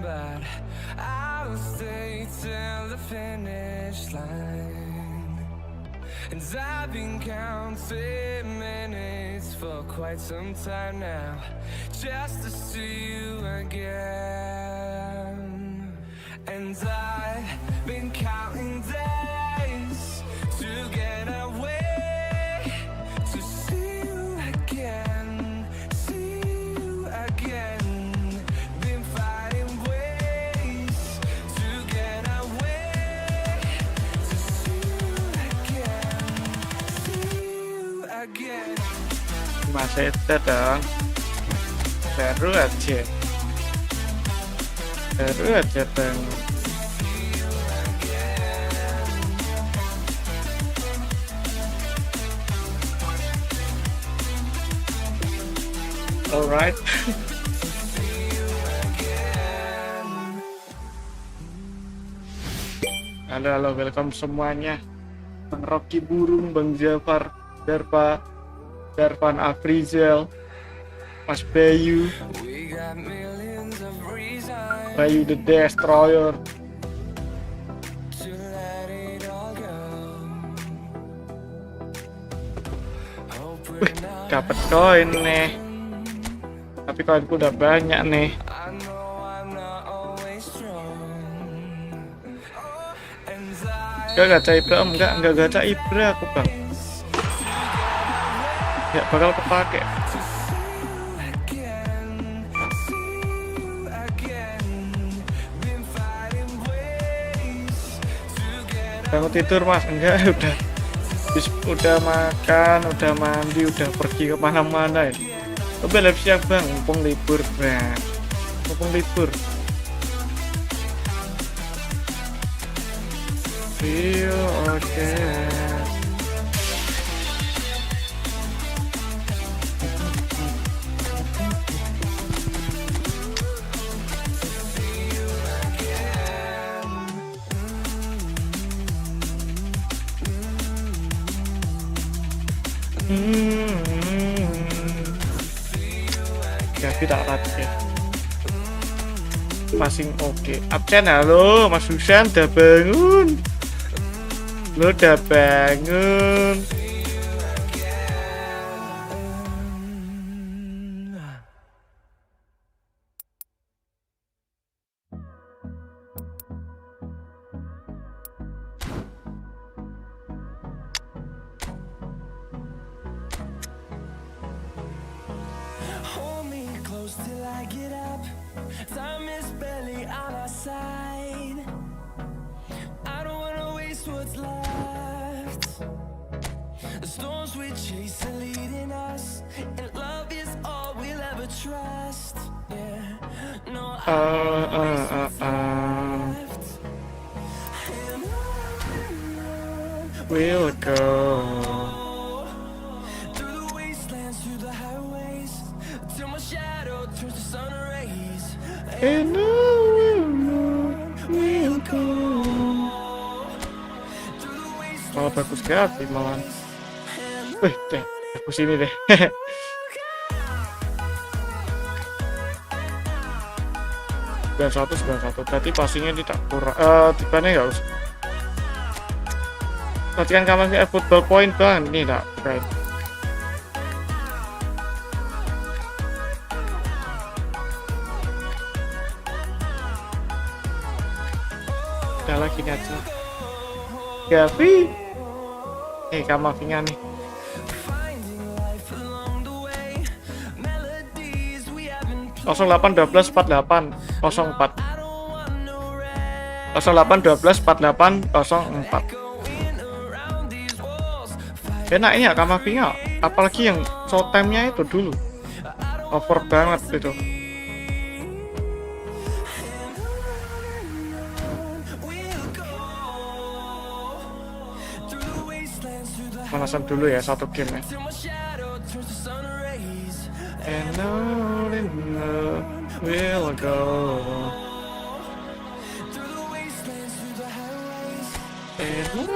but I'll stay till the finish line. And I've been counting minutes for quite some time now, just to see you again. And I've been counting days to get away, to see you again, see you again. Been finding ways to get away, to see you again, see you again. Masih itu dong, baru aja bang. Alright. Halo, welcome semuanya. Bang Rocky Burung, Bang Jafar, Darvan Afrizal, Mas Bayu the Destroyer. Wih, dapat koin nih. Tapi koinku udah banyak nih. Gak gacha ibra, enggak gacha ibra aku bang. Ya bakal kepake. Bangun tidur mas, enggak udah makan, udah mandi, udah pergi kemana-mana ya. Belum siap bang, mumpung libur bang, mumpung libur. Feel okay. Tapi tak rapi ya. Masing oke. Absen, halo Mas Husan, udah bangun? Lo udah bangun? Till I get up, time is barely on our side. I don't wanna waste what's left. The storms we chase are leading us, and love is all we'll ever trust. Yeah, no, I don't wanna waste what's left. And on We'll go. through the wastelands, through the highways, till my shadow turns to sun rays. And we'll go. Malah bagus sekali malah. Wih, deh, bagus ini deh. satu berarti passingnya tidak kurang. Tipanya nggak usah. Latihan kamu eFootball point bang, ini tak keren. Udah lagi nih aja. Gavi. Kamavinya nih. Kosong 8 12 48 04 08 12 48 04. Enak ini ya Kamavinya, apalagi yang showtime-nya itu dulu over banget gitu. Manasan dulu ya satu game ya. And on we'll go. And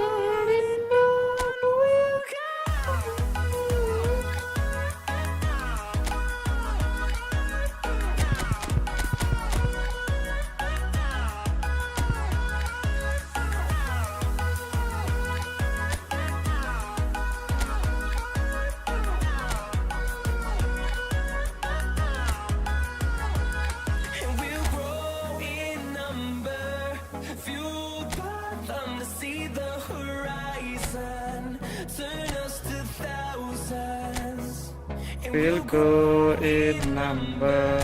Will go in number.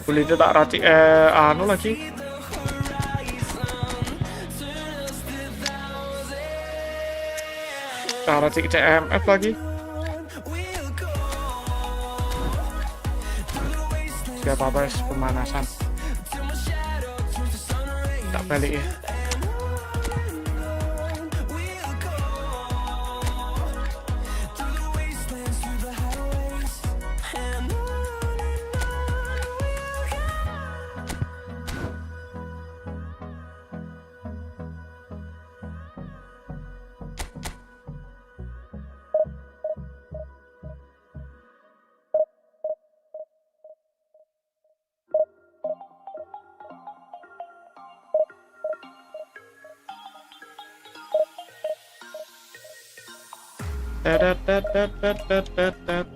Boleh itu tak racik anu lagi. Tak racik CMF lagi. Gak apa-apa, pemanasan. Tak balik ya. Tat.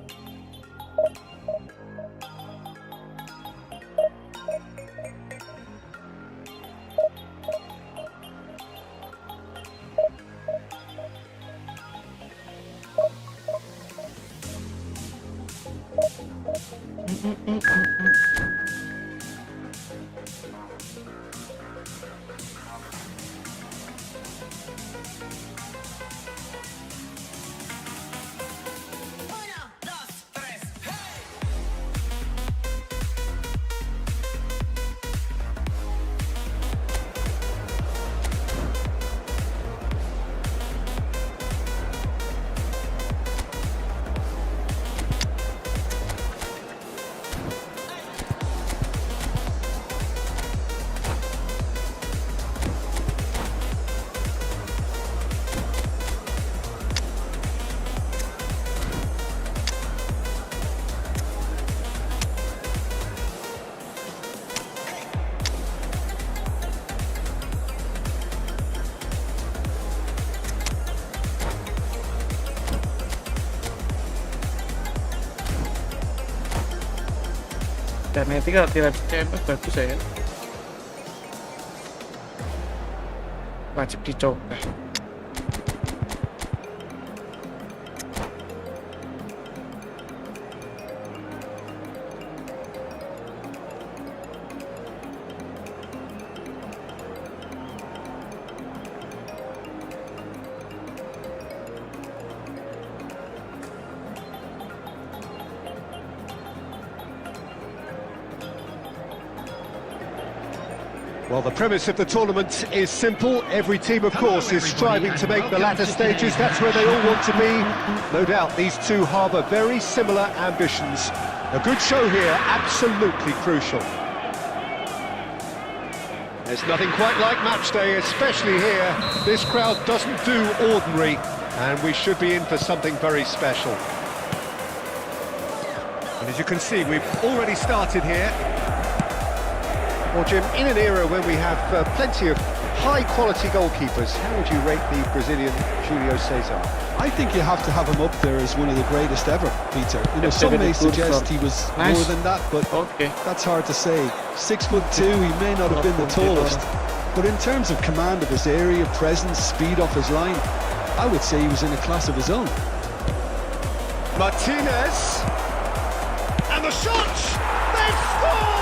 Dan nanti kalau tidak CMF bagus ya, wajib dicoba. Well, the premise of the tournament is simple. Every team, of course, is striving to make the latter stages. That's where they all want to be. No doubt these two harbour very similar ambitions. A good show here, absolutely crucial. There's nothing quite like match day, especially here. This crowd doesn't do ordinary, and we should be in for something very special. And as you can see, we've already started here. Well, Jim, in an era when we have plenty of high-quality goalkeepers, how would you rate the Brazilian Julio Cesar? I think you have to have him up there as one of the greatest ever, Peter. You know, some may suggest he was more than that, but that's hard to say. 6'2", he may not have been the tallest, but in terms of command of his area, presence, speed off his line, I would say he was in a class of his own. Martinez, and the shot! They've scored!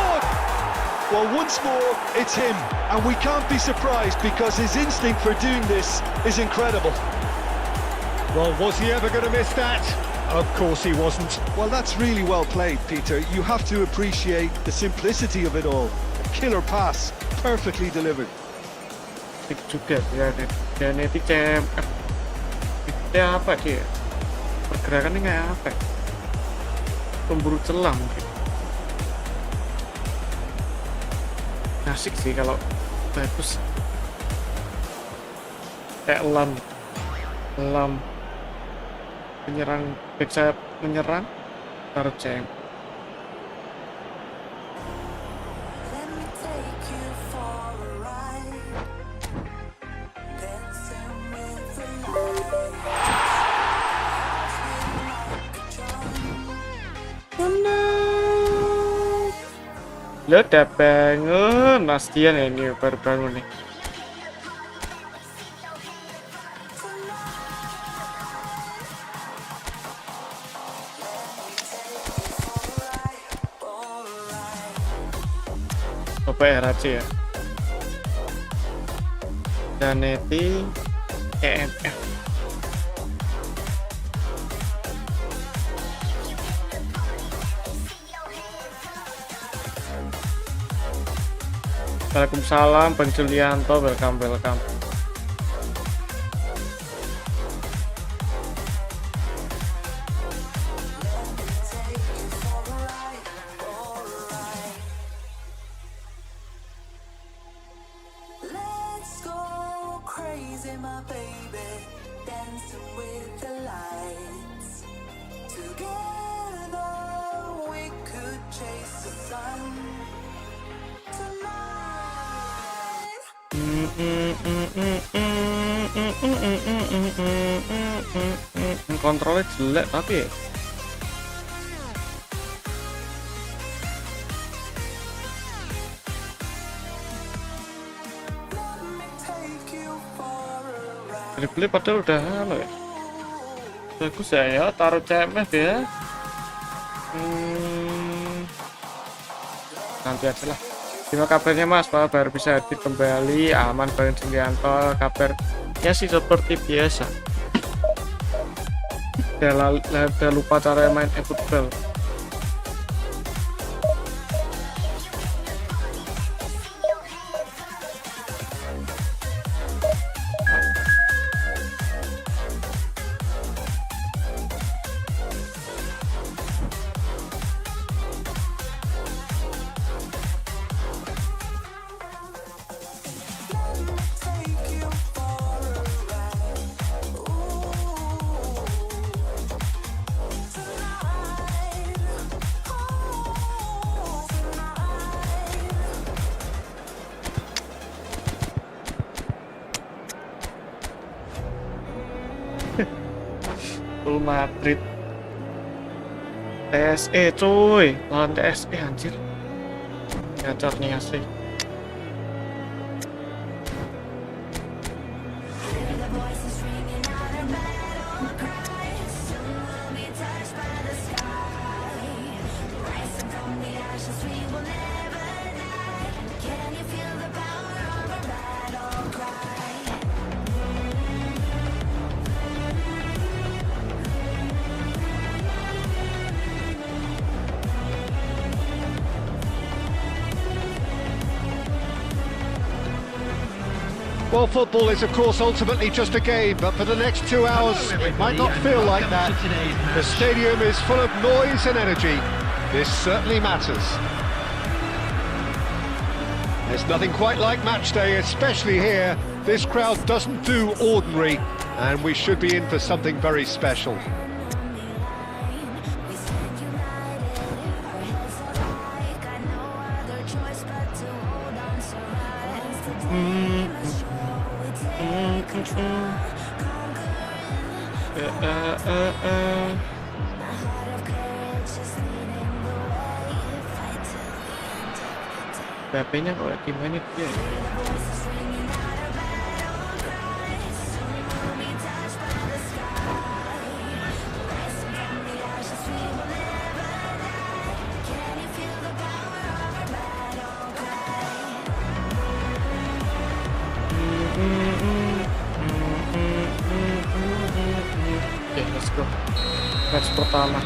Well, once more, it's him, and we can't be surprised because his instinct for doing this is incredible. Well, was he ever going to miss that? Of course he wasn't. Well, that's really well played, Peter. You have to appreciate the simplicity of it all. A killer pass, perfectly delivered. Juga ya, dan itu CMF itu apa dia? Pergerakannya kayak apa? Pemburu celah mungkin. Asik sih kalau bagus kayak lam menyerang, back sayap menyerang taruh CM. Lo udah bangun, Nastian ya, ini baru bangun nih. RAC ya. Daneti EMF. Waalaikumsalam Bang Julianto, welcome. Let's go crazy, my baby, dancing with the lights. Together we could chase the sun tonight. Kontrolnya jelek tapi ya. Beli padahal udah halo ya. Bagus ya, taruh CMF ya. Nanti aja lah. Gimana kabarnya Mas? Pak baru bisa hadir kembali. Aman Bang Julianto. Kabarnya sih seperti biasa. Udah lupa cara main eFootball. Madrid TSE cuy, lawan TSE anjir, gacor nih asli. Well, football is of course ultimately just a game, but for the next 2 hours it might not feel like that. The stadium is full of noise and energy. This certainly matters. There's nothing quite like match day, especially here. This crowd doesn't do ordinary, and we should be in for something very special. HP-nya kok gimana dia? Oke, let's go. Match pertama.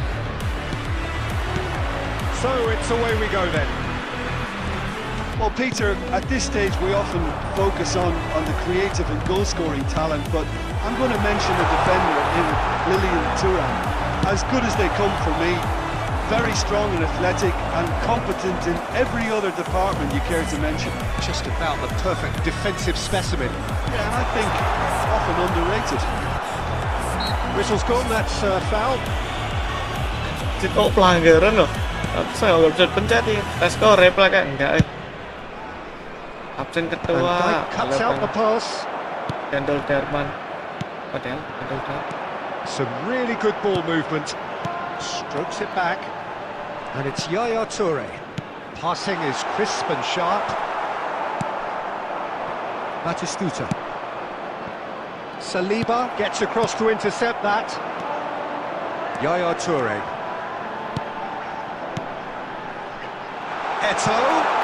So it's away we go then. Well, Peter, at this stage we often focus on the creative and goal-scoring talent, but I'm going to mention a defender in Lilian Thuram. As good as they come for me, very strong and athletic and competent in every other department you care to mention. Just about the perfect defensive specimen. Yeah, and I think often underrated. Whistle's gone, that's foul. Oh, pelanggaran loh. Saya nggak bisa pencet nih. Let's go, replay kan enggak. Absen kedua. Cuts out the pass. Handle Derman. Some really good ball movement. Strokes it back. And it's Yaya Toure. Passing is crisp and sharp. Batistuta. Saliba gets across to intercept that. Yaya Toure. Eto'o.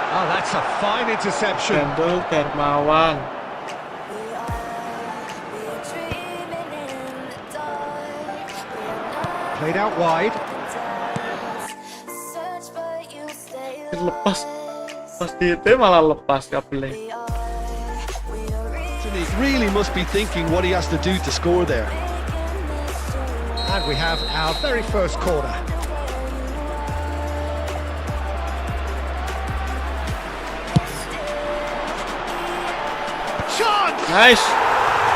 Oh, that's a fine interception. Gendol Darmawan. Played out wide. Lepas. Pas di itu malah lepas kabelnya. He really must be thinking what he has to do to score there. And we have our very first corner. Chance! Nice.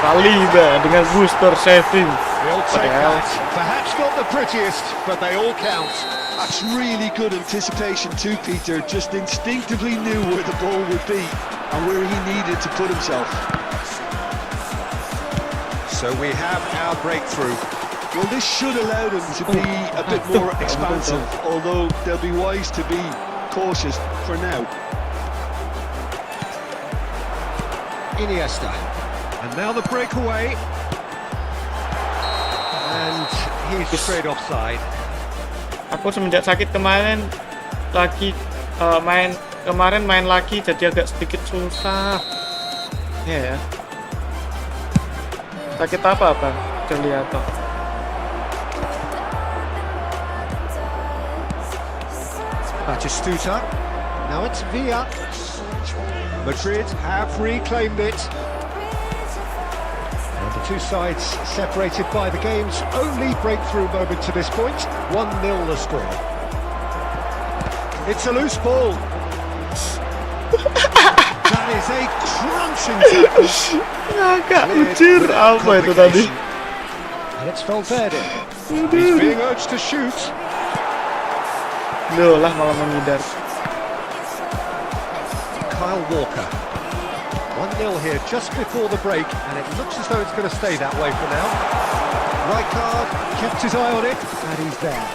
Saliba dengan booster saving. They'll take that. Perhaps not the prettiest, but they all count. That's really good anticipation too, Peter. Just instinctively knew where the ball would be and where he needed to put himself. So we have our breakthrough. Well, this should allow them to be a bit more expansive, although they'll be wise to be cautious for now. Iniesta. And now the breakaway. And he's straight offside. Aku semenjak sakit kemarin lagi main lagi jadi agak sedikit susah. Ya. Sakit apa terlihat toh. Batistuta. Now it's Villa. Madrid have reclaimed it. And the two sides separated by the game's only breakthrough moment to this point. 1-0 the score. It's a loose ball. That is a crunching tackle. Agak ucir apa itu tadi? And it's Valverde. He's being urged to shoot. Loh lah malah mengidar. Kyle Walker. 1-0 here just before the break, and it looks as though it's going to stay that way for now. Rijkaard kept his eye on it, and he's there.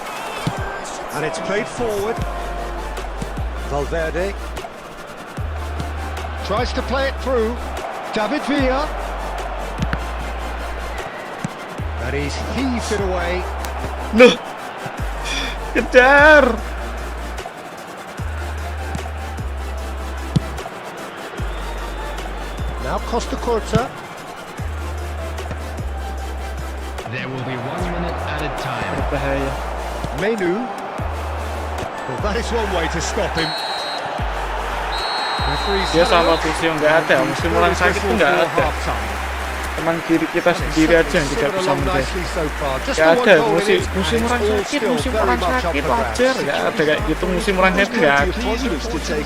And it's played forward. Valverde tries to play it through. David Villa. And he's heaved it away. Loh, kejar. Now Costa Curta. There will be 1 minute added time. Berbahaya. Menu. Well, that is one way to stop him. Dia sama visio nggak ada, musim orang sakit pun nggak ada. Teman kiri kita sendiri aja yang tidak bisa menjadi. Nggak ada musim orang sakit wajar, nggak ada kayak gitu. Musim orang happy nggak ada.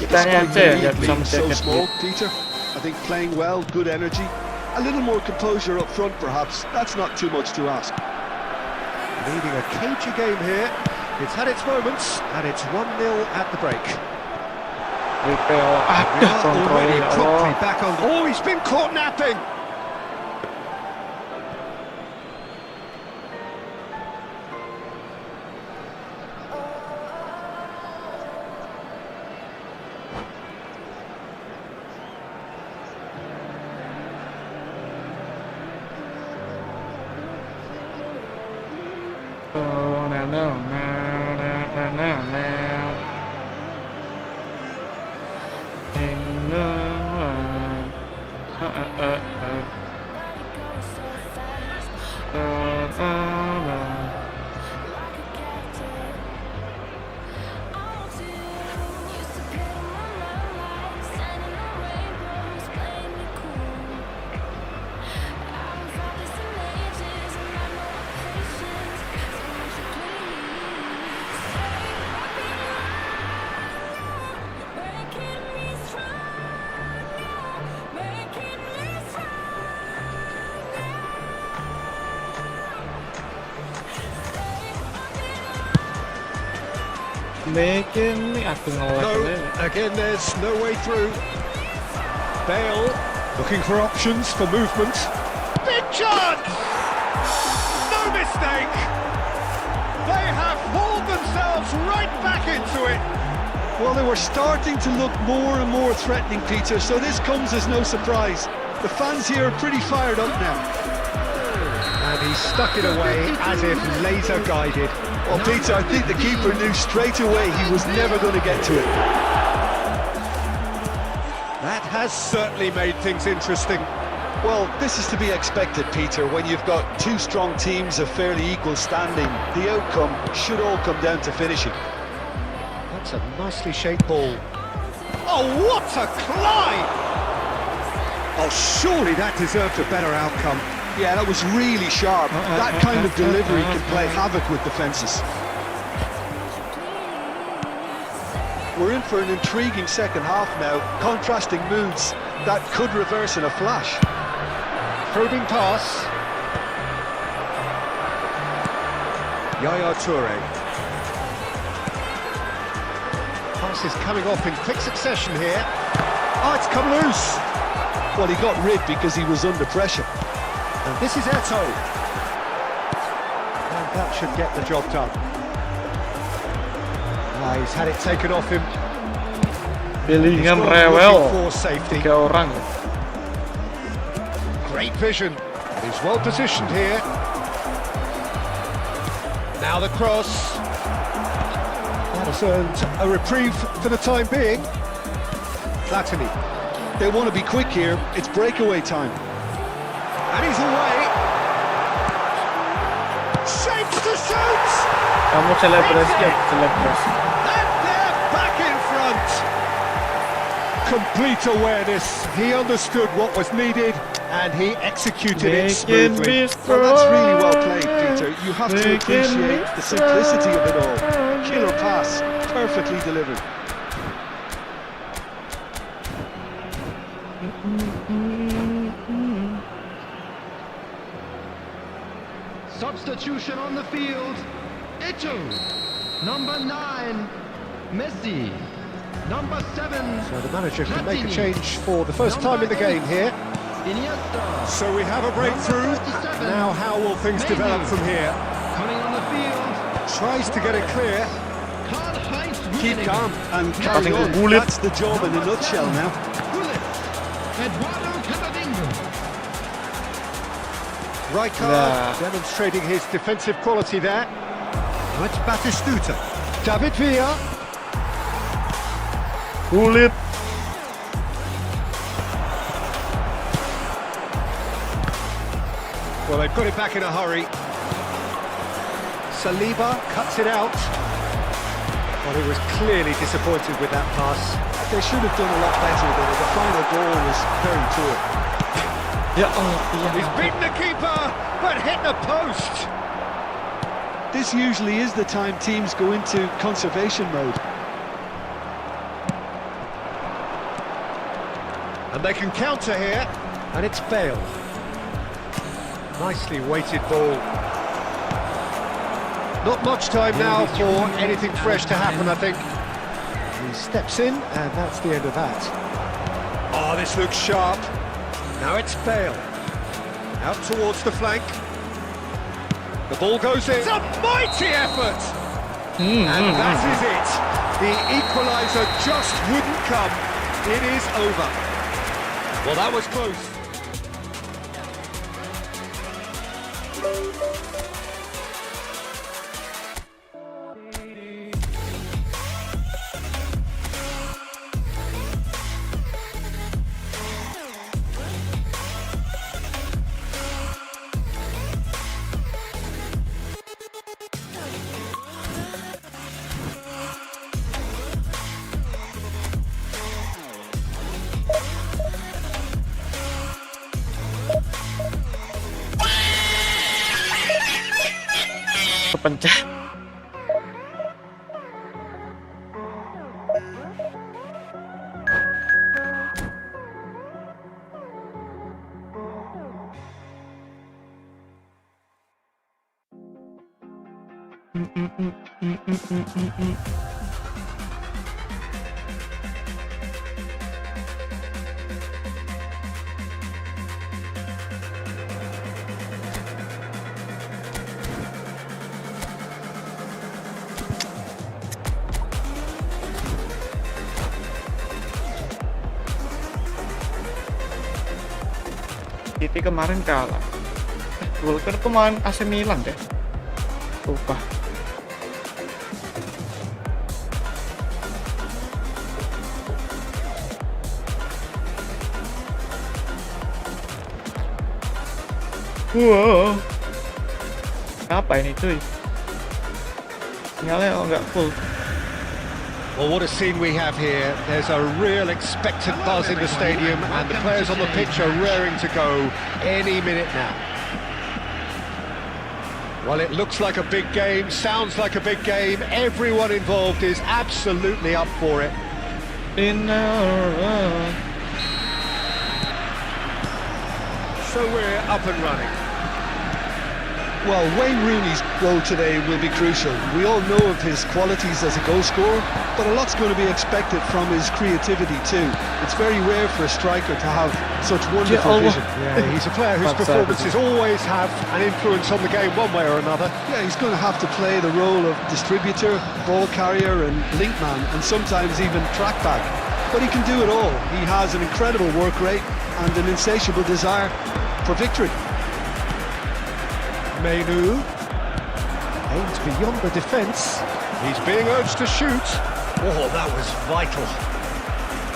Kitanya aja yang nggak bisa menjadi. I think playing well, good energy, a little more composure up front perhaps. That's not too much to ask. Leading a cagey game here. It's had its moments, and it's 1-0 at the break. Already promptly back on. Oh, he's been caught napping. Making me No, again there's no way through. Bale looking for options for movement. Big chance! No mistake! They have hauled themselves right back into it. Well, they were starting to look more and more threatening, Peter, so this comes as no surprise. The fans here are pretty fired up now. And he stuck it away as if laser guided. Well, Peter, I think the keeper knew straight away he was never going to get to it. has certainly made things interesting. Well, this is to be expected, Peter. When you've got two strong teams of fairly equal standing, the outcome should all come down to finishing. That's a nicely shaped ball. Oh, what a climb! Oh, surely that deserved a better outcome. Yeah, that was really sharp. That kind of delivery can play havoc with defences. We're in for an intriguing second half now. Contrasting moods that could reverse in a flash. Probing pass. Yaya Toure. Pass is coming off in quick succession here. Oh, it's come loose. Well, he got rid because he was under pressure. And this is Eto. And that should get the job done. Ah, he's had it taken off him. Bellingham rewel. For safety. 3 orang. Great vision. He's well positioned here. Now the cross. That has earned a reprieve for the time being. Platini. They want to be quick here. It's breakaway time. And he's away. Shapes to shoot. Kamu selebrasi ya, selebrasi. And they're back in front. Complete awareness. He understood what was needed and he executed it smoothly. Well, that's really well played, Peter. You have to appreciate the simplicity of it all. Killer pass, perfectly delivered. Substitution on the field. Eto. Number 9, Messi. Number 7. So the manager can make a change for the first time in the game here. Iniesta. So we have a breakthrough. Now how will things develop from here? Coming on the field. Tries to get it clear. Karl-Heinz Keep Rummenigge. calm and carry on. That's the job in a nutshell now. Gullit. Eduardo Camavinga. Rijkaard demonstrating his defensive quality there. Now it's Batistuta. David Villa. Kulit. Well, they've got it back in a hurry. Saliba cuts it out. Well, he was clearly disappointed with that pass. They should have done a lot better, but the final goal was very poor. Ya Allah, iya. He's beaten the keeper, but hit the post. This usually is the time teams go into conservation mode. And they can counter here, and it's Bale. Nicely weighted ball. Not much time now for anything fresh to happen, I think. He steps in, and that's the end of that. Oh, this looks sharp. Now it's Bale. Out towards the flank. The ball goes in. It's a mighty effort! And that is it. The equaliser just wouldn't come. It is over. Well, that was close. Kepencet. City kemarin kalah. Walker tuh main AC Milan deh. Lupa. Wow. Apa ini cuy? Sinyalnya nggak full. Well, what a scene we have here. There's a real expectant buzz in the stadium, and the players on the pitch are raring to go any minute now. Well, it looks like a big game, sounds like a big game. Everyone involved is absolutely up for it. So we're up and running. Well, Wayne Rooney's goal today will be crucial. We all know of his qualities as a goal scorer, but a lot's going to be expected from his creativity too. It's very rare for a striker to have such wonderful vision. Yeah, he's a player whose performances always have an influence on the game one way or another. Yeah, he's going to have to play the role of distributor, ball carrier and link man, and sometimes even track back. But he can do it all. He has an incredible work rate and an insatiable desire for victory. Menu aims beyond the defence. He's being urged to shoot. Oh, that was vital.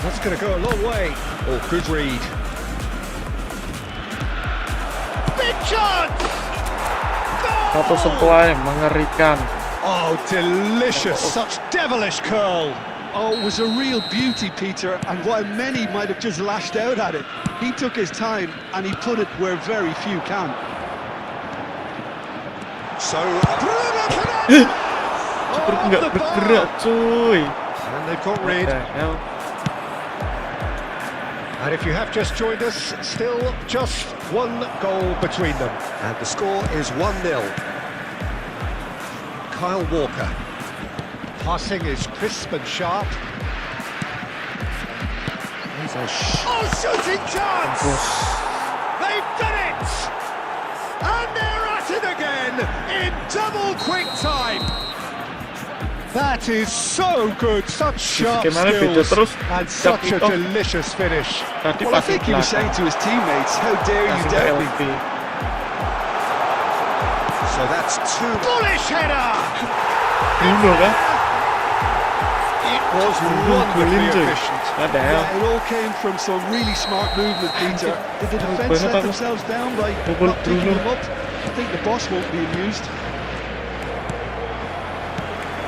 That's going to go a long way. Oh, good read. Big chance! Satu supply mengerikan. Oh, delicious. Such devilish curl. Oh, it was a real beauty, Peter, and while many might have just lashed out at it, he took his time and he put it where very few can. So, Nggak bergerak cuy. and they've got rid. And if you have just joined us, still just one goal between them. And the score is 1-0. Kyle Walker. Passing is crisp and sharp. Here's a shooting chance! They've done it! And they're at it again in double quick time. That is so good, such sharp skills and such a delicious finish. Well, I think he was saying to his teammates, how dare you doubt me? So that's two. Bullish header! It was wonderfully efficient. Yeah, it all came from some really smart movement, Peter. Did the defence let themselves down by not picking them up? I think the boss won't be amused.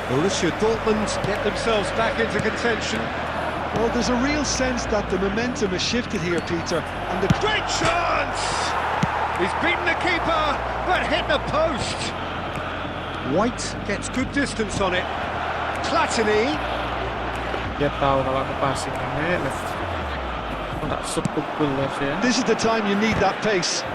Borussia Dortmund get themselves back into contention. Well, there's a real sense that the momentum has shifted here, Peter. And the Great chance! He's beaten the keeper, but hit the post. White gets good distance on it. Platini. Dia tahu kalau aku passing ini, nggak sepukul ya. This is the time you need that pace.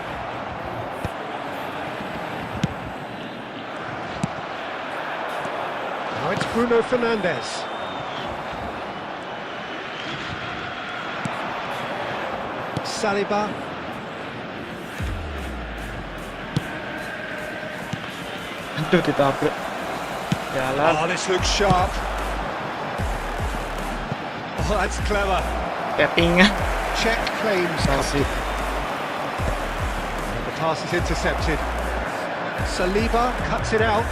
Now it's Bruno Fernandes. Saliba. Aduh, ditabrak. Jalan. Oh, this looks sharp. Oh, that's clever. Tapping. Check claims. And the pass is intercepted. Saliba cuts it out.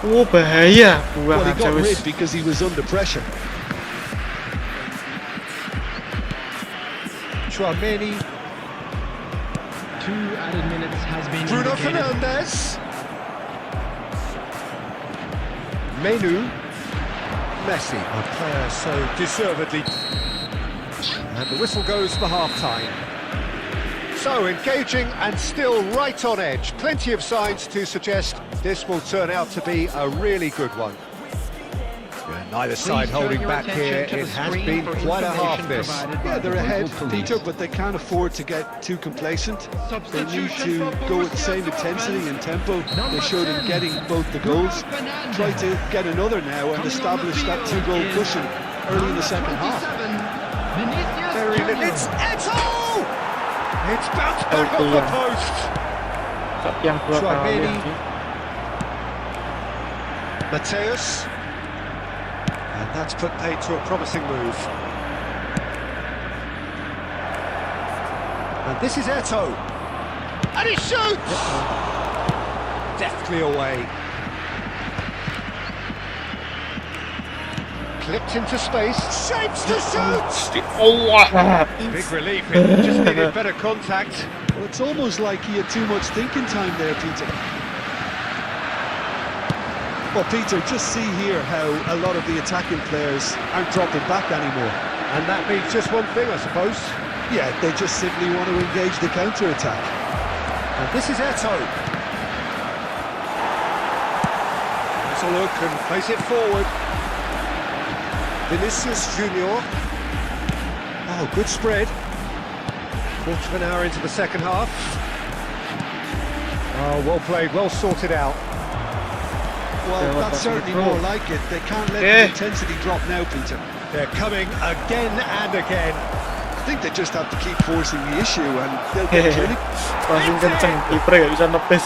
Oh, bahaya. Well, he got rid because he was under pressure. Chouameni. 2 added minutes has been Bruno indicated. Fernandes. Menu. Messi, a player so deservedly. And the whistle goes for half-time. So engaging and still right on edge. Plenty of signs to suggest this will turn out to be a really good one. Neither side holding back here. It has been quite a half this. Yeah, they're ahead, Peter, but they can't afford to get too complacent. They need to go with the same intensity and tempo they showed in getting both the goals. Try to get another now and establish that 2-goal cushion early in the second half. It's Eto! It's bounced back off the post. Chouameni. Mateus. And that's put paid to a promising move. And this is Eto. And he shoots! Deftly away. Flipped into space, shapes to shoot! Allah. Big relief, it just needed better contact. Well, it's almost like he had too much thinking time there, Peter. Well, Peter, just see here how a lot of the attacking players aren't dropping back anymore. And that means just one thing, I suppose. Yeah, they just simply want to engage the counter-attack. And this is Eto. Let's a look and place it forward. Vinicius Junior. Oh, good spread. Quarter of an hour into the second half. Oh, well played, well sorted out. Well, that's certainly more like it. They can't let the intensity drop now, Peter. They're coming again and again. I think they just have to keep forcing the issue and they'll get clinic. Langsung kenceng, kiper gak bisa nepis.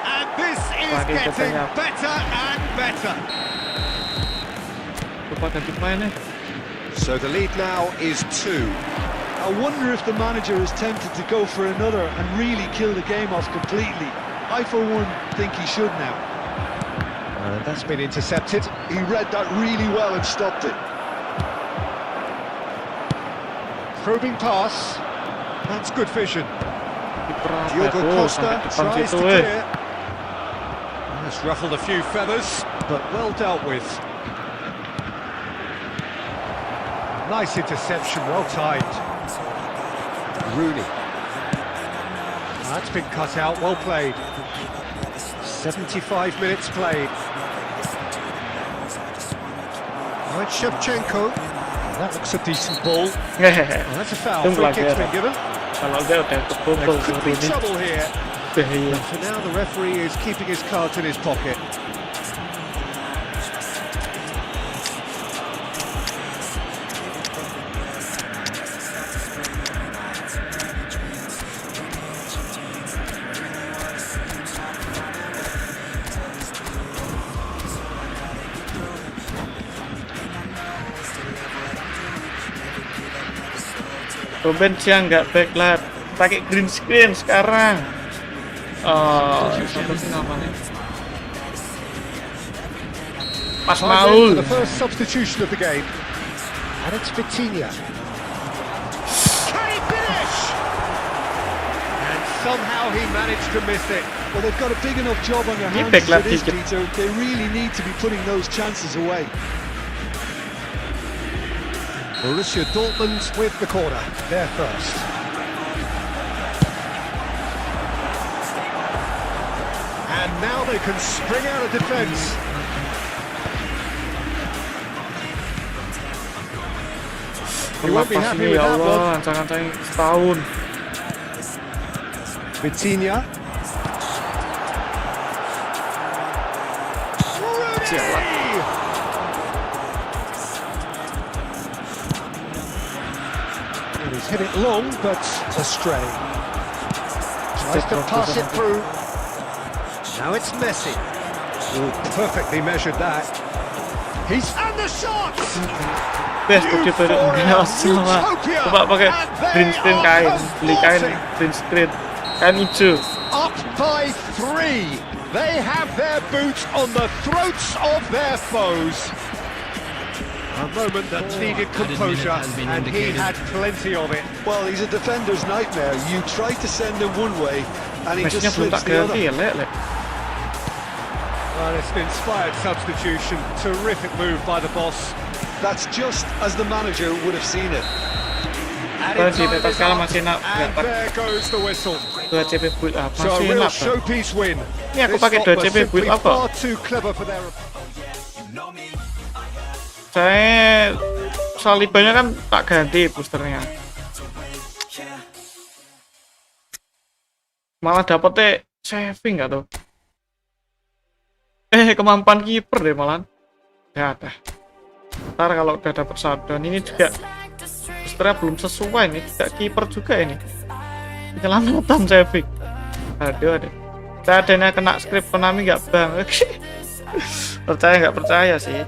And this is getting better and better. Lupa ganti pemainnya. So the lead now is 2. I wonder if the manager is tempted to go for another and really kill the game off completely. I, for one, think he should now. That's been intercepted. He read that really well and stopped it. Probing pass. That's good vision. Diogo Costa tries to clear. That's ruffled a few feathers, but well dealt with. Nice interception, well timed. Rooney. That's been cut out, well played. 75 minutes played. Right, Shevchenko. That looks a decent ball. Oh, that's a foul. Free kick's been given. There could be trouble here. But for now, the referee is keeping his cards in his pocket. Ruben siang nggak backlight, pakai green screen sekarang. Siapa sih namanya? Pas Maul. The first substitution of the game, and it's Vitinha. Can he finish? And somehow he managed to miss it. Well, they've got a big enough job on their hands as it is, Peter. They really need to be putting those chances away. Borussia Dortmund with the corner, they're first. And now they can spring out of defence. You won't be happy with that one. Ancang-ancang setahun. Vitinha. He's hit it long, but astray. Tries to pass it through. Now it's Messi. Ooh, perfectly measured that. He's and the shot. Best begitu nggak sama. Coba pakai green screen kain, beli kain green screen, kain hijau. Up by 3. They have their boots on the throats of their foes. A moment that needed composure, and he had plenty of it. Well, he's a defender's nightmare. You try to send him one way, and he just slips the other. Well, it's an inspired substitution. Terrific move by the boss. That's just as the manager would have seen it. And there goes the whistle. So a real showpiece win. Ini aku pakai 2CP build up kok. Far too clever for their... Saya salibanya kan tak ganti boosternya. Malah dapetnya saving nggak tuh? Kemampuan kiper deh malah. Ya dah. Ntar kalau udah dapet shutdown ini juga boosternya belum sesuai nih. Tidak kiper juga ini. Penyelamatan saving. Aduh deh. Seadanya kena script Konami nggak bang. Percaya nggak percaya sih.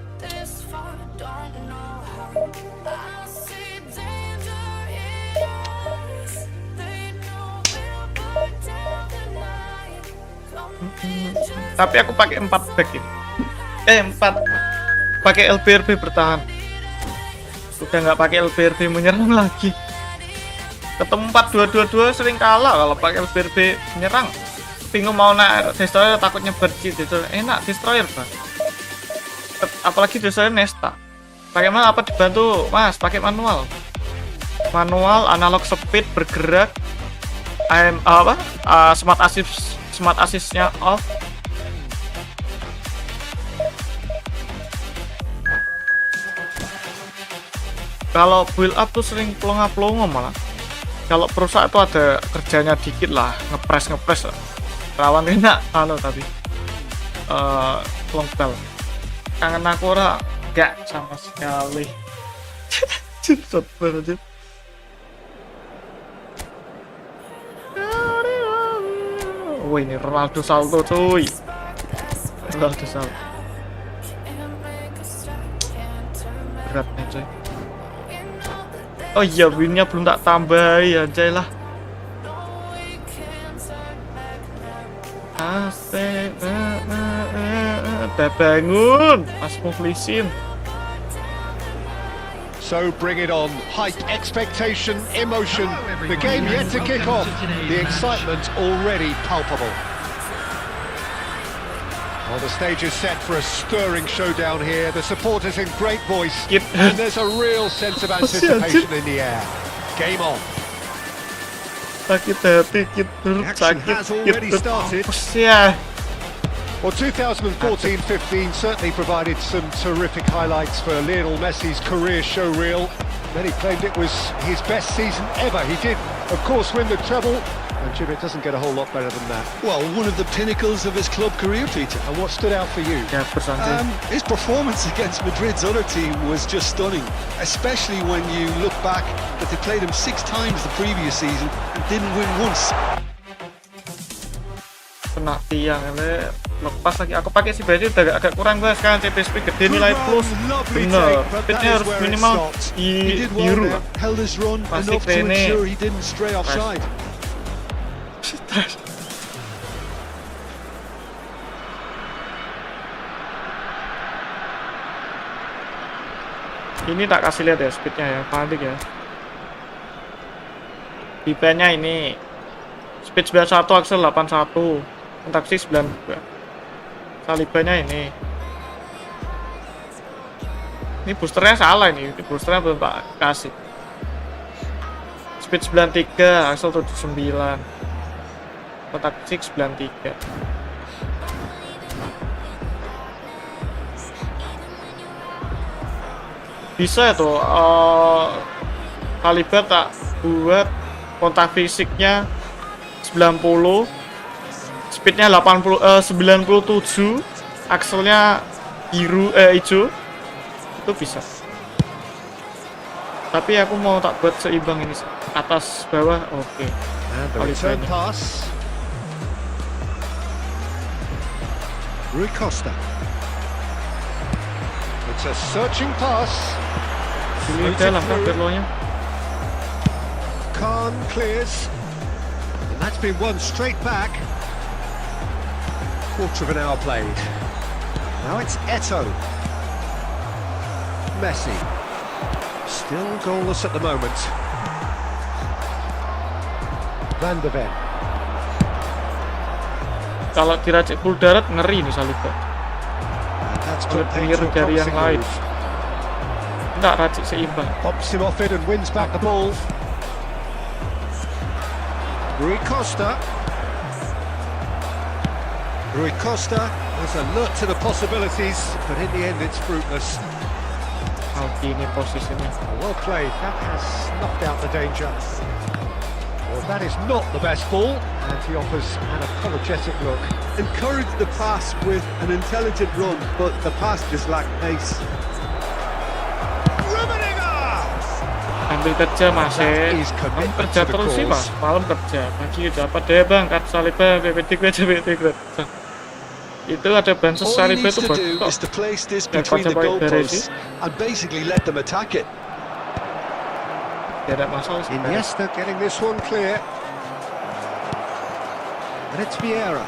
Tapi aku pakai 4 back ini. 4 pakai LBRB bertahan. Udah nggak pakai LBRB menyerang lagi. Ketemu 4-2-2-2 sering kalah kalau pakai LBRB menyerang. Bingung mau naik destroyer, takutnya berci destroyer. Enak destroyer, Bang. Apalagi destroyer Nesta. Pakai mana apa dibantu, Mas? Pakai manual. Manual, analog speed, bergerak. Smart assist-nya off. Kalau build up tuh sering pelongo malah. Kalau perusak itu ada kerjanya dikit lah, ngepres rawan enak tapi long bell. Kangen aku ora gak sama sekali. Cepet banget. Oh ini Ronaldo salto cuy. Ronaldo salto. Berat nih cuy. Oh iya, winnya belum tak tambahi aja lah. Udah bangun, Mas Muflisin. So bring it on. Hype, expectation, emotion. The game yet to kick off. The excitement already palpable. Well, the stage is set for a stirring showdown here. The supporters in great voice, and there's a real sense of anticipation in the air. Game on. Sakit hati, Action has already started. Well, 2014-15 certainly provided some terrific highlights for Lionel Messi's career show reel. Many claimed it was his best season ever. He did, of course, win the treble. And Jim, it doesn't get a whole lot better than that. Well, one of the pinnacles of his club career, Peter. And what stood out for you? His performance against Madrid's other team was just stunning, especially when you look back that they played him 6 times the previous season and didn't win once. Kena tiang ini lepas lagi. Aku pakai si baju udah agak kurang guys, kan TIPIS speed gede nilai plus. Bener, speednya harus minimal biru lah. Masih kene. Ini tak kasih lihat ya speednya ya, panik ya. Dipenya ini speed 91, aksel 81, kontaksi 92. Salibanya ini boosternya salah ini boosternya belum tak kasih. Speed 93, aksel 79, kontaksi 93. Bisa ya tuh kaliber tak buat kontak fisiknya 90, speednya 97, akselnya biru hijau, itu bisa. Tapi aku mau tak buat seimbang ini, atas bawah oke. Return pass. Rui Costa. It's a searching pass. Ini dalam kan berlonya. Khan clears. And that's been won straight back. Quarter of an hour played. Now it's Eto'o. Messi. Still goalless at the moment. Van de Ven. Kalau diracik full darat ngeri nih Saliba. Kalau pinggir dari yang lain. Enggak, racik seimbang. Pops him off it and wins back the ball. Rui Costa is alert to the possibilities, but in the end it's fruitless. Ini posisinya. Well played, that has knocked out the danger. Well, that is not the best ball, and he offers an apologetic look. Encouraged the pass with an intelligent run, but the pass just lacked pace. Ambil kerja masih kerja terus sih mas, malam kerja pagi dapat deh bang, kat Saliba PPT itu ada bansos Saliba itu bagus tidak masalah sih. Iniesta getting this one clear, and it's Vieira,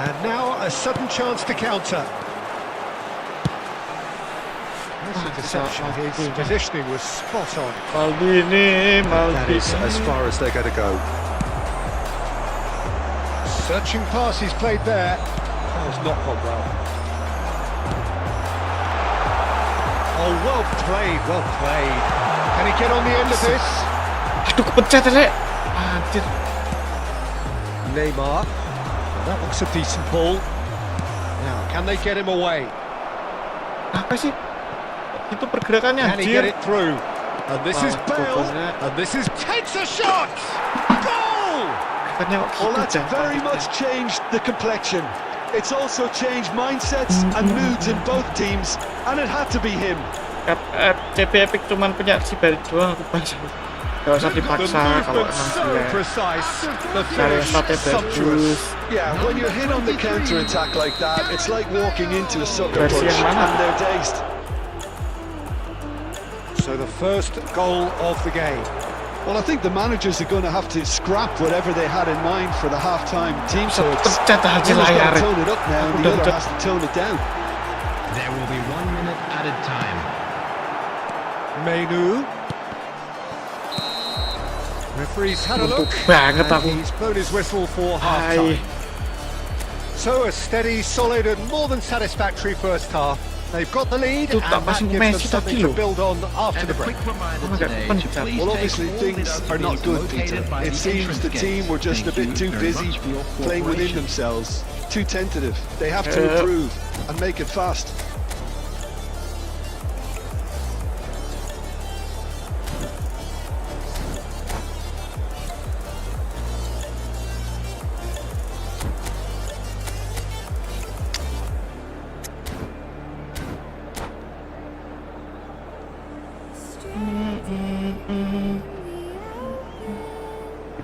and now a sudden chance to counter. Deception. His positioning was spot on. Maldini. That is as far as they're going to go. Searching pass he's played there. That has not gone well. Oh, well played, well played. Can he get on the end of this? Aduh, kepencet ya. Anjir. Neymar. Well, that looks a decent ball. Now, can they get him away? Apa sih? Itu pergerakannya, Can he get anjir. it through? And this is Bale. And this is takes a shot. Goal! Well, that's very much changed the complexion. It's also changed mindsets and moods in both teams, and it had to be him. CP Epic cuman punya si Barry doang, gak usah dipaksa kalau emang dia cari statnya bagus. Yeah, when you're hit on the counter attack like that, it's like walking into a sucker punch, and they're dazed. So the first goal of the game. Well, I think the managers are going to have to scrap whatever they had in mind for the half-time team talks. Pencet aja One's got layar. to tone it up now, and the other has to tone it down. There will be 1 minute added time. Menu. Referee's had a look. Banget aku. And he's blown his whistle for half-time. So a steady, solid and more than satisfactory first half. They've got the lead and that gives them something to build on after the break. Well, obviously things are not good, Peter. It seems the team were just a bit too busy playing within themselves, too tentative. They have to improve and make it fast.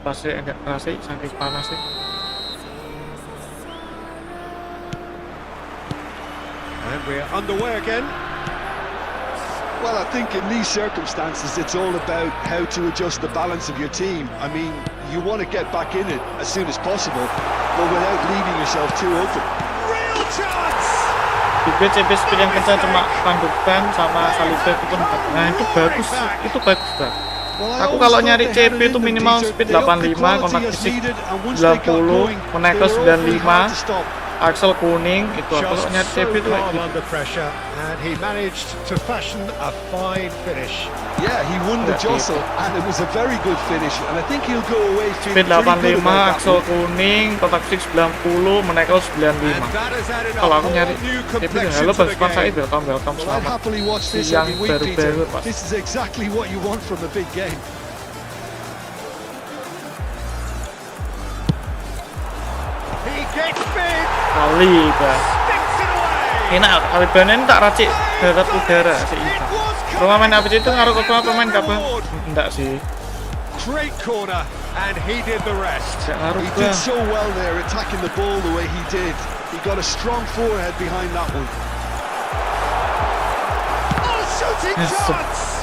Pasnya agak keras sih, saking panas sih. And we're underway again. Well, I think in these circumstances it's all about how to adjust the balance of your team. I mean, you want to get back in it as soon as possible, but without leaving yourself too open. Real chance! CP speed yang kencang cuma tandukan sama salibnya itu kan. Nah itu bagus banget. Aku kalau nyari CP itu minimal speed 85, kontak fisik 90, menekel 95, Axel kuning itu aku kalau nyari CP itu kayak gitu. And he managed to fashion a fine finish. Yeah, he won the jostle and it was a very good finish and I think he'll go away feeling Speed pretty good 85, about Axel kuning, kontak fisik 90, menekel 95. Kalau aku nyari CP itu halo Bang saya welcome Well, I'll selamat happily watch this siang every week, Peter. baru-baru Pak. This is exactly what you want from a big game. He gets big. Kalian. Sticks it away. Enak, Kalian ini tak racik darat udara sih. Kalau main apa itu ngaruh ke pemain kapan? Enggak sih. Great corner, and he did the rest. Gak ngaruh He ke. did so well there, attacking the ball the way he did. He got a strong forehead behind that one. Oh, shooting Yes, sir. chance!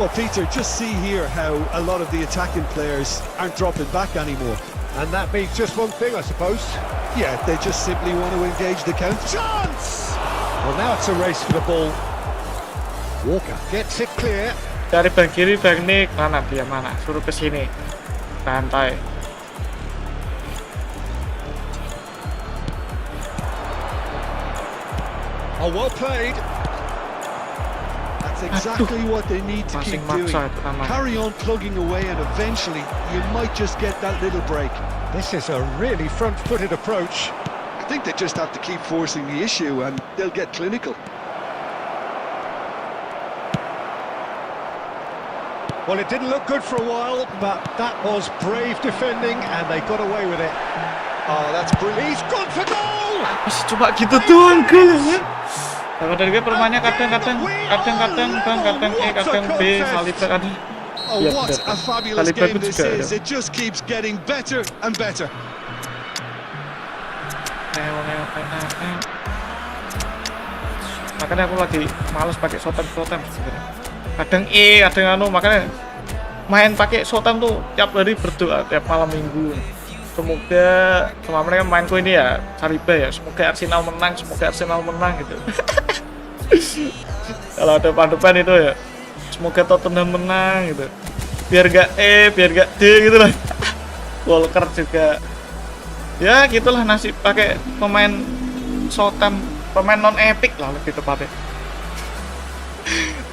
Well, Peter, just see here how a lot of the attacking players aren't dropping back anymore. And that means just one thing, I suppose. Yeah, they just simply want to engage the counter. Chance! Well, now it's a race for the ball. Walker gets it clear. Dari bang kiri, bang Nick, mana dia mana? Suruh ke sini. Santai. Oh, well played. That's exactly what they need to keep doing. Carry on plugging away and eventually you might just get that little break. This is a really front-footed approach. I think they just have to keep forcing the issue and they'll get clinical. Well, it didn't look good for a while, but that was brave defending and they got away with it. Oh, that's brilliant. He's gone for goal! Masih cuma gitu doang golnya. Kalau dari gue permainnya kadang-kadang bang, kadang E, kadang B, salibnya kadang. Oh, Ya, what betul. a fabulous Salibnya game pun this juga is. ada. It just keeps getting better and better. Makanya aku lagi males pakai short time sebenarnya. Kadang E, kadang anu, makanya main pakai short time tuh tiap hari berdoa tiap malam minggu. Semoga sama mereka mainku ini ya Sariba ya, semoga Arsenal menang gitu. Kalau ada panduan itu ya, semoga Tottenham menang gitu. Biar gak biar gak D gitu lah. Walker juga. Ya gitulah nasib pakai pemain Southampton, pemain non epic lah lebih tepatnya.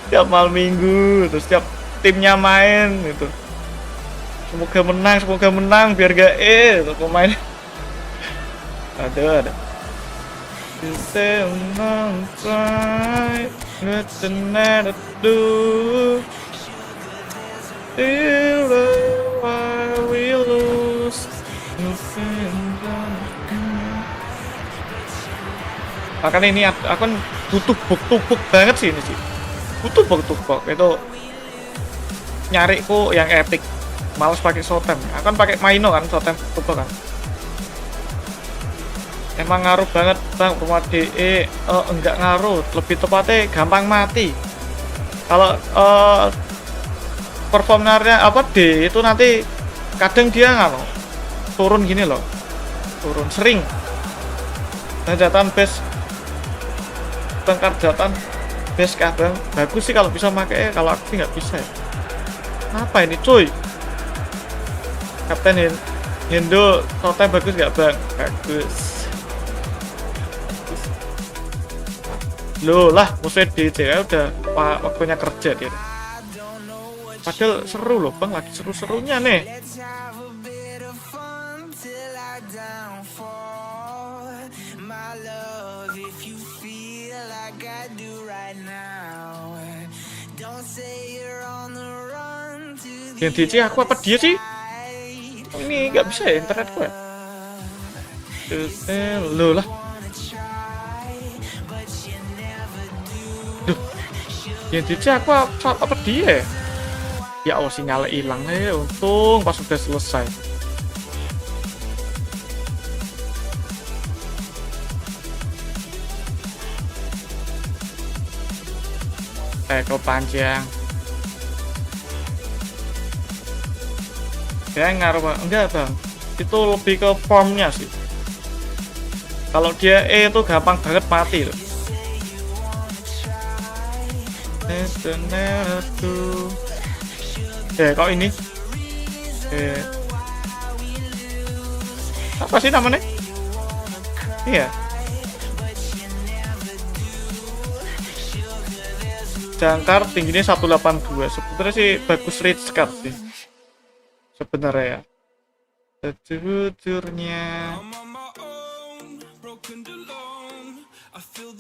Tiap malam minggu, terus tiap timnya main gitu. Semoga menang biar gak itu pemain. Ada. Makanya ini aku butuh buk banget sih ini sih. Butuh buk itu nyari ku yang epic. Males pakai Sotem. Aku kan pakai Maino kan Sotem itu kan. Emang ngaruh banget bang rumah DE. Enggak ngaruh, lebih tepatnya gampang mati. Kalau performanya apa D itu nanti kadang dia nggak turun gini loh, turun sering. Jatan base jatan base kadang bagus sih kalau bisa pakai, kalau aku sih nggak bisa ya. Apa ini cuy? Kapten Hendo totem bagus nggak bang? Bagus. Loh lah musuh DC ya udah waktunya kerja dia. Padahal seru loh bang, lagi seru-serunya nih. Yang DC aku apa dia sih? Ini nggak bisa ya internet gue. Loh lah. Duh. Yang DC aku apa dia? Ya Allah sinyalnya hilang ya. Untung pas sudah selesai. Tackle panjang. Ya ngaruh bang, enggak bang, itu lebih ke formnya sih. Kalau dia itu gampang banget mati loh. Kok ini apa sih namanya? Iya, jangkar tingginya 182. Sebenarnya sih bagus reach card sih sebenarnya ya. Sejujurnya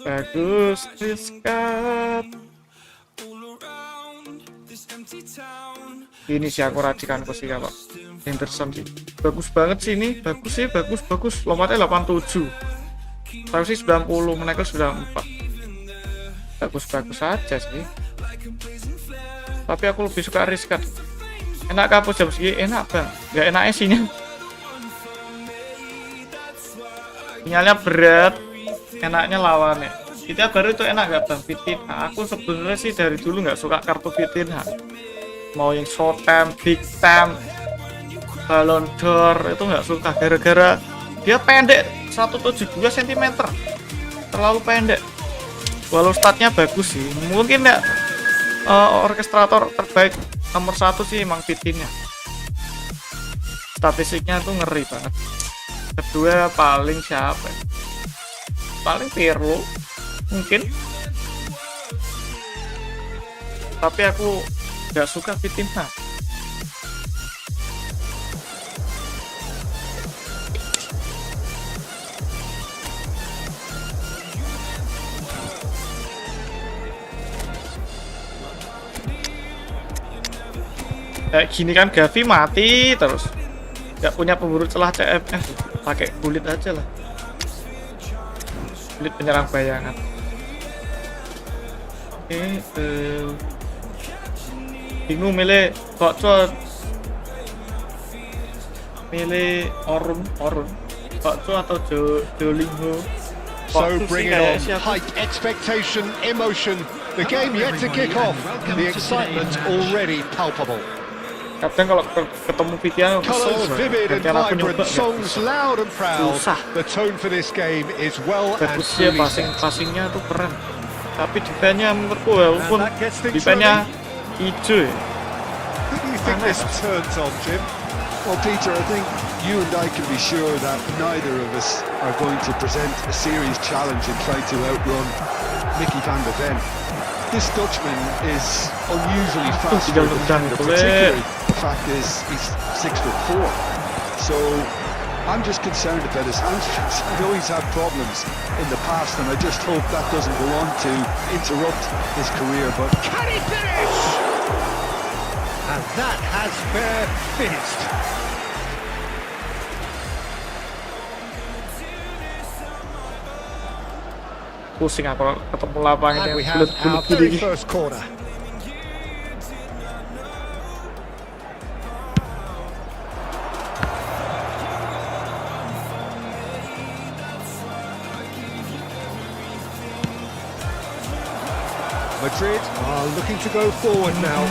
bagus reach card. Ini sih aku racikanku sih kalau Henderson sih bagus banget sih ini, bagus sih, bagus lompatnya 87, harusnya 90, menaiknya 94. Bagus aja sih, tapi aku lebih suka riskat. Enak kapus jam segini, enak bang, nggak enaknya sinyalnya berat, enaknya lawannya. Kita baru itu enak gak bang, Fitin. Nah, aku sebenarnya sih dari dulu nggak suka kartu Fitin. Mau yang short time, big time, Ballon d'Or itu nggak suka gara-gara dia pendek 172 cm, terlalu pendek. Walau statnya bagus sih, mungkin ya orkestrator terbaik nomor 1 sih emang Fitinnya. Statistiknya tuh ngeri banget. Kedua paling siapa? Paling Pirlo mungkin. Tapi aku nggak suka Fitinnya. Kayak gini kan Gavi mati terus, nggak punya pemburu celah CMS, pakai kulit aja lah, kulit penyerang bayangan. Oke, bingung milih Bakco, milih Orun Bakco atau Jolinho. So bring it on, hype, expectation, emotion. The game yet to kick off. The excitement already palpable. Kadang kalau ketemu Vitian Colours vivid and vibrant, songs loud and proud. The tone for this game is well and truly set. Passingnya tuh keren. Tapi defense-nya menurutku walaupun defense-nya hijau ya. Who do you think this turns on, Jim? Well, Peter, I think you and I can be sure that neither of us are going to present a serious challenge and try to outrun Mickey van der Ven. This Dutchman is unusually fast for a defender, particularly the fact is he's 6'4". So I'm just concerned about his hamstrings. I know he's had problems in the past, and I just hope that doesn't go on to interrupt his career. But Can he finish? And that has fair finished. Pusing aku ketemu lapangan And yang we have our bulat-bulat very gini. first corner. Madrid are looking to go forward now.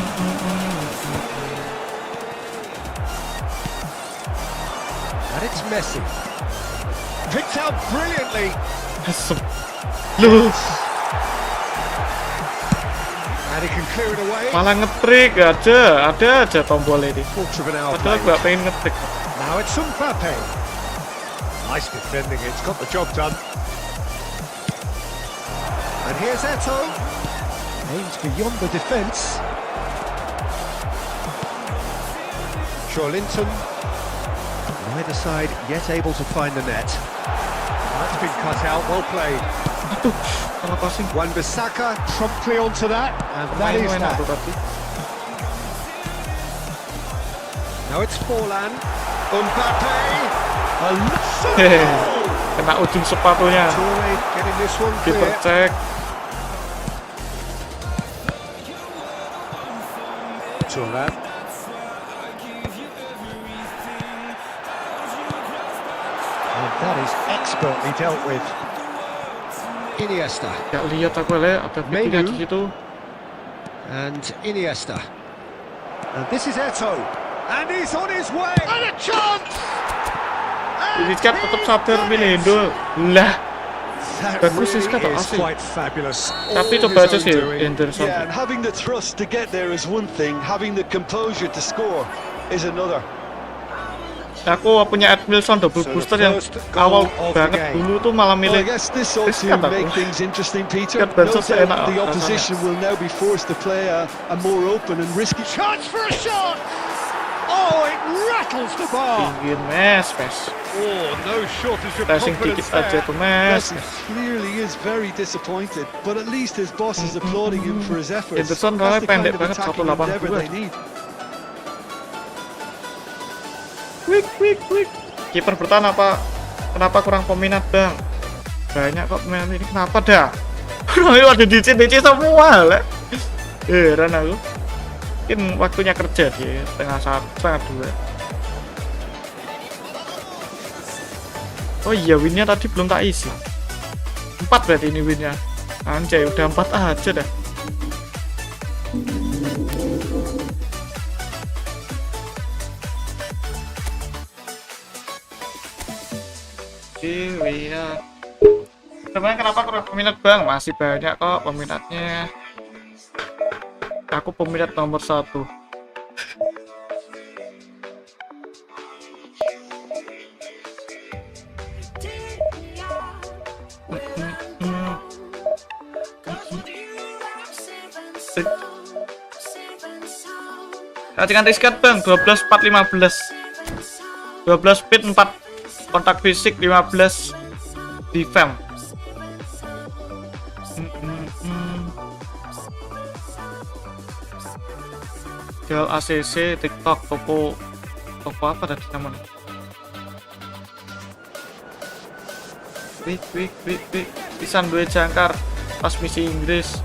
And it's Messi. Picked out brilliantly. Loh, And he can clear it away. malah ngetrik ada aja tombol ini. Quarter of an hour Padahal played. gak pengen ngetrik. Now it's Mbappe. Nice defending, it's got the job done. And here's Eto. Aims beyond the defence. Linton. Neither side yet able to find the net. That's been cut out, well played. Aduh, salah passing. Wan-Bissaka promptly onto that, and that is Enak that. tuh tapi. Now it's Forlan. Mbappe. A Hehe, kena ujung sepatunya. Toure getting this one Keeper clear. cek. Toure. And that is expertly dealt with. Iniesta. Gak lihat aku ada pikiran di situ. And Iniesta. And this is Eto. And he's on his way. And a chance! Ini kan tetap sabar Milindo. Lah, That bagus sih really kata is asli. quite fabulous. Tapi All coba his aja own sih doing. Henderson. yeah, and having the thrust to get there is one thing, having the composure to score is another. Aku punya Admilson double So the booster yang first goal awal of the banget game. dulu tuh malah Well, I milih guess this ought to Riskan make aku. things interesting, Peter. Riskan No versus doubt enak the rasanya. opposition will now be forced to play a more open and risky. Chance for a shot! Oh, it rattles the bar. Pingin mes. Oh, no shortage of Passing confidence dikit aja there. tuh mes. Messi clearly is very disappointed, but at least his boss is applauding him for his efforts. Henderson That's soalnya the kind pendek of banget, attacking 182. endeavour they need. Wik. Kiper bertahan apa? Kenapa kurang peminat bang? Banyak kok pemain ini. Kenapa dah? Ini ada DC semua lah. Heran aku. Mungkin waktunya kerja dia setengah dua. Oh iya, winnya tadi belum tak isi. 4 berarti ini winnya. Anjay, udah 4 aja dah. Wina. Sebenarnya kenapa kurang peminat bang? Masih banyak kok peminatnya. Aku peminat nomor 1. Dengan riskan bang 12 4 15 12 speed 4 kontak fisik 15 defense. Jual ACC TikTok toko apa tadi namanya? Wik pisan duwe jangkar pas misi Inggris.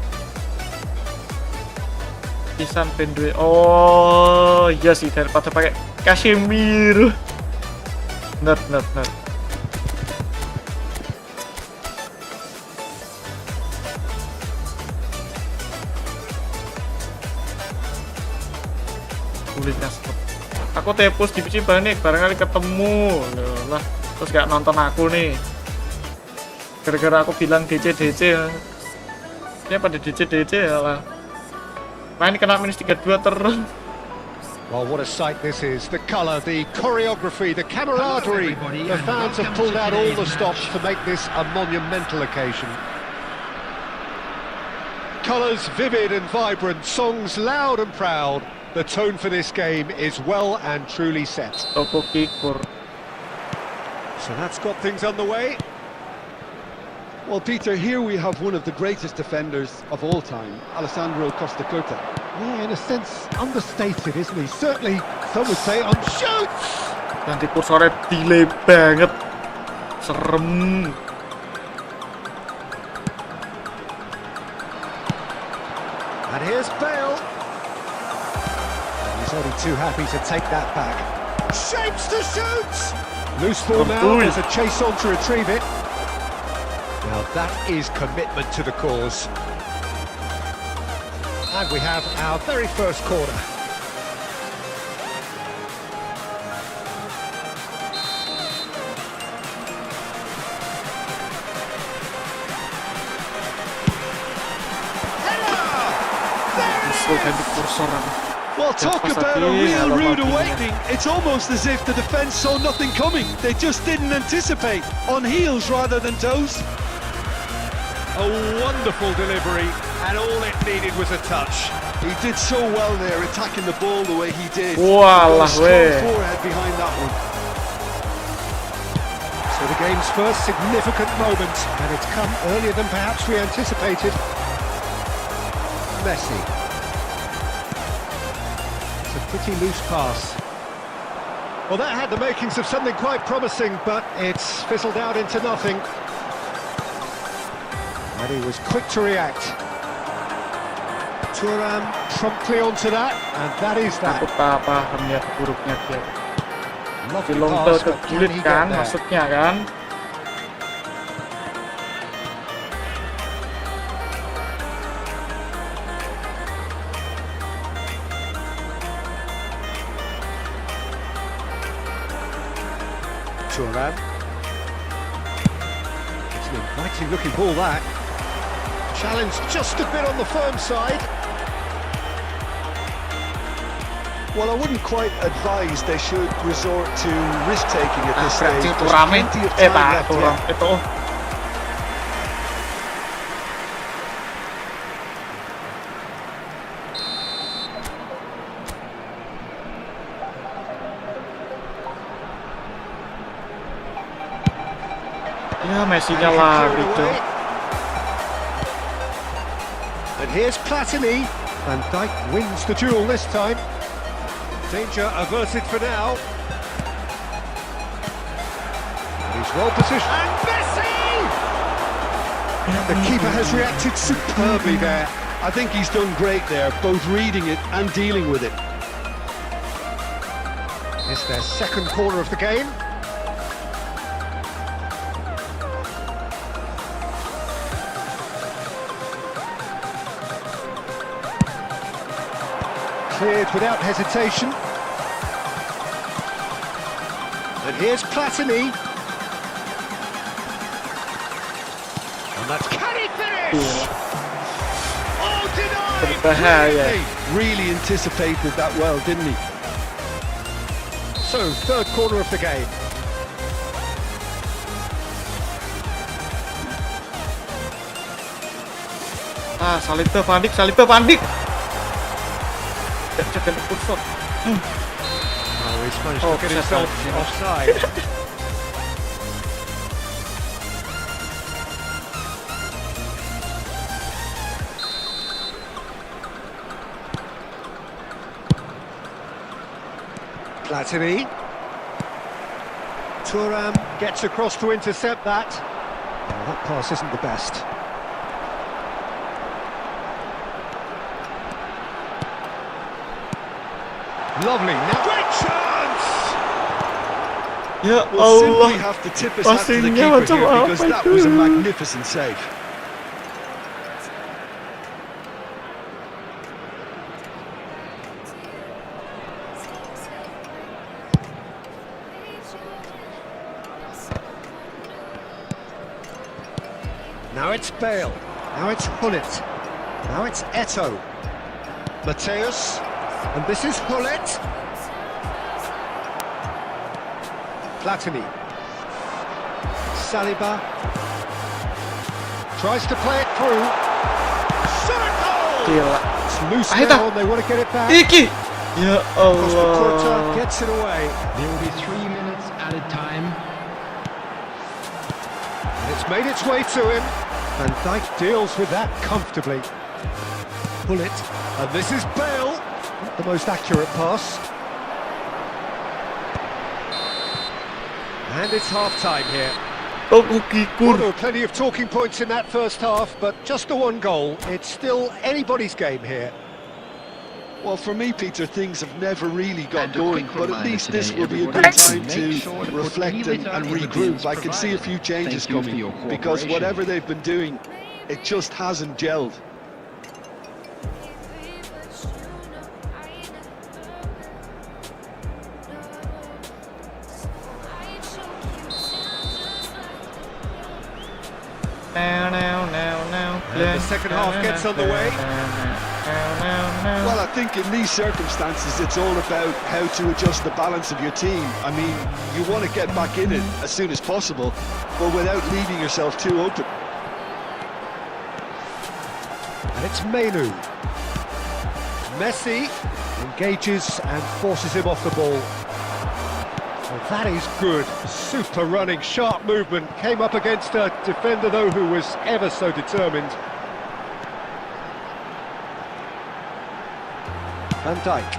Pisan ben duwe. Oh iya sih, daripada pakai Casemiro. Not. Kulitnya stop. Aku tepus di PC banyak barangkali ketemu loh lah, terus gak nonton aku nih gara-gara aku bilang DC Dia pada DC lah. Main kena minus 32 terus. Well, what a sight this is. The colour, the choreography, the camaraderie. The fans have pulled out all the stops to make this a monumental occasion. Colours vivid and vibrant, songs loud and proud. The tone for this game is well and truly set. Toko kikur. So that's got things underway. Well, Peter, here we have one of the greatest defenders of all time, Alessandro Costa Curta. Yeah, in a sense, understated, isn't he? Certainly, some would say on shoots! Nanti kursornya delay banget. Serem. And here's Bale. He's only too happy to take that back. Shapes to shoot! Loose ball now, there's a chase on to retrieve it. Now that is commitment to the cause. And we have our very first corner. Well, talk about a real rude awakening. It's almost as if the defence saw nothing coming. They just didn't anticipate. On heels rather than toes. A wonderful delivery, and all it needed was a touch. He did so well there, attacking the ball the way he did. Walah, strong forehead behind that one. So the game's first significant moment, and it's come earlier than perhaps we anticipated. Messi. It's a pretty loose pass. Well, that had the makings of something quite promising, but it's fizzled out into nothing. And he was quick to react. Thuram promptly onto that, and that is that. Aku paham ya buruknya dia. Lovely Dilontel pass, ke but can kulit he kan, get there? maksudnya kan. Thuram. It's an inviting looking ball that. Challenge just a bit on the firm side. Well, I wouldn't quite advise they should resort to risk-taking at this stage. There's Thuram plenty of time left Thuram yet. itu. Ya, Messi-nya lagi tuh. And here's Platini. Van Dijk wins the duel this time. Danger averted for now. He's well positioned. And Messi! The keeper has reacted superbly there. I think he's done great there, both reading it and dealing with it. It's their second corner of the game. Cleared without hesitation. And here's Platini. And that's, can he finish? Oh, denied! Berbahaya. Really anticipated that well, didn't he? So, third corner of the game. Ah, Salibnya Van Dijk. Cek ke kursor. Oh, he's managed to get himself offside. Platini. Thuram gets across to intercept that. Oh, that pass isn't the best. Lovely, now great chance! Ya We'll simply Allah. have to tip his hat to the Passingnya keeper macam here apa because that was a itu? magnificent save. Now it's Bale. Now it's Hullet. Now it's Eto. Mateus. And this is Hullet. Platini. Saliba. Tries to play it through. Gila. It's loose Ayo, now and they want to get it back. Iki. Ya Costa Allah. gets it away. There will be 3 minutes added time. And it's made its way to him. Van Dijk deals with that comfortably. Pull it. And this is Bale. Not the most accurate pass. And it's half-time here. Oh, Well, kikur. there were plenty of talking points in that first half, but just the one goal. It's still anybody's game here. Well, for me, Peter, things have never really got And a going, quick but at reminder least this today, will be a everybody, good time make to sure to put reflect any and return regroup. evidence I can see a few changes Thank you for coming your because cooperation. whatever they've been doing, it just hasn't gelled. Now. And the second half gets underway. Well, I think in these circumstances, it's all about how to adjust the balance of your team. I mean, you want to get back in it as soon as possible, but without leaving yourself too open. And it's Menu. Messi engages and forces him off the ball. Well, that is good. Super running, sharp movement. Came up against a defender, though, who was ever so determined. Van Dijk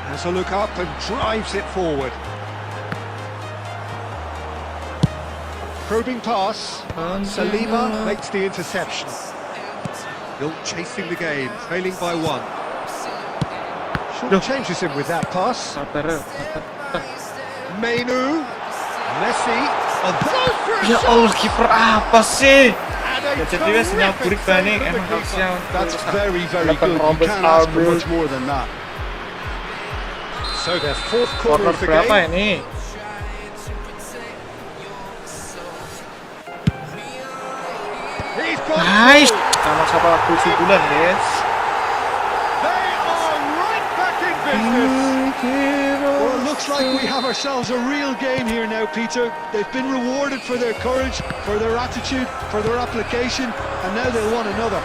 has a look up and drives it forward. Probing pass. Saliba makes the interception. Still chasing the game, trailing by 1. Short changes him with that pass. Menu, Messi, a blow for a Ya shot! Allah, kiper apa sih? And a Ya jadi wes sinyal buriq terrific bani save from emang the harusnya That's very, very Lepas good. You Robert can't ask for Albiol. much more than that. So their fourth corner corner of the berapa game. ini? He's got Nice. it all. Sama-sama gol sundulan, guys. They are right back in business. Well, it looks like we have ourselves a real game here now, Peter. They've been rewarded for their courage, for their attitude, for their application, and now they want another.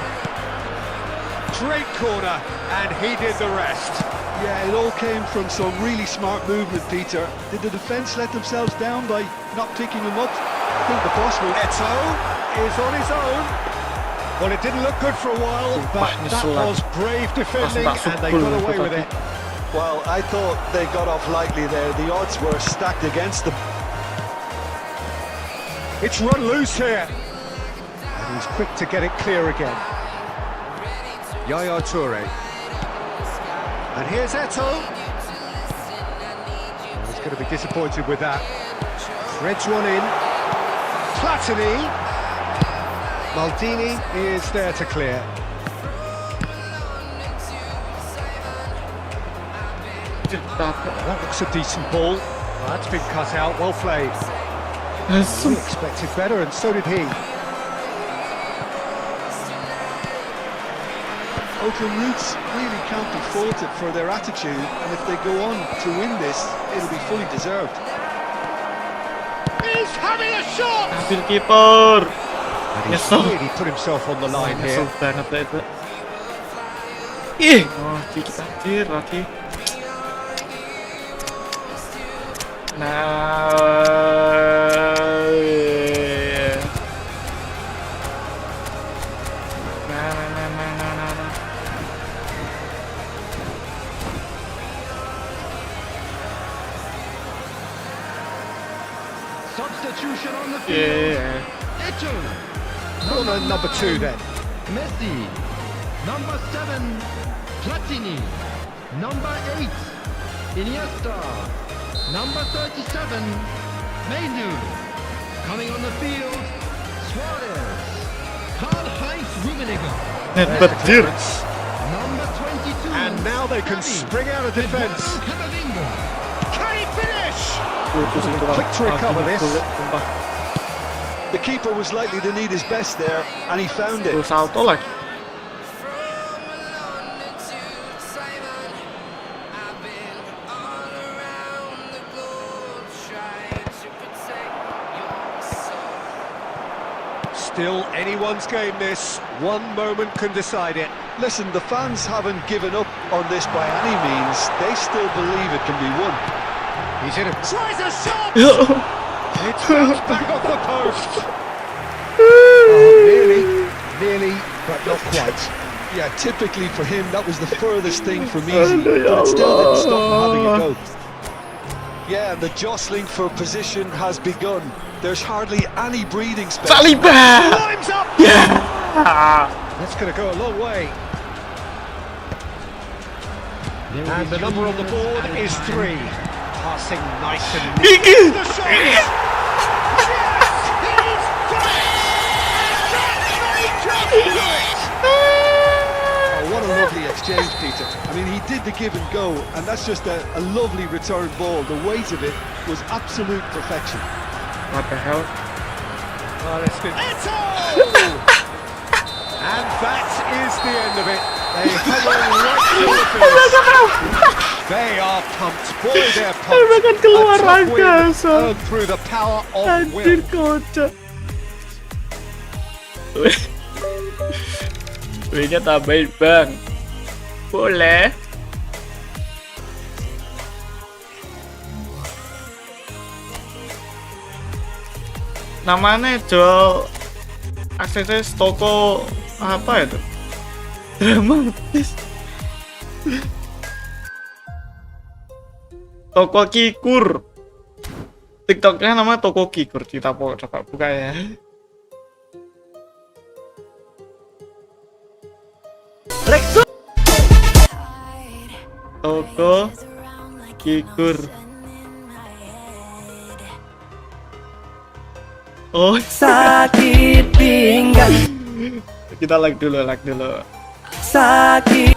Great corner, and he did the rest. Yeah, it all came from some really smart movement, Peter. Did the defence let themselves down by not picking him up? I think the boss will. Eto is on his own. Well, it didn't look good for a while, but that was brave defending, and they got away with it. Well, I thought they got off lightly there. The odds were stacked against them. It's run loose here. And he's quick to get it clear again. Yaya Toure. And here's Eto. He's going to be disappointed with that. Threads one in. Platini. Maldini is there to clear. That looks a decent ball. Well, that's been cut out, well played. He expected better, and so did he. Oakland Roots really can't be faulted for their attitude, and if they go on to win this, it'll be fully deserved. He's having a shot! Ambil kiper. And he's Nyesel. really put himself on the line Nyesel here. banget lah itu. Ih, dikit anjir lagi. Substitution on the field. Eto. Corner number 2 then. Messi. Number 7, Platini. Number 8, Iniesta. Number 37, Menu. Coming on the field, Suarez. Karl-Heinz Rummenigge. Petir. Number 22. And now they can spring out of defence. Camavinga. Can he finish? Quick to recover this. The keeper was likely to need his best there, and he found it. Salto lagi. Still anyone's game this. One moment can decide it. Listen, the fans haven't given up on this by any means. They still believe it can be won. He's in it. Tries a shot! It's bounced back off the post. Nearly, but not quite. Yeah, typically for him, that was the furthest thing from easy, but it still didn't stop him having a go. Yeah, the jostling for position has begun. There's hardly any breathing space. Climbs up! Yeah! That's going to go a long way. And the number on the board is 3. Passing nice and neat. The shot! Yes! He's got it! Just do it! Oh, what a lovely exchange, Peter. I mean, he did the give and go, and that's just a lovely return ball. The weight of it was absolute perfection. What the hell? Oh, that's good. And that is the end of it. They hung on right to the finish. They are pumped. Boy, they're pumped. A tough win earned through the power of will. Anjir, kocak. W-nya tambahin, Bang. Boleh. Namanya jual aksesoris toko apa itu? Dramatis. Toko Kikur. TikToknya namanya Toko Kikur. Kita coba buka ya. Toko Kikur. Oh, Sakit pinggang, kita like dulu. sakit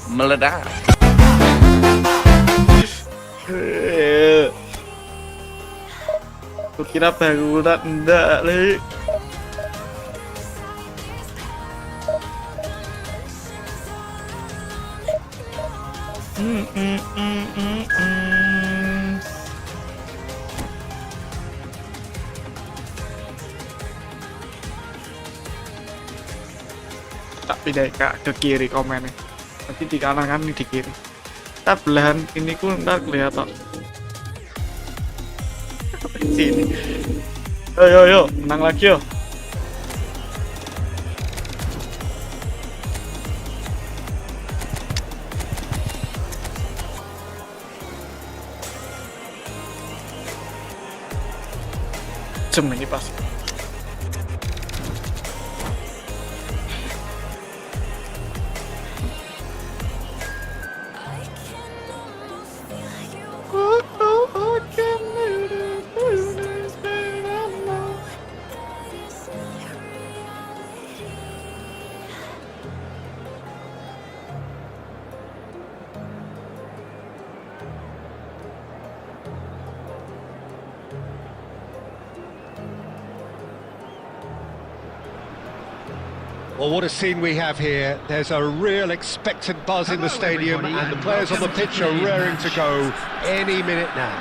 Meledak. Aku kira bangunan enggak, Le. Tak pindah ke kiri komennya. Nanti di kanan kan, ini di kiri. Kita belahan ini ku ntar kelihatan. Sini. Yo, menang lagi yo. Jam ini pas. Well, what a scene we have here. There's a real expectant buzz in the stadium, and the players on the pitch are raring to go any minute now.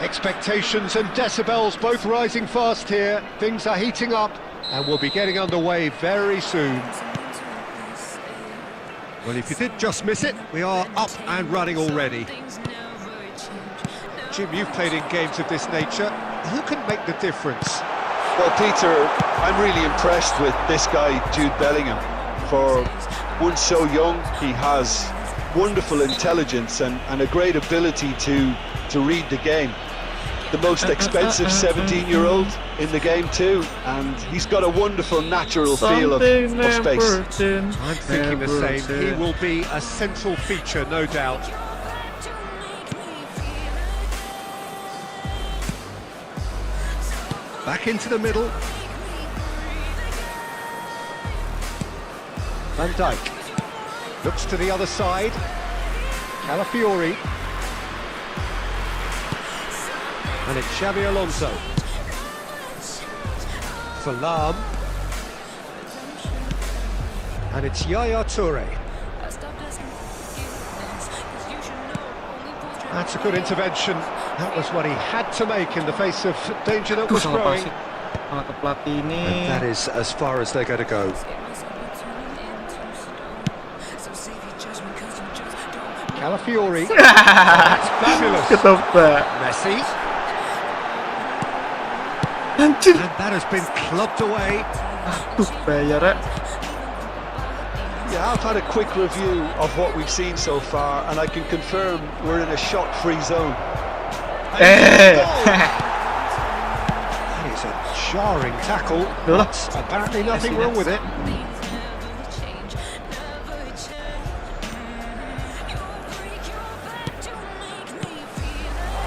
Expectations and decibels both rising fast here. Things are heating up, and we'll be getting underway very soon. Well, if you did just miss it, we are up and running already. Jim, you've played in games of this nature. Who can make the difference? Well, Peter, I'm really impressed with this guy, Jude Bellingham. For one so young, he has wonderful intelligence and a great ability to read the game. The most expensive 17-year-old in the game too, and he's got a wonderful natural feel of space. I'm thinking the same. He will be a central feature, no doubt. Back into the middle. Van Dijk looks to the other side. Calafiori. And it's Xabi Alonso. Falam. And it's Yaya Toure. That's a good intervention. That was what he had to make in the face of danger that was Salah growing. passing. Malah ke pelatih ini. And that is as far as they're going to go. Calafiori. That's fabulous. Ketebak. Messi. Anjir. And that has been clubbed away. Aduh, bayar ya. Yeah, I've had a quick review of what we've seen so far, and I can confirm we're in a shot-free zone. Eh. That is a jarring tackle. Loh. Apparently nothing wrong with it.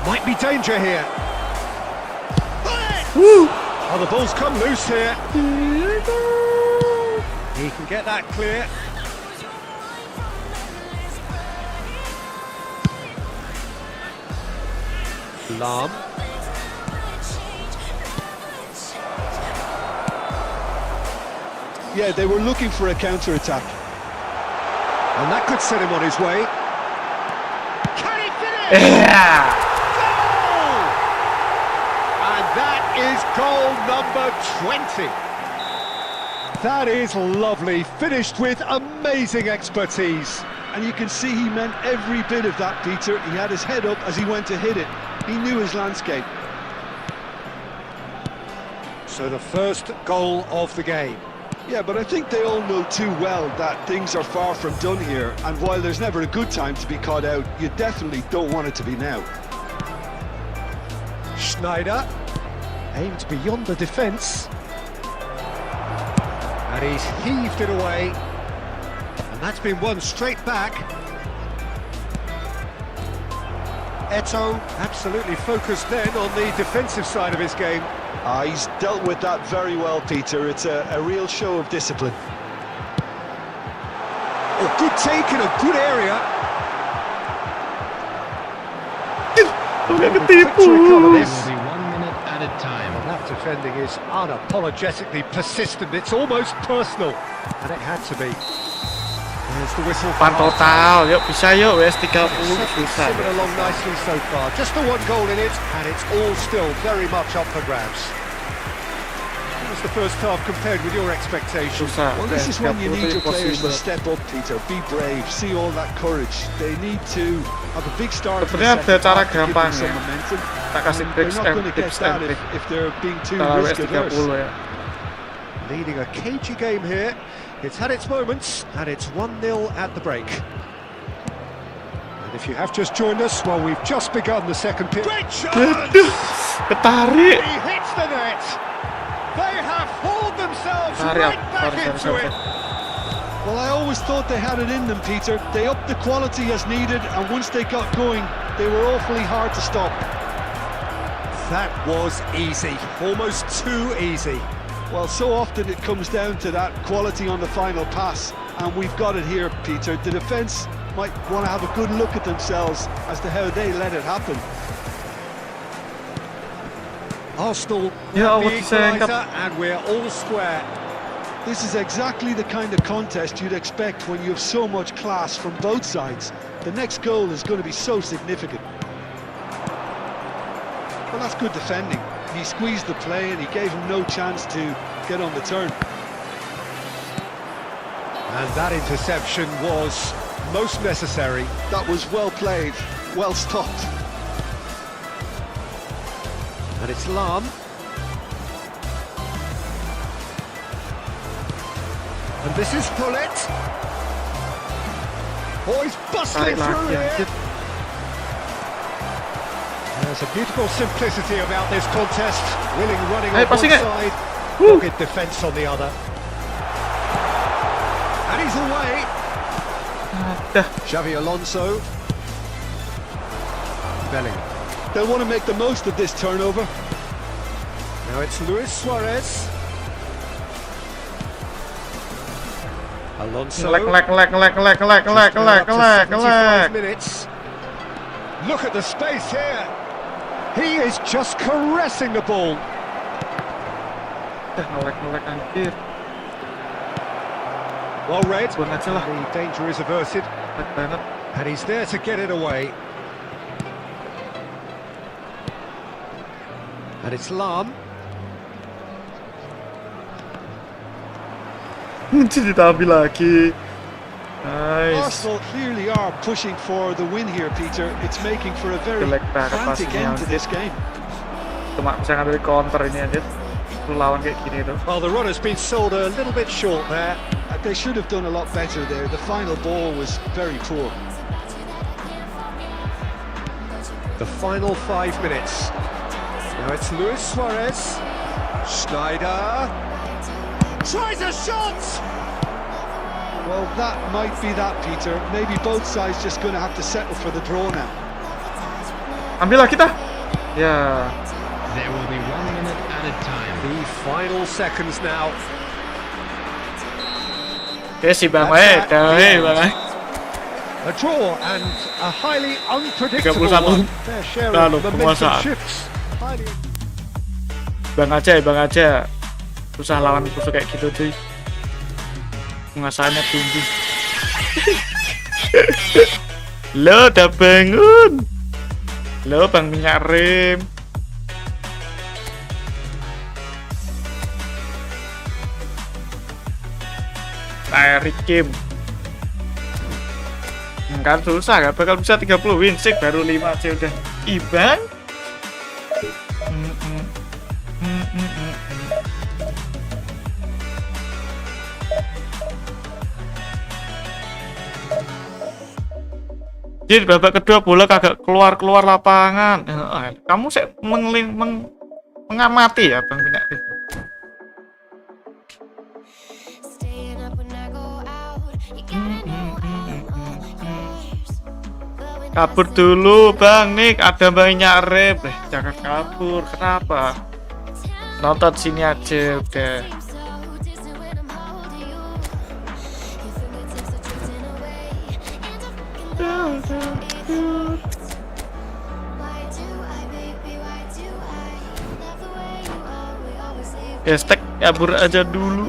Might be danger here. Woo. Oh, the ball's come loose here. He can get that clear. Lam. Yeah, they were looking for a counter-attack. And that could set him on his way. Can he finish? Yeah. Goal! And that is goal number 20. That is lovely, finished with amazing expertise. And you can see he meant every bit of that, Peter. He had his head up as he went to hit it. He knew his landscape. So the first goal of the game. Yeah, but I think they all know too well that things are far from done here. And while there's never a good time to be caught out, you definitely don't want it to be now. Schneider aimed beyond the defence. And he's heaved it away. And that's been won straight back. Eto'o absolutely focused then on the defensive side of his game. He's dealt with that very well, Peter. It's a real show of discipline. Oh, good take in a good area. Ketipu. Victory cover this. There will be 1 minute at a time. And that defending is unapologetically persistent. It's almost personal. And it had to be. There's the whistle. Pan total. Yuk bisa yuk. WS 30 susah. Simming along nicely so far. Just the one goal in it, and it's all still very much up for grabs. How was the first half compared with your expectations? Susah. Well, this is when you need your players to Possible. step up, Peter. Be brave, see all that courage. They need to have a big start. for the Sebenarnya ada second cara half to give them gampang some ya. momentum. Tak kasih And tips they're not going to get tips that and if they're being too WS risk 30 averse. ya. Leading a cagey game here. It's had its moments, and it's 1-0 at the break. And if you have just joined us, well, we've just begun the second period. Great shot! Aduh, ketarik. He hits the net. They have hauled themselves Tarik, right back into it. Well, I always thought they had it in them, Peter. They upped the quality as needed, and once they got going, they were awfully hard to stop. That was easy, almost too easy. Well, so often it comes down to that quality on the final pass, and we've got it here, Peter. The defence might want to have a good look at themselves as to how they let it happen. Arsenal Yeah, have what the you saying, equaliser, and we're all square. This is exactly the kind of contest you'd expect when you have so much class from both sides. The next goal is going to be so significant. Well, that's good defending. He squeezed the play and he gave him no chance to get on the turn. And that interception was most necessary. That was well played, well stopped. And it's Lam. And this is Pullet. Oh, he's bustling Tarik through lagi here. anjir. There's a beautiful simplicity about this contest. Willing running Hey, on one passing it. side, Woo. dogged defence on the other. And he's away. Dah. Xavi Alonso. Bellingham. They'll want to make the most of this turnover. Now it's Luis Suarez. Alonso. Ngelek. Just up to 75 minutes. Look at the space here. He is just caressing the ball. Ngelek anjir. Well read. Buat aja lah. The danger is averted. Ngelek banget. And he's there to get it away. And it's Lam. Ditampil lagi. Nice. Arsenal clearly are pushing for the win here, Peter. It's making for a very Jelek banget frantic passingnya, end to this game. Cuma bisa ngambil counter ini aja. Lu lawan kayak gini tuh. Well, the run has been sold a little bit short there. They should have done a lot better there. The final ball was very poor. The final 5 minutes. Now it's Luis Suarez. Schneider tries a shot. Well, that might be that, Peter. Maybe both sides just going to have to settle for the draw now. Ambil lah kita. Ya. There will be 1 minute added time. The final seconds now. Si Bang Bang. A draw and a highly unpredictable 31. one. Fair share of momentum shifts. Bang aja. Susah lawan musuh kayak gitu cuy. Penguasaannya tinggi. Lo udah bangun. Lo bang minyak rem. Tarik game. Kan susah, gak bakal bisa 30 win streak, baru 5 aja udah imbang. Jadi babak kedua bola kagak keluar lapangan. Kamu sih mengamati ya Bang Minyak. Kabur dulu Bang Nick, ada banyak rep. Jangan kabur, kenapa? Nonton sini aja udah. Hashtag kabur aja dulu.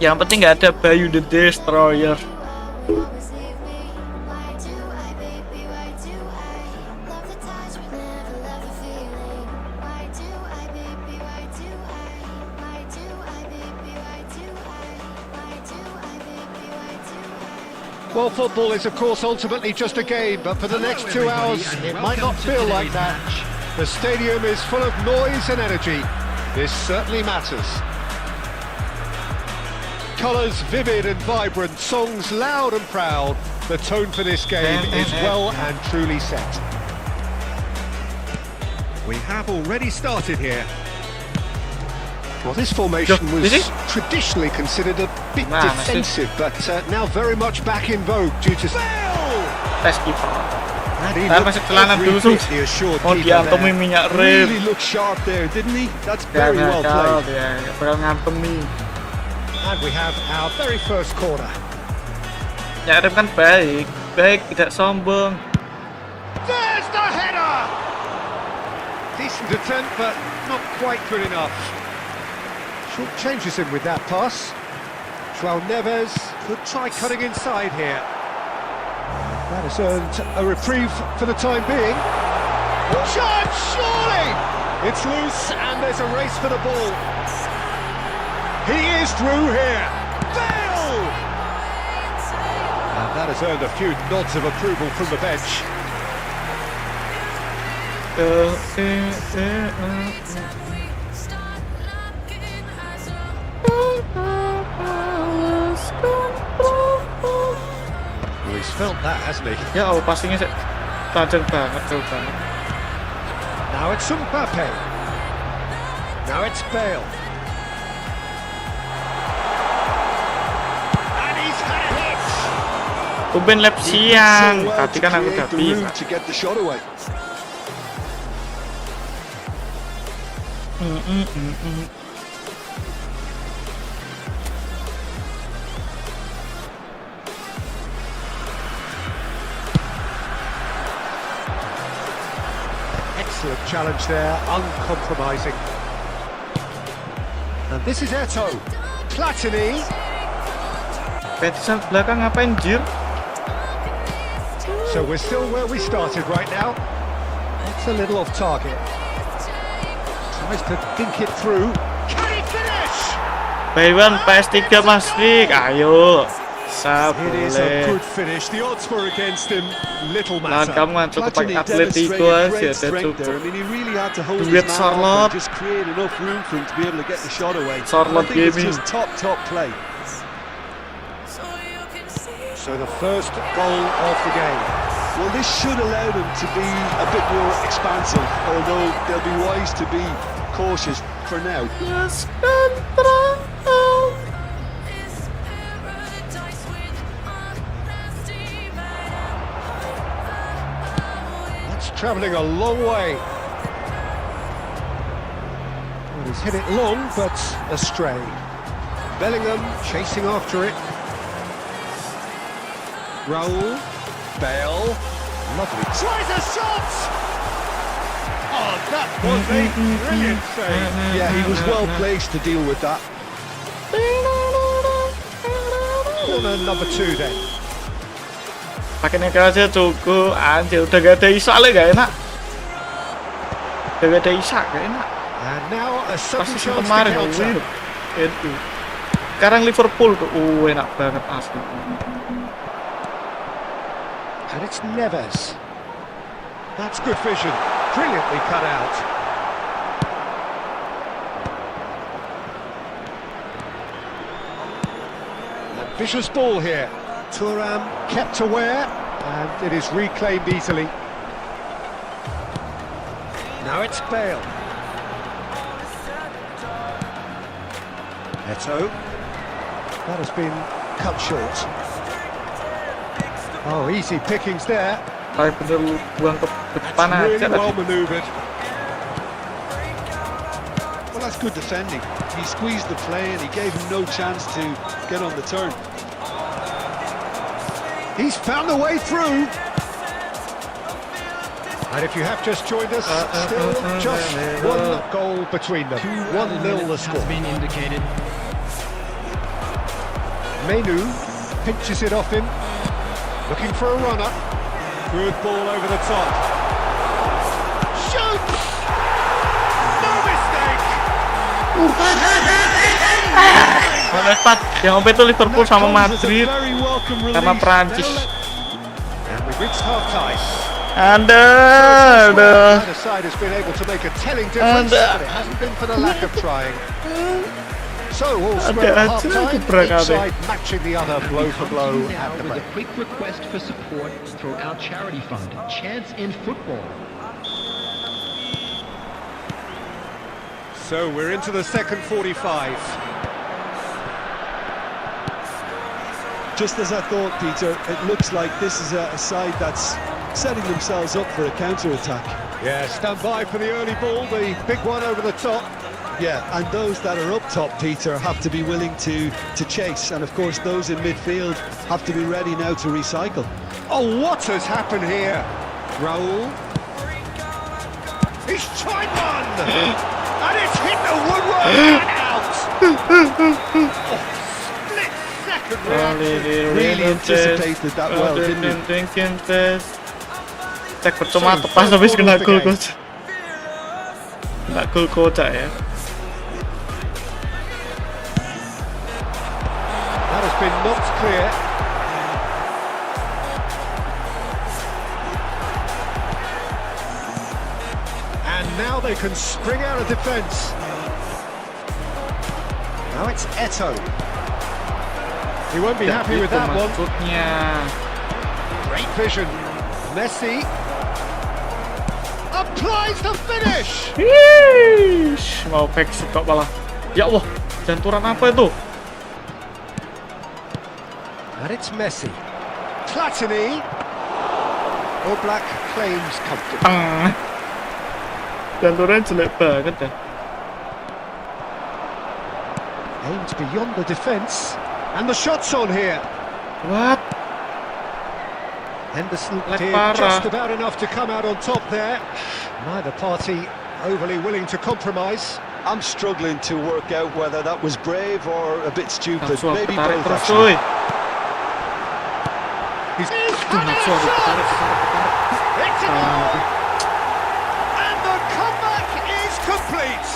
Yang penting nggak ada Bayu the Destroyer. Well, football is of course ultimately just a game, but for the next 2 hours it might not feel like that. The stadium is full of noise and energy. This certainly matters. Colours vivid and vibrant, songs loud and proud. The tone for this game is well and truly set. We have already started here. Well, this formation was traditionally considered a bit defensive, but now very much back in vogue due to... Tes kiper. Masuk celana dulu. Oh, diantemi minyak rem. Really looked sharp there, didn't he? That's very well played. Ya, bakal ngantemi. And we have our very first corner. Minyak rem kan baik, tidak sombong. There's the header! Decent attempt, but not quite good enough. Short changes him with that pass. João Neves could try cutting inside here. That has earned a reprieve for the time being. Shot, surely! It's loose and there's a race for the ball. He is through here. Bale! And that has earned a few nods of approval from the bench. He's felt that, hasn't he? Ya, passingnya tajam banget, jauh banget. Now it's Mbappe. Now it's Bale. And he's had a hit. Tumben lap siang, tadi kan aku udah bisa. To get the shot away. Excellent challenge there, uncompromising. And this is Eto'o. Platini. Petisan belakang ngapain, Jir? So we're still where we started right now. It's a little off target. Tries to think it through. Can he finish? Baywan PS3 Mas Rik, ayo. It is a Boleh. good finish. The odds were against him. Little Nah, matter. kamu kan cukup pakai Atletico aja, dan cukup. I mean, he really had to hold his Duit man Charlotte. up and just create enough room for him to be able to get the shot away. Charlotte I think it's Gaming. just top play. So the first goal of the game. Well, this should allow them to be a bit more expansive, although they'll be wise to be cautious for now. Yes, control. That's travelling a long way. Well, he's hit it long, but astray. Bellingham chasing after it. Raul, Bale, lovely. Tries a shot! Oh, that was a brilliant save. Yeah, he was well placed to deal with that. Corner number 2 then. Pakai nekel aja cukup, anjir udah gak ada Isak lagi gak enak. Udah gak ada Isak gak enak. And now a sudden Pasti chance to kemarin counter. itu. Sekarang Liverpool tuh, enak banget asli. And it's Neves. That's good vision. Brilliantly cut out. A vicious ball here. Thuram kept aware, and it is reclaimed easily. Now it's Bale. Eto. That has been cut short. Oh, easy pickings there. Kayak bener buang ke depan Really aja well tadi. manoeuvred. Well, that's good defending. He squeezed the play and he gave him no chance to get on the turn. He's found a way through. And if you have just joined us, still just one goal between them. 1-0 the score. Has been indicated. Menu pinches it off him. Looking for a runner. Good ball over the top. Shoots! No mistake! Lepat, yang ompe itu Liverpool sama Madrid sama Prancis. And we've reached half-time. Aduh. Either side has been able to make a telling difference, but it hasn't been for the lack of trying. So all square at half-time, each side matching the other blow for blow at the With break. a quick request for support through our charity fund, Chance in Football. So we're into the second 45. Just as I thought, Peter, it looks like this is a side that's setting themselves up for a counter-attack. Yeah, stand by for the early ball, the big one over the top. Yeah, and those that are up top, Peter, have to be willing to chase. And of course, those in midfield have to be ready now to recycle. Oh, what has happened here? Raul. He's tried one! And it's hit the woodwork and out! Oh, split second reaction. Really anticipated that well, didn't he? Cek percuma tepas habis kena gol coach. Kena gol kocak ya. That has been knocked clear. And now they can spring out of defence. Now it's Eto. He won't be happy with that one. Great vision. Messi applies the finish. Yeesh, mau back kok malah. Ya Allah, janturan apa itu? And it's Messi. Platini. All Black claims comfort. Janturan jelek banget ya. Aims beyond the defence. And the shot's on here. What? Henderson Like did Para. just about enough to come out on top there. Neither party overly willing to compromise. I'm struggling to work out whether that was brave or a bit stupid. Langsung Maybe tarik both, terus actually. cuy. He's It's a goal! And the comeback is complete!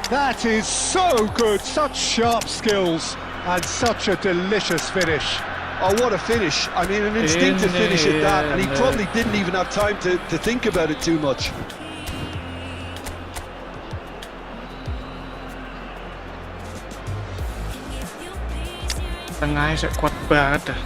That is so good, such sharp skills and such a delicious finish. Oh, what a finish. I mean, an instinctive finish at that, and he probably didn't even have time to think about it too much. Tengahnya saya kuat banget dah.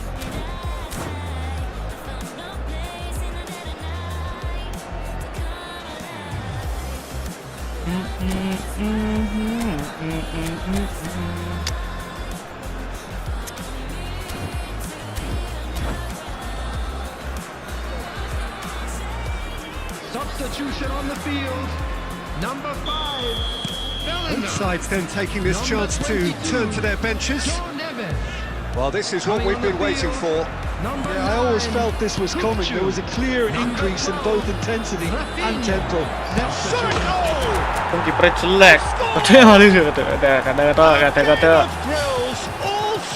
Substitution on the field. Number 5. Both sides then taking this chance to turn to their benches. Well, this is what we've been waiting for. Yeah, I always felt this was coming. There was a clear increase in both intensity and tempo. Kiper jelek. Padahal kata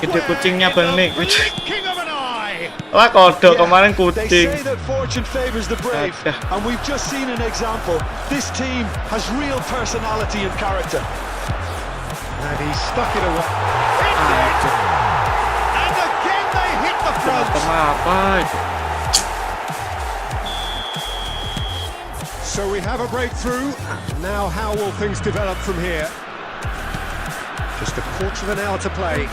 ide kucingnya bening. Wah, kodok kemarin They kucing. say that fortune favors the brave, and we've just seen an example. This team has real personality and character. And he stuck it away. And again they hit the front. Kenapa? So we have a breakthrough. Now how will things develop from here? Just a quarter of an hour to play.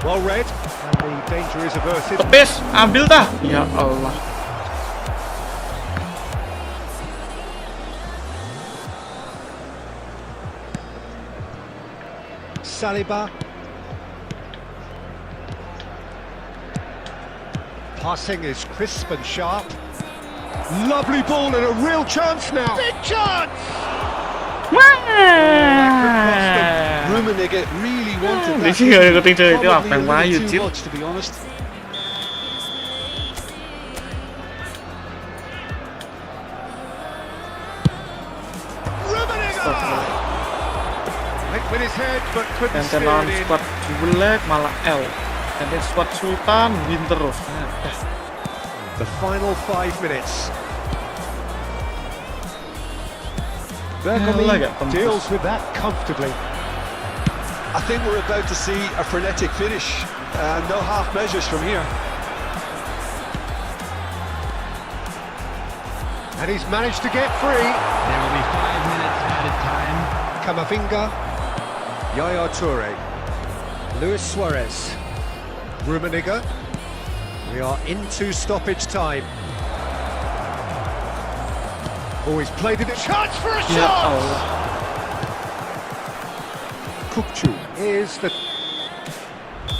Well read, and the danger is averted. Tepis, ambil dah. Ya Allah. Saliba. Passing is crisp and sharp. Lovely ball and a real chance now. Big chance! Rummenigge really wanted Di that. sini ada kucing itu apa Probably yang a mayu, little Cil? too much, to be honest. Rummenigge! Hit with his head, but couldn't Dan steer tenon it in. squad jelek malah L. Dan squad Sultan win terus. The final 5 minutes. Lah, gak tembus. Deals with that comfortably. I think we're about to see a frenetic finish. No half measures from here. And he's managed to get free. There will be 5 minutes added time. Camavinga, Yaya Toure, Luis Suarez, Rummenigge. We are into stoppage time. Oh, he's played it. Chance for a Ya shot! Allah. Kukcu is the...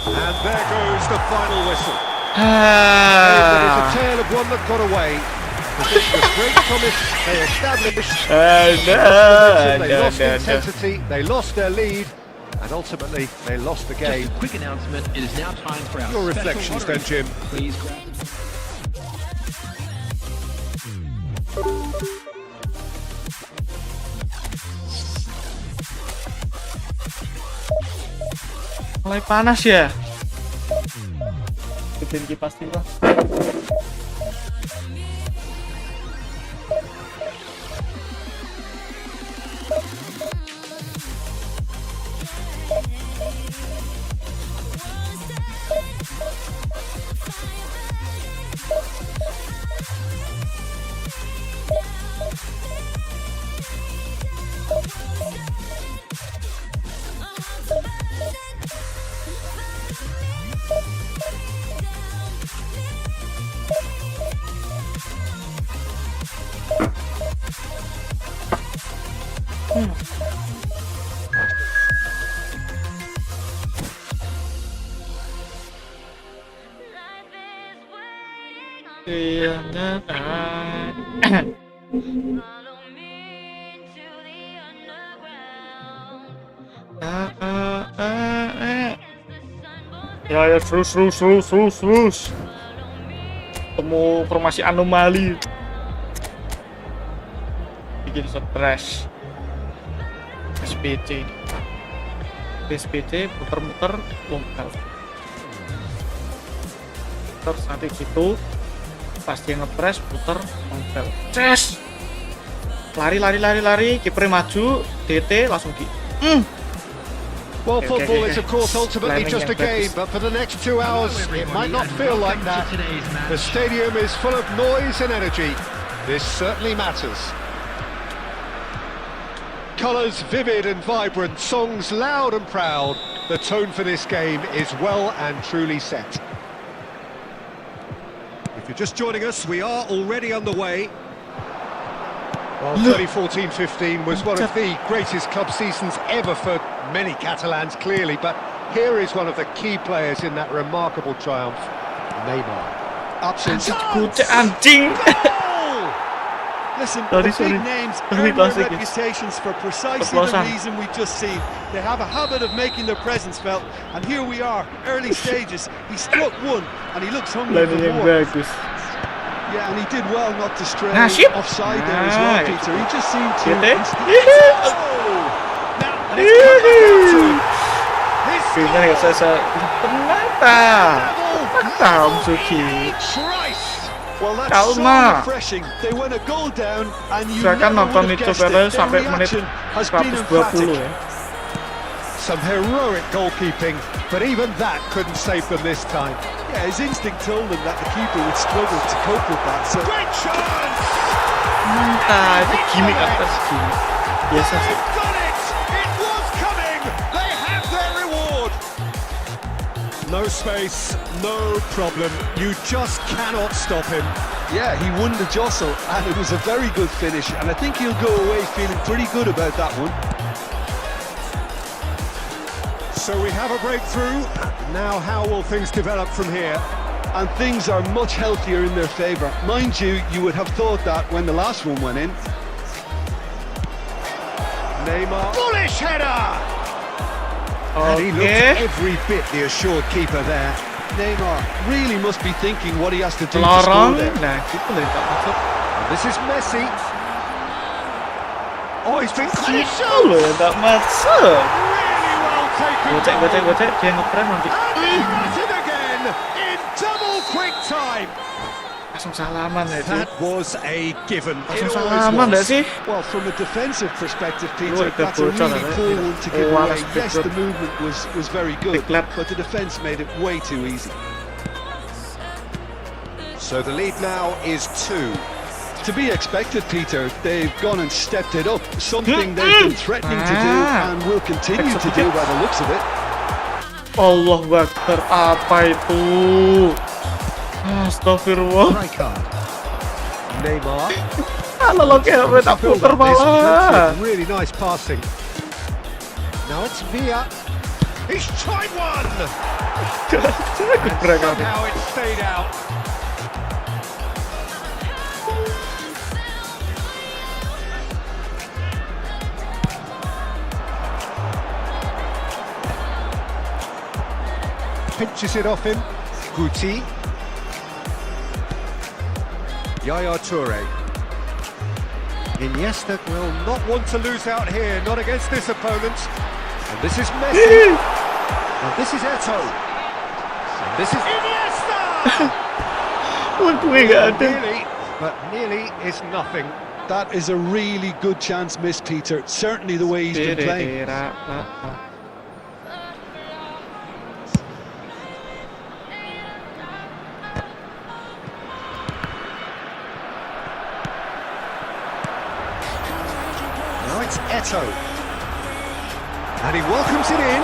And there goes the final whistle. It is a tale of one that got away. With great promise, they established... They lost intensity, they lost their lead, and ultimately they lost the game. Just a quick announcement. It is now time for our Your special reflections then, Jim. Please grab Mulai panas ya. Hidupin kipas dulu. Ya terus. Temu formasi anomali. Bikin stres. SPC. SPC muter-muter lompat. Terus nanti gitu pas dia ngepres puter lompat. Ces. Lari, kiper maju, DT langsung di. Well, football is of course ultimately just a game, but for the next 2 hours it might not feel like that. The stadium is full of noise and energy. This certainly matters. Colours vivid and vibrant, songs loud and proud. The tone for this game is well and truly set. If you're just joining us, we are already on the way. Well, 2014-15 was one of the greatest club seasons ever for many Catalans, clearly, but here is one of the key players in that remarkable triumph, Neymar. Absolutely. Anjing. Listen, the big names earn their reputations for precisely the reason we've just seen. They have a habit of making their presence felt, and here we are, early stages. He struck one, and he looks hungry for more. Yeah, and he did well not to stray offside there as well, Peter. He just seemed to... Well, that's so refreshing. They went a goal down, and you never would have guessed it. Their reaction has been emphatic. Some heroic goalkeeping, but even that couldn't save them this time. Yeah, his instinct told him that the keeper would struggle to cope with that. So great chance! Itu gimmick atas gimmick. Biasa sih. They've done it! It was coming! They have their reward! No space, no problem. You just cannot stop him. Yeah, he won the jostle, and it was a very good finish, and I think he'll go away feeling pretty good about that one. So we have a breakthrough. Now how will things develop from here? And things are much healthier in their favour. Mind you, you would have thought that when the last one went in. Neymar. Bullish header! And he looked every bit the assured keeper there. Neymar really must be thinking what he has to do to score there. And this is Messi. Oh, he's been Really well taken. Gocek, dia ngepres nanti. And again in double quick time. Langsung salaman ya. That was a given. Langsung salaman enggak sih? Well, from a defensive perspective, Peter, that's a really poor one to give away. Yes, the movement was very good, but the defence made it way too easy. So the lead now is 2. To be expected, Peter. They've gone and stepped it up, something they've been threatening to do and will continue to do by the looks of it. Allah Akbar, apa itu? Astagfirullah. Neymar. Halo, kayak tak puter malah. Really nice passing. Now it's Villa. He's tried one. Somehow it stayed out. Pinches it off him. Guti. Yaya Toure. Iniesta will not want to lose out here, not against this opponent. And this is Messi. And this is Eto'o. And this is Iniesta! Nearly is nothing. That is a really good chance missed, Peter. Certainly the way he's been playing. It's Eto'o. And he welcomes it in.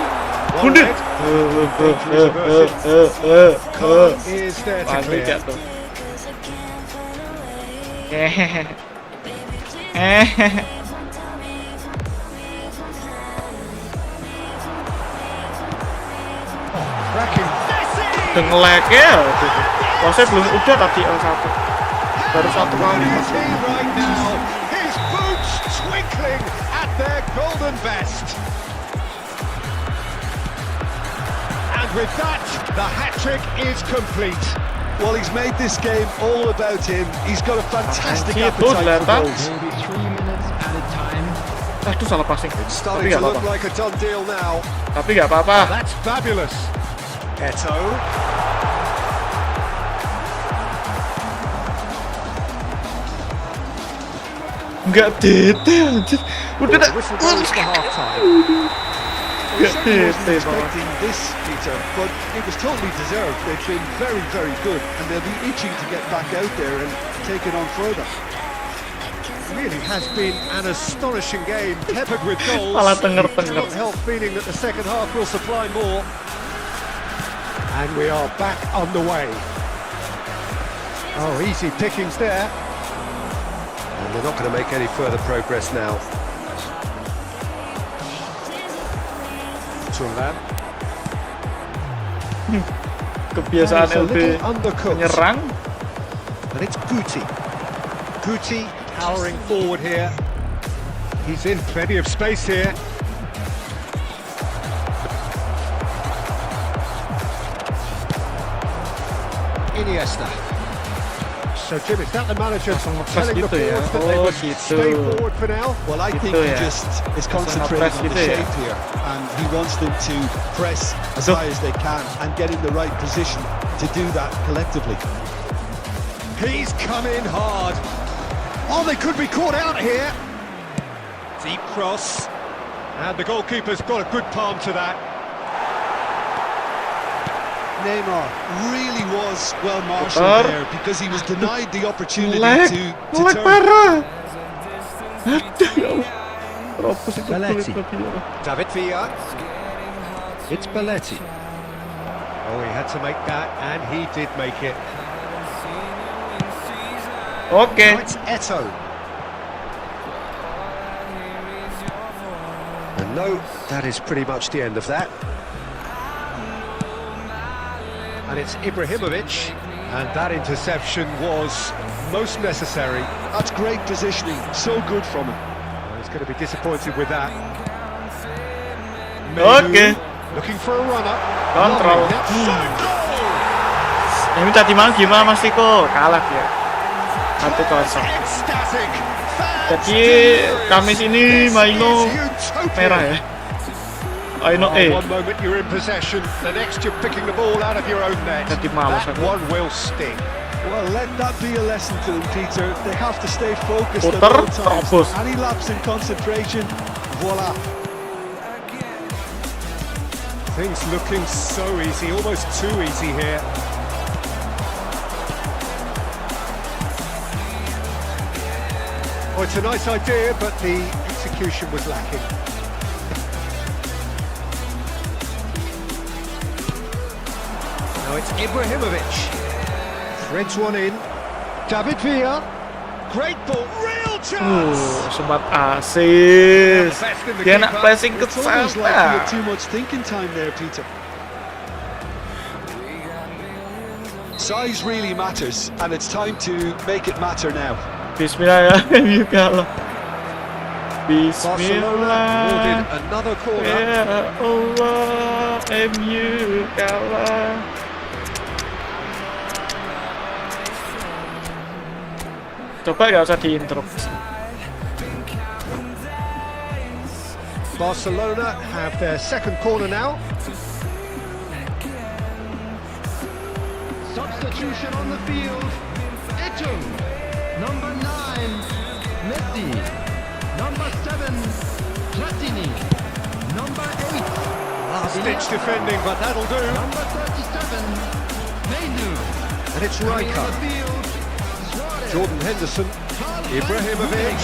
Khan is there to clear. Nge-lag ya. Wasnya belum udah tadi L1. Baru 1 kali. Twinkling at their golden best. And with that, the hat-trick is complete. Well, he's made this game all about him. He's got a fantastic appetite for goals. Maybe 3 minutes at a time. Aduh, salah passing. It's Tapi starting nggak to look apa-apa. like a done deal now. Tapi nggak apa-apa. That's fabulous. Eto. Nggak detail, anjir. Udah dah. Whistle goes for half-time. Nggak Certainly wasn't detail banget. expecting this, Peter, but it was totally deserved. They've been very, very good, and they'll be itching to get back out there and take it on further. Really has been an astonishing game, peppered with goals. Malah You tenger-tenger. cannot help feeling that the second half will supply more. And we are back underway. Oh, easy pickings there. And they're not going to make any further progress now. Tungan. Kebiasaan It's a LB little undercooked. menyerang. And it's Guti. Guti powering forward here. He's in plenty of space here. Iniesta. So Jim, is that the manager Langsung ngepress telling the gitu ya? forwards that they Oh, must gitu. stay forward for now? Well, I think Gitu he ya. just is Langsung concentrating ngepress on the gitu ya. shape here, and he wants them to press as Aduh. high as they can and get in the right position to do that collectively. He's come in hard. Oh, they could be caught out here. Deep cross. And the goalkeeper's got a good palm to that. Neymar really was well Putar. marshalled there because he was denied the opportunity Lag to turn. parah. Aduh, ya Allah. Terobos itu kulit Belletti. babi. David Villa. It's Belletti. Oh, he had to make that, and he did make it. Oke. Now it's Eto. And no, that is pretty much the end of that. And it's Ibrahimovic, and that interception was most necessary. That's great positioning, so good from him. Well, he's going to be disappointed with that. Oke. Looking for a runner. Kontrol. That's so goal! Ini tadi malam gimana Mas Tiko? Kalah dia. 1-0. Ecstatic. Jadi Kamis ini Maino merah ya. Aino One moment you're in possession, the next you're picking the ball out of your own net. Jadi malas That aku. one will sting. Well, let that be a lesson to them, Peter. They have to stay focused at Puter, all times. terobos. Any lapse in concentration, voila. Things looking so easy, almost too easy here. Oh, it's a nice idea, but the execution was lacking. Now it's Ibrahimovic. Threads one in. David Villa. Great ball, real chance! Sempat asis. The best in the Dia nak keeper. pressing ke It's almost like he had sana. too much thinking time there, Peter. Size really matters, and it's time to make it matter now. Bismillah ya, MU kalah. Barcelona awarded Bismillah. another corner. Ya Allah, MU kalah. Coba nggak usah diinterupsi. Barcelona have their second corner now. Substitution on the field. Eto. Number 9, Messi. Number 7, Platini. Number 8, Last-ditch defending, but that'll do. number 37, Menu. And it's Coming in Rijkaard. the field, Suarez. Jordan Henderson. Ibrahimovic.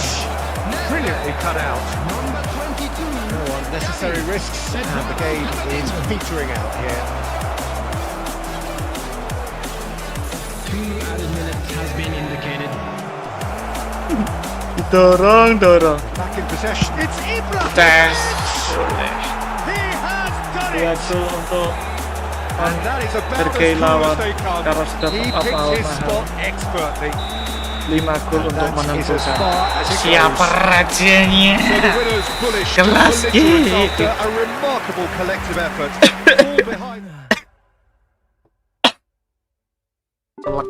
Brilliantly cut out. Number 22, No unnecessary risks, and the game is petering out here. 2 added minutes has been indicated. Dorong. Back in possession. It's Ibrahimovic. Tes. He has done Lihat it. tuh untuk And that is about as Sergei cool lawan as they come. karena sudah He apa picked his mahal. spot expertly. 5 gol untuk That is as menentukan far as it siapa goes. rajanya. So the winner's bullish Kelas belligerent gitu. after a remarkable collective effort. All behind. Celek.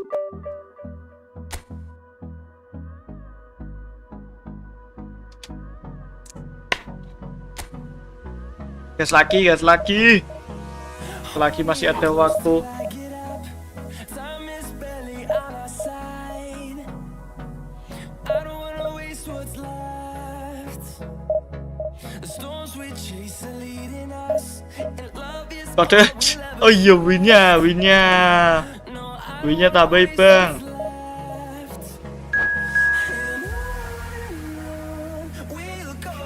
Gas lagi. Lagi masih ada waktu. Time is barely on our side. I don't wanna waste what's left. The storms we chase are leading us, and love is Kode. Oh iya, winnya tambah bang. we'll go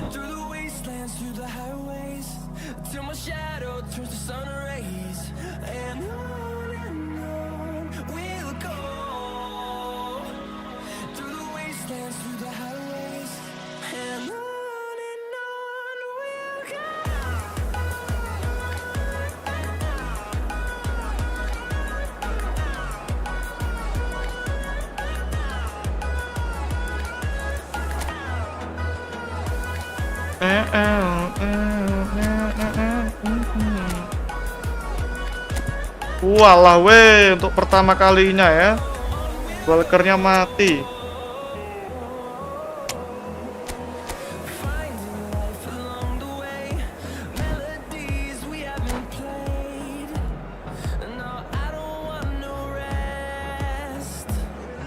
through the wastelands, through the highways, till my shadow turns to sun rays, and on we'll go through the wastelands, through the highways, and on we'll go. Walah weh, untuk pertama kalinya ya, walkernya mati. Finding life along the way, melodies we haven't played. No, I don't want no rest.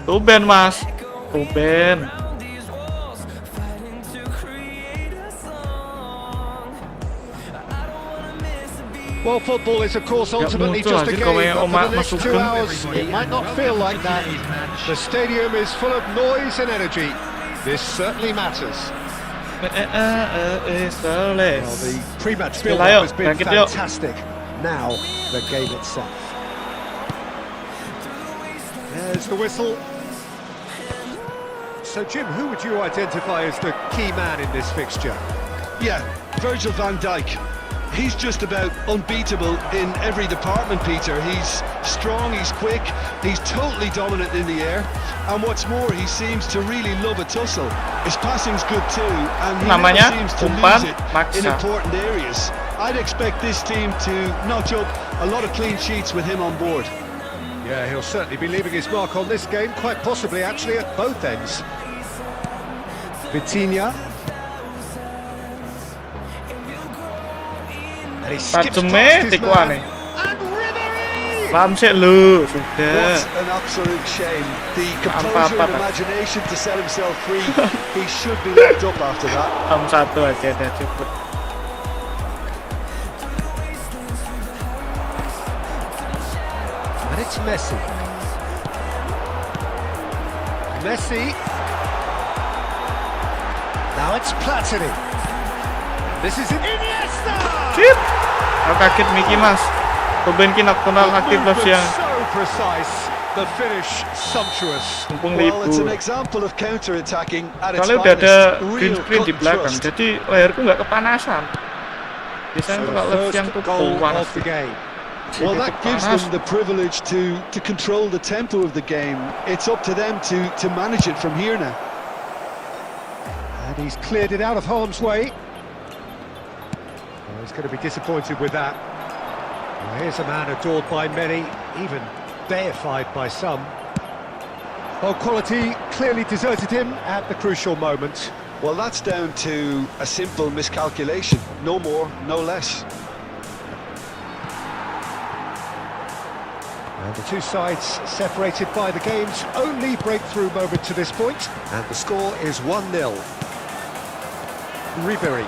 Tuben mas, tuben. Around these walls, fighting to create a song. I don't wanna miss a beat. Well, football is, of course, ultimately muncul just a aja game, kalau yang but for Oma the next 2 masukkan. hours, it might not feel like that. The stadium is full of noise and energy. This certainly matters. Well, the pre-match Bismillah, build-up yuk. has been Bangkit, yuk. fantastic. Now, the game itself. There's the whistle. So, Jim, who would you identify as the key man in this fixture? Yeah, Virgil van Dijk. He's just about unbeatable in every department, Peter. He's strong, he's quick, he's totally dominant in the air, and what's more, he seems to really love a tussle. His passing's good too, and he never Namanya seems to umpan lose it maksa. in important areas. I'd expect this team to notch up a lot of clean sheets with him on board. Yeah, he'll certainly be leaving his mark on this game, quite possibly actually at both ends. Vitinha. And he skips Tajam past his tikuan man. nih. And Ribery! Ramsek lu, sudah. What an absolute shame. The composure Apa-apa, and Pak. imagination to set himself free. He should be locked up after that. Satu aja dah cukup. And it's Messi. Messi. Now it's Platini. This is Iniesta! Sip. Aku kaget Miki mas. Tuben ki naktonal The aktif movement siang. so precise, the finish sumptuous. Mumpung Well, it's an libur. example of counter-attacking at its Soalnya udah ada finest. green Real screen di cut and belakang, thrust. jadi layarku nggak kepanasan. Biasanya So kalau the live first siang tuh goal panas. of the game. Well, Jadi that gives panas. them the privilege to control the tempo of the game. It's up to them to manage it from here now. And he's cleared it out of harm's way. Well, he's going to be disappointed with that. Well, here's a man adored by many, even deified by some. Well, quality clearly deserted him at the crucial moment. Well, that's down to a simple miscalculation. No more, no less. And the two sides separated by the game's only breakthrough moment to this point. And the score is 1-0. Ribery.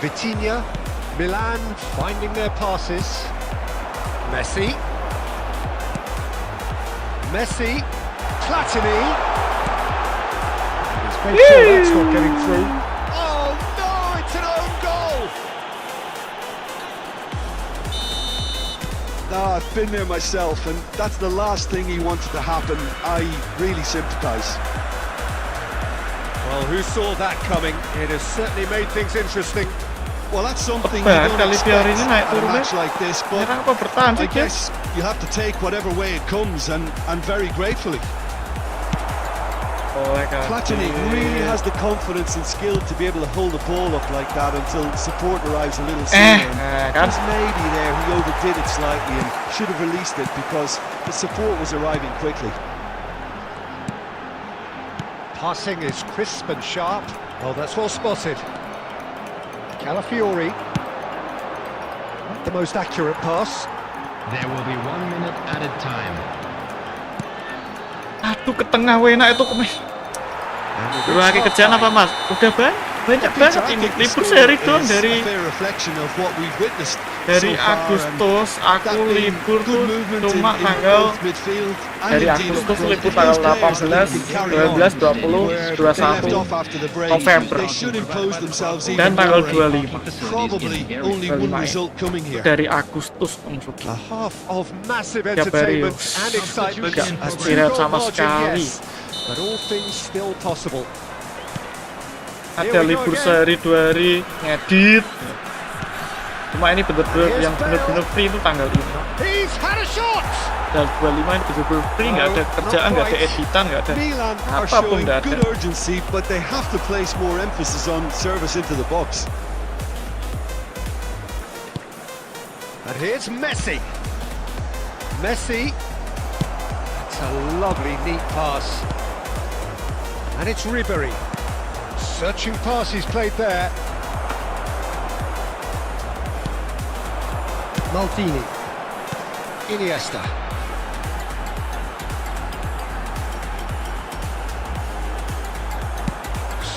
Vitinha. Milan finding their passes. Messi. Messi. Platini. He's made sure that's not getting through. Oh no, it's an own goal! I've been there myself, and that's the last thing he wanted to happen. I really sympathise. Well, who saw that coming? It has certainly made things interesting. Well, that's something you Apa ya, don't kali expect biar ini naik at a turun match like this, but Nyerang apa bertahan I sih dia? guess you have to take whatever way it comes, and very gratefully. Oleh kaki. Platini really has the confidence and skill to be able to hold the ball up like that until support arrives a little sooner. Kan? Just maybe there he overdid it slightly and should have released it because the support was arriving quickly. Passing is crisp and sharp. Oh, that's well spotted. Calafiori. Not the most accurate pass. There will be 1 minute added time. Aduh, ke tengah enak itu kemis. Lagi kerjaan apa mas? Udah banyak banget ini. Libur sehari doang dari Agustus. Aku libur tuh cuma tanggal dari Agustus libur tanggal 18, 19, 20, 21 November dan tanggal 25 dari Agustus maksudnya. Tiap hari gak istirahat sama sekali. Ada libur sehari 2 hari ngedit. Cuma ini bener-bener yang bener-bener free itu tanggal 5. Dan 25 ini bener-bener free, nggak ada kerjaan, nggak ada editan, nggak ada apapun, nggak ada. But they have to place more emphasis on service into the box. And here's Messi. Messi. That's a lovely, neat pass. And it's Ribery. Searching pass he's played there. Maldini. Iniesta.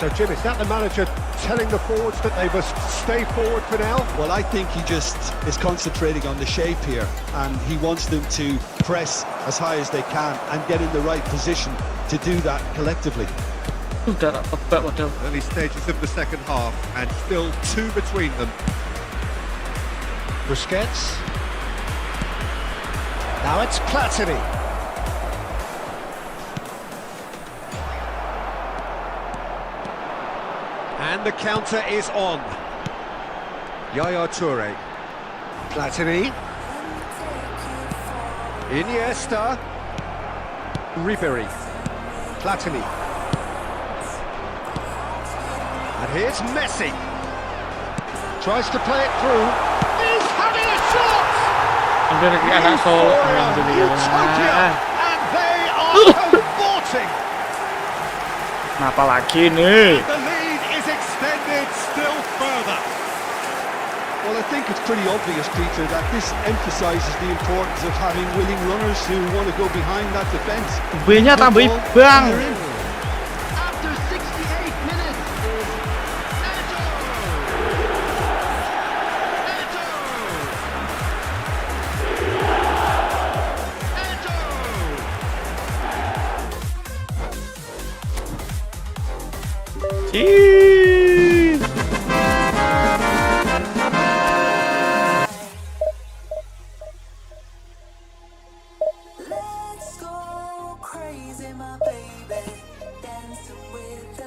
So Jim, is that the manager telling the forwards that they must stay forward for now? Well, I think he just is concentrating on the shape here, and he wants them to press as high as they can and get in the right position to do that collectively. Early stages of the second half, and still 2 between them. Busquets. Now it's Platini. And the counter is on. Yaya Toure. Platini. Iniesta. Ribery. Platini. And here's Messi. Tries to play it through. He's having a shot! Udah lagi anak Solo, alhamdulillah. And they are cavorting. Kenapa lagi nih? The lead is extended still further. Well, I think it's pretty obvious, Peter, that this emphasises the importance of having willing runners who want to go behind that defence. B-nya tambah bang. After 68 minutes,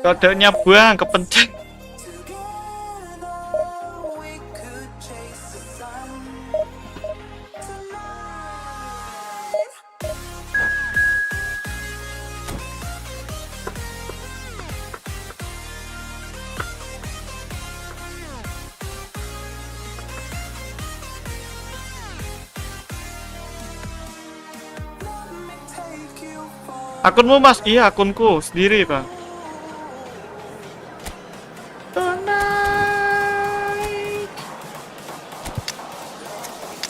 Kodenya bang, kepencet. Akunmu mas? Iya akunku sendiri bang.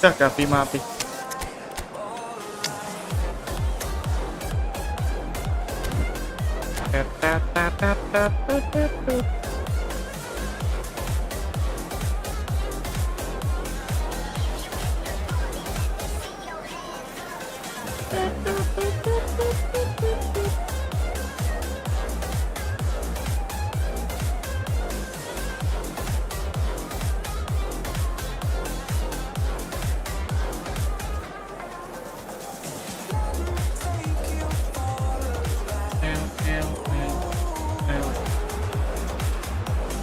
Gavi mati.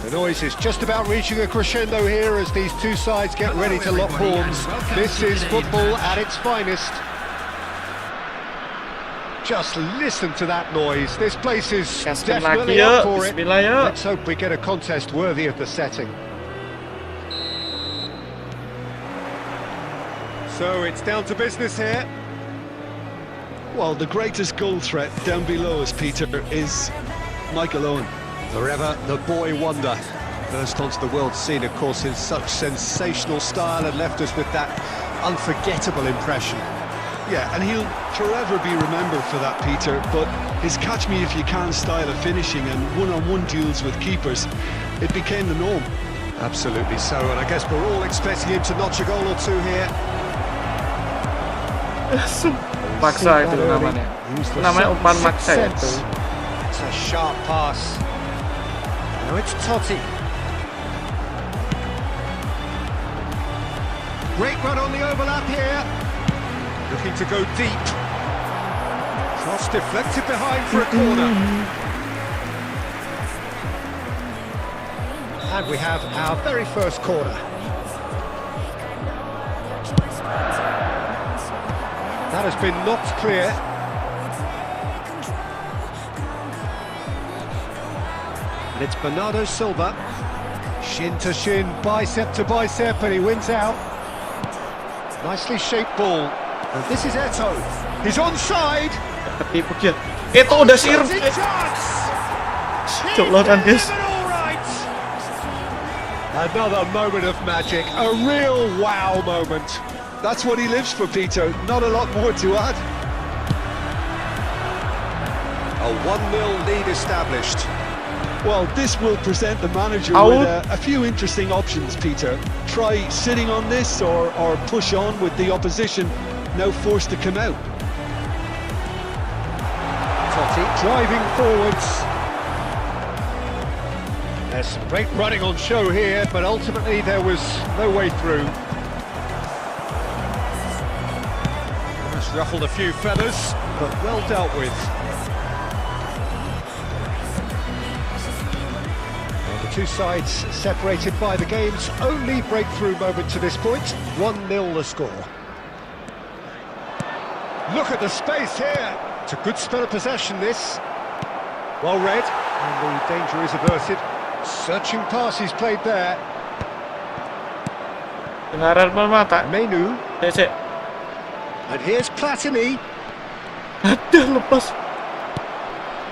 The noise is just about reaching a crescendo here as these two sides get ready to lock horns. This is football at its finest. Just listen to that noise. This place is definitely up for it. Let's hope we get a contest worthy of the setting. So it's down to business here. Well, the greatest goal threat down below us, Peter, is Michael Owen. Forever the boy wonder. Burst onto the world scene, of course, in such sensational style and left us with that unforgettable impression. Yeah, and he'll forever be remembered for that, Peter, but his catch-me-if-you-can style of finishing and one-on-one duels with keepers, it became the norm. Absolutely so, and I guess we're all expecting him to notch a goal or two here. Maksa itu namanya. Namanya umpan maksa ya itu. It's a sharp pass. Now it's Totti. Great run on the overlap here. Looking to go deep. Cross deflected behind for a corner. And we have our very first corner. That has been knocked clear. And it's Bernardo Silva. Shin to shin, bicep to bicep, and he wins out. Nicely shaped ball. And this is Eto'o. He's onside. Ketipu dia. Eto'o udah siram. Coba kan guys. Another moment of magic, a real wow moment. That's what he lives for, Peter. Not a lot more to add. A 1-0 lead established. Well, this will present the manager with a few interesting options, Peter. Try sitting on this or push on with the opposition now forced to come out. Totti driving forwards. There's some great running on show here, but ultimately there was no way through. Almost ruffled a few feathers, but well dealt with. Well, the two sides separated by the game's only breakthrough moment to this point. 1-0 the score. Look at the space here. It's a good spell of possession, this. Well read, and the danger is averted. Searching pass he's played there. Dengaran mata. Menu. Cek. And here's Platini. Aduh, lepas.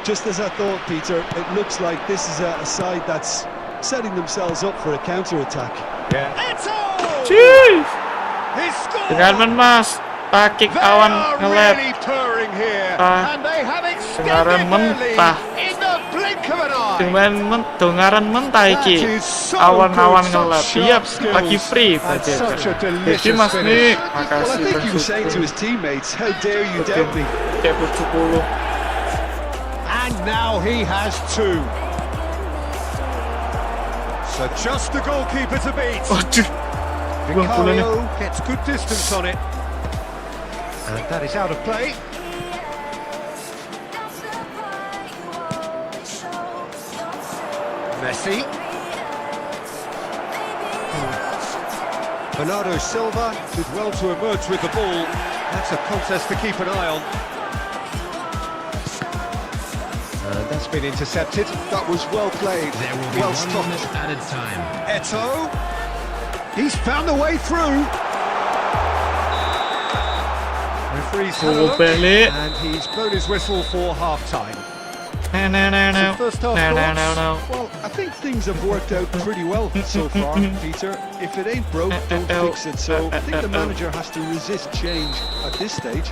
Just as I thought, Peter, it looks like this is a side that's setting themselves up for a counter-attack. Yeah. Eto'o! Jeez. He scored! Dengaran mas. Pakik awan ngelap. Really purring here. And they have Dengaran extended their mentah. lead in the blink of an eye. Dengaran mentah iki. Awan-awan ngelap. Iya, lagi free berarti. Jadi mas nih, Well, I makasih think he was saying to bersyukur. his teammates, how dare you doubt me? Kayak bersyukur. And now he has two. So just the goalkeeper to beat. Waduh. Buang bola nih. Vicario gets good distance on it. And that is out of play. Messi. Bernardo Silva did well to emerge with the ball. That's a contest to keep an eye on. And that's been intercepted. That was well played. There will be well 1 stopped. minute added time. Eto'o. He's found a way through. Referee's had a look, and he's blown his whistle for half-time. No. First half thoughts? No. Well, I think things have worked out pretty well so far, Peter. If it ain't broke, don't fix it. So I think the manager has to resist change at this stage.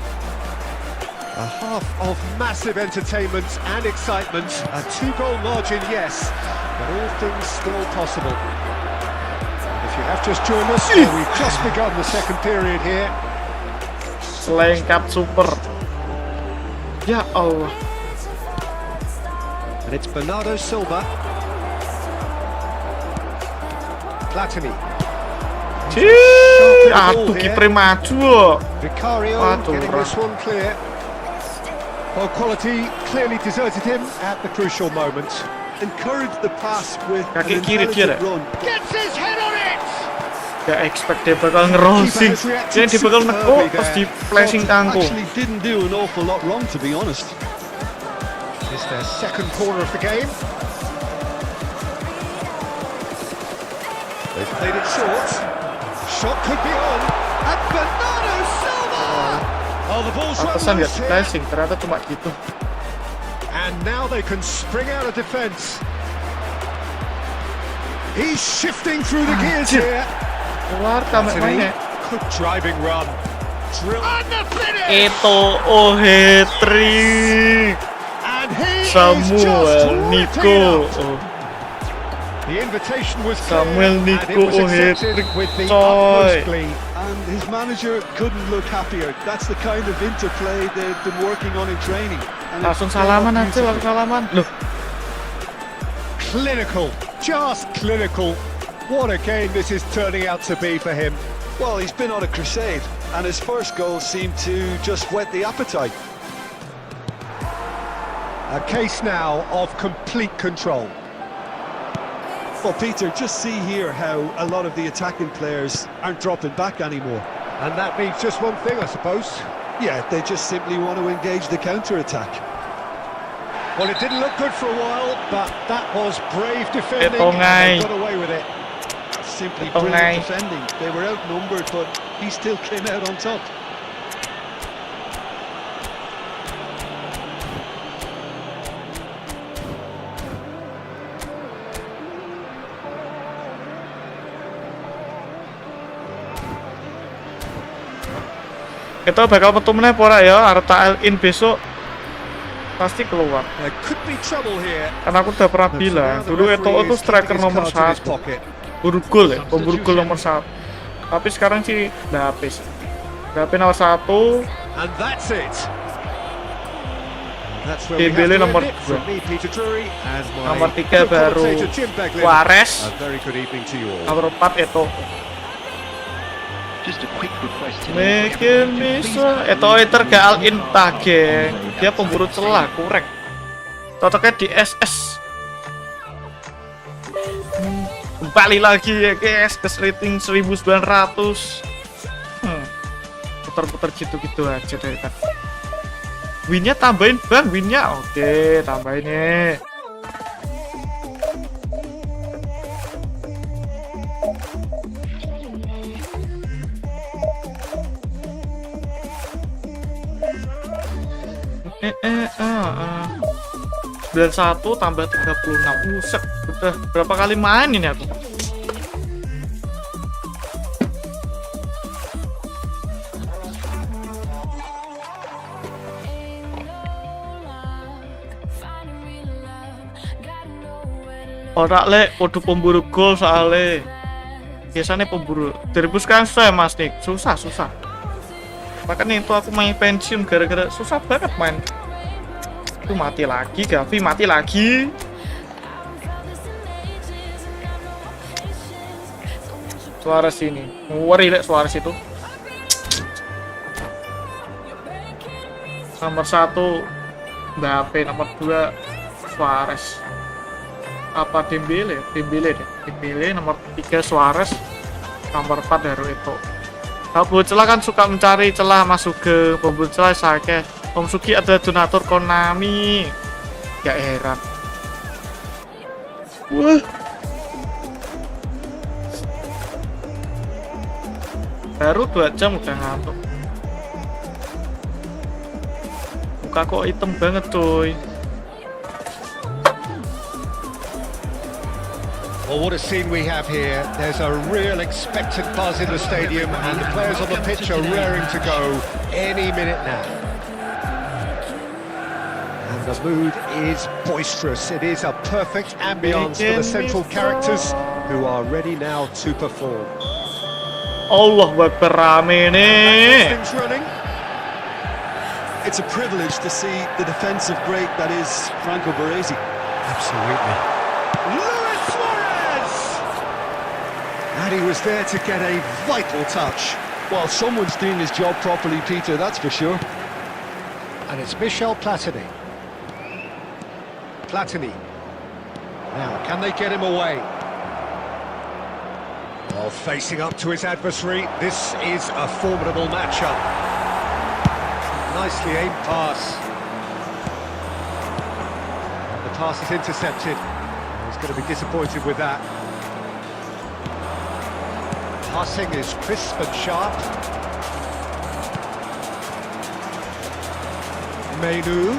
A half of massive entertainment and excitement. A 2-goal margin, yes, but all things still possible. If you have just joined us, we've just begun the second period here. Selengkap super. Ya Allah. And it's Bernardo Silva. Platini. Aduh, kiper maju. Vicario getting this one clear. Well, quality clearly deserted him at the crucial moment. Encourage the pass with an Kaki kiri dia intelligent run. Gets his head on it! Gak expect dia bakal ngerosing. Dia bakal neko pas di flashing tangku. Actually didn't do an awful lot wrong, to be honest. It's their second corner of the game. They've played it short. Shot could be on. And Bernardo Silva! Oh, the ball's run Atasan gak loose di here. flashing, ternyata cuma gitu. And now they can spring out of defence. He's shifting through the gears here. Keluar kameranya. Good driving run. Drill. And the finish. Itu hat-trick. And he Samuel Nico. The invitation was Samuel clear, Nico and it was accepted with the hat-trick. utmost glee. And his manager couldn't look happier. That's the kind of interplay they've been working on in training. And Langsung salaman aja, langsung salaman. Loh, Clinical, just clinical. What a game this is turning out to be for him. well, he's been on a crusade, and his first goal seemed to just whet the appetite. A case now of complete control. Well, Peter, just see here how a lot of the attacking players aren't dropping back anymore. And that means just one thing, I suppose. Yeah, they just simply want to engage the counter-attack. Well, it didn't look good for a while, but that was brave defending, Ito and ngay. they got away with it. Simply Ito brilliant ngay. defending. They were outnumbered, but he still came out on top. kita bakal metu meneh apa ora ya? Arep tak in besok pasti keluar. There could be trouble here. Karena aku udah pernah bilang, dulu Eto'o itu striker nomor 1, pemburu gol ya, pemburu gol nomor 1. Tapi sekarang sih DIVISI. DIVISI nomor 1, And that's it. That's where we have Dembele to nomor end it from me, Peter Drury, and my nomor 3 baru co-commentator, Jim Beglin. Suarez, A very good evening to you all. nomor 4 Eto'o. Just a quick request today. Mungkin bisa Eto'o tergal in geng. Dia pemburu celah, kurek. Cocoknya di SS. Kembali lagi ya guys, ke rating 1900. Putar-putar gitu-gitu aja dari tadi. Winnya tambahin bang, winnya. Oke, tambahin nih. Dan 1 tambah 36. Buset, udah berapa kali main ini aku? Ora lek kudu pemburu gol soalnya. Biasanya pemburu. 2000 kan susah ya Mas Nik. Susah. Makanya itu aku main pensiun gara-gara susah banget main. Itu mati lagi, Gavi mati lagi. Suarez ini. Ngeri lek Suarez itu. Nomor 1 Mbappe, nomor 2 Suarez. Apa Dembele? Dembele deh. Dembele nomor 3 Suarez. Nomor 4 baru itu. Pemburu celah kan suka mencari celah masuk ke pemburu celah saya. Om Suki ada donatur Konami. Ya heran. Wah. Baru 2 jam udah ngantuk. Muka kok hitam banget coy. Well, what a scene we have here. There's a real expectant buzz in the stadium, and the players on the pitch are raring to go any minute now. And the mood is boisterous. It is a perfect ambience for the central characters who are ready now to perform. Allah Akbar, rame nih. Things running. It's a privilege to see the defensive great that is Franco Baresi. Absolutely. Luis Suarez! And he was there to get a vital touch. Well, someone's doing his job properly, Peter, that's for sure. And it's Michel Platini. Platini. Now, can they get him away? Well, facing up to his adversary, this is a formidable matchup. Nicely aimed pass. The pass is intercepted. He's going to be disappointed with that. Passing is crisp and sharp. Menu.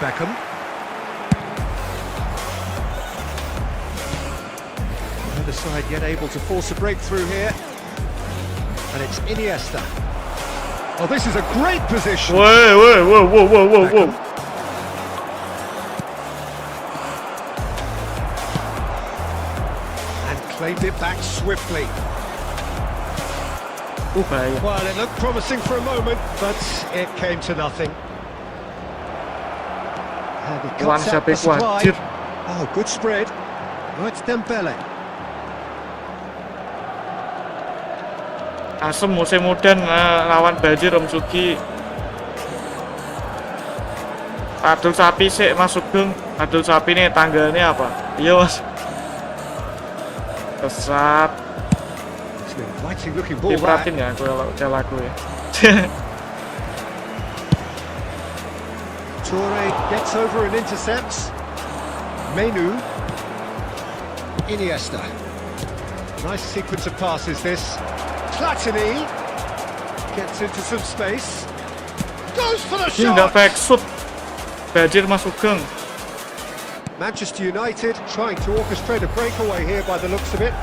Beckham. Neither side yet able to force a breakthrough here. And it's Iniesta. Oh, this is a great position. Whoa. And claimed it back swiftly. Bahaya. Well, it looked promising for a moment, but it came to nothing. And he cuts out the supply. Oh, good spread. Oh, it's Dembele. Asem musim mudan lawan Banjir Om Sugi. Adul sapi sih Mas Sugeng. Adul sapi nih tanggalnya apa? Iya Mas. Kesat. Diperhatiin ya aku kalau udah lagu ya. Toure gets over and intercepts. Menu. Iniesta. Nice sequence of passes this. Platini gets into some space. Goes for the shot. Nggak back shoot. Banjir Mas Sugeng. Manchester United trying to orchestrate a breakaway here by the looks of it.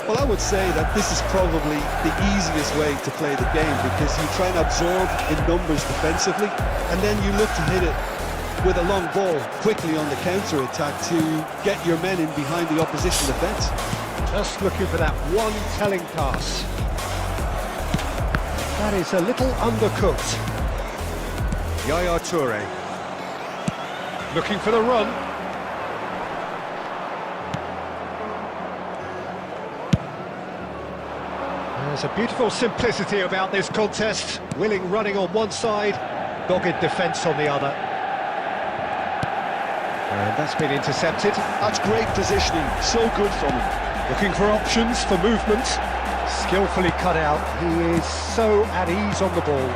Well, I would say that this is probably the easiest way to play the game, because you try and absorb in numbers defensively, and then you look to hit it with a long ball quickly on the counter-attack to get your men in behind the opposition defence. Just looking for that one telling pass. That is a little undercooked. Yaya Toure. Looking for the run. There's a beautiful simplicity about this contest. Willing running on one side, dogged defence on the other. And that's been intercepted. That's great positioning, so good from him. Looking for options for movement. Skillfully cut out. He is so at ease on the ball.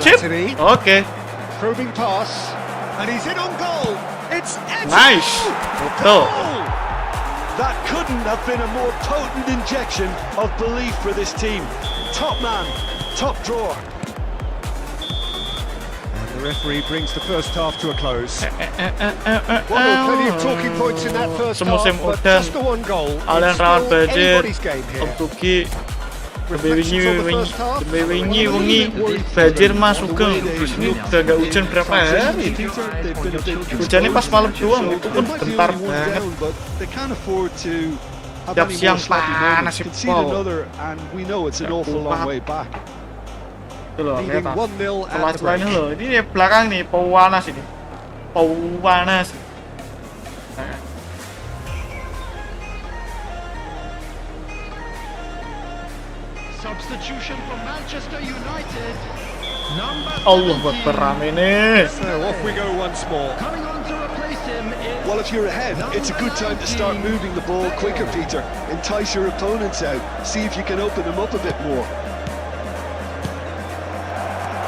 Chip. Platini. Okay. Probing pass. And he's in on goal. It's Eto'o. Nice. Goal. That couldn't have been a more potent injection of belief for this team. Top man, top drawer. And the referee brings the first half to a close. Well, there were plenty of talking points in that first half, but just the one goal. Alian It's rawan still Banjir. anybody's game here. Om Sugi. Reflections on the first half. Wengi Banjir Mas Sugeng. Di sini udah nggak hujan berapa hari. Hujannya pas malam doang, itu pun bentar banget. Tiap siang panas sih Paul. Itu loh, lihat setelah ini loh, ini belakang nih panas ini, panas. Substitution for Manchester United. Allah Akbar, rame nih. So off we go once more. Coming on to replace him is... Well, if you're ahead, it's a good time to start moving the ball quicker, Peter. Entice your opponents out. See if you can open them up a bit more.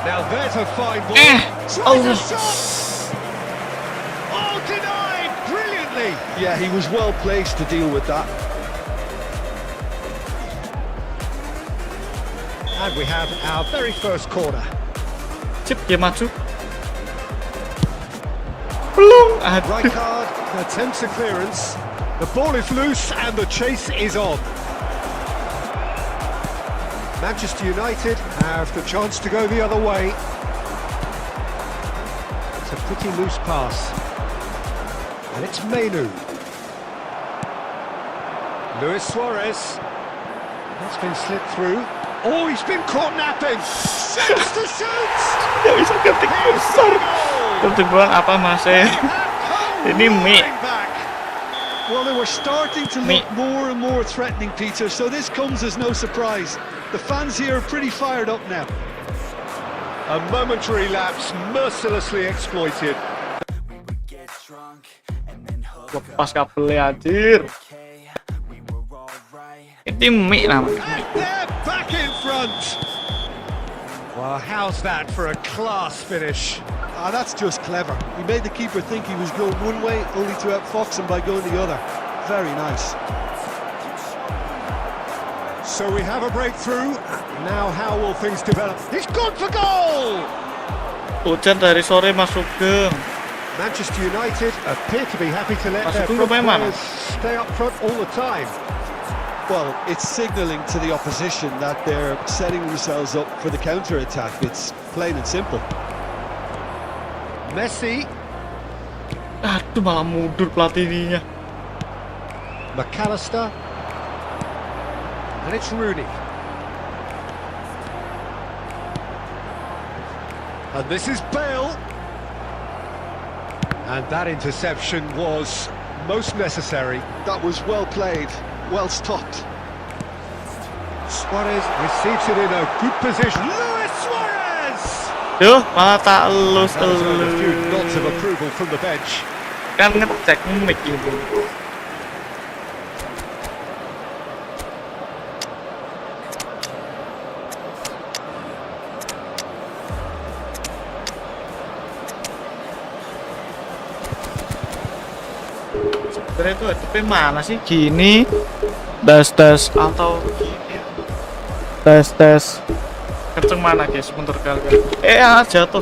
Now there's a fine ball. Tries a shot. Oh, denied brilliantly. Yeah, he was well placed to deal with that. And we have our very first corner. Chip dia maju. Belum. Rijkaard attempts a clearance. The ball is loose and the chase is on. Manchester United have the chance to go the other way. It's a pretty loose pass. And it's Menu. Luis Suarez. That's been slipped through. Oh, he's been caught napping. Shoots the shoots. Gak bisa ketik besar. Ketik doang apa masih? Ini mie. Well, they were starting to look more and more threatening, Peter, so this comes as no surprise. The fans here are pretty fired up now. A momentary lapse mercilessly exploited. Lepas kabelnya anjir. Ini mie namanya. They're back in front. Well, how's that for a class finish? That's just clever. He made the keeper think he was going one way, only to outfox him by going the other. Very nice. So we have a breakthrough. Now how will things develop? He's gone for goal! Hujan dari sore Mas Sugeng. Manchester United appear to be happy to let their Masuk dulu front mana? players stay up front all the time. Well, it's signalling to the opposition that they're setting themselves up for the counter-attack. It's plain and simple. Messi, Aduh, malah mundur pelatihnya. McAllister, and it's Rooney. And this is Bale. And that interception was most necessary. That was well played, well stopped. Suarez receives it in a good position. Luis Suarez! Duh, malah tak elus. That was a few nods of approval from the bench. Kan ngecek mic ini. Sebenarnya itu HP mana sih? Gini, tes atau gini? Tes. Kenceng mana guys? Sebentar kalian. Jatuh.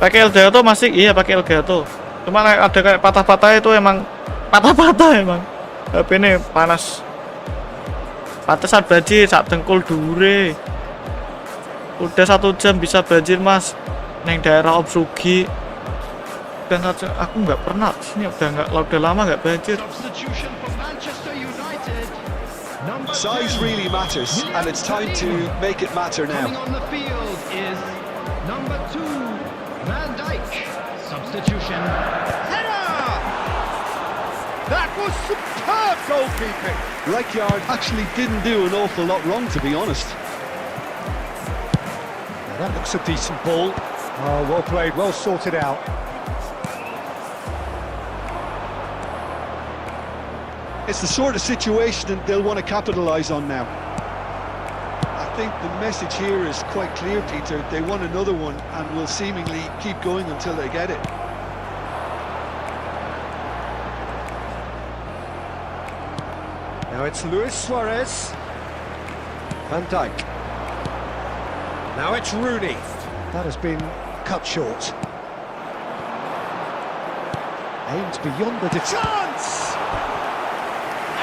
Pakai Elgato masih iya pakai Elgato. Cuma ada kayak patah-patah itu emang patah-patah emang. HP ini panas. Pantesan banjir sak dengkul dure. Udah 1 jam bisa banjir mas. Neng daerah Om Sugi. Dan aku nggak pernah sini udah lama nggak banjir. Substitution for Manchester United. Size really matters, and it's time to make it matter now. Coming on the field is number 2, Van Dijk. Substitution. Header! That was superb goalkeeping. Rijkaard actually didn't do an awful lot wrong, to be honest. That looks a decent ball. Oh, well played, well sorted out. It's the sort of situation that they'll want to capitalise on now. I think the message here is quite clear, Peter. They want another one and will seemingly keep going until they get it. Now it's Luis Suarez. Van Dijk. Now it's Rooney. That has been cut short. Aims beyond the chance!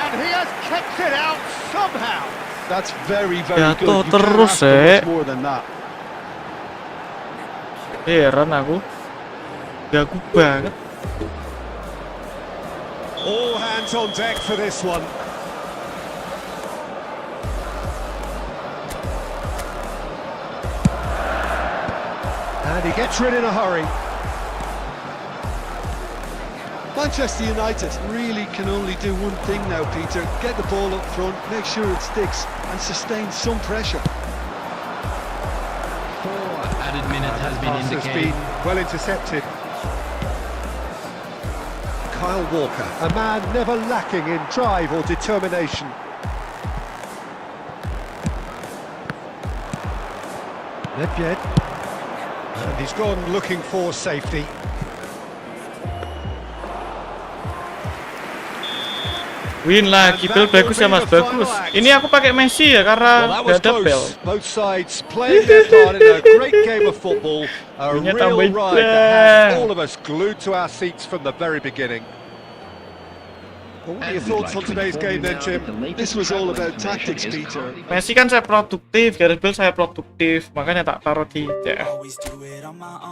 And he has kept it out somehow. That's very, very Jatuh good. You can't terus, ask for much more than that. Heran aku. Gagu banget. All hands on deck for this one. And he gets rid in a hurry. Manchester United really can only do one thing now, Peter. Get the ball up front, make sure it sticks, and sustain some pressure. 4 added minutes has been Pass has indicated. been well intercepted. Kyle Walker, a man never lacking in drive or determination. Nedved. And he's gone looking for safety. Win lagi, Bel bagus ya mas, bagus. Ini aku pakai Messi ya karena Well, that nggak was ada Bel. close. Both sides playing their part in a great game of football. A Punya real tambahin ride that dah. has all of us glued to our seats from the very beginning. What are your thoughts on today's game then, Jim? This was all about tactics, Peter. Messi kan saya produktif, Gareth Bale saya produktif, makanya tak taruh di CF.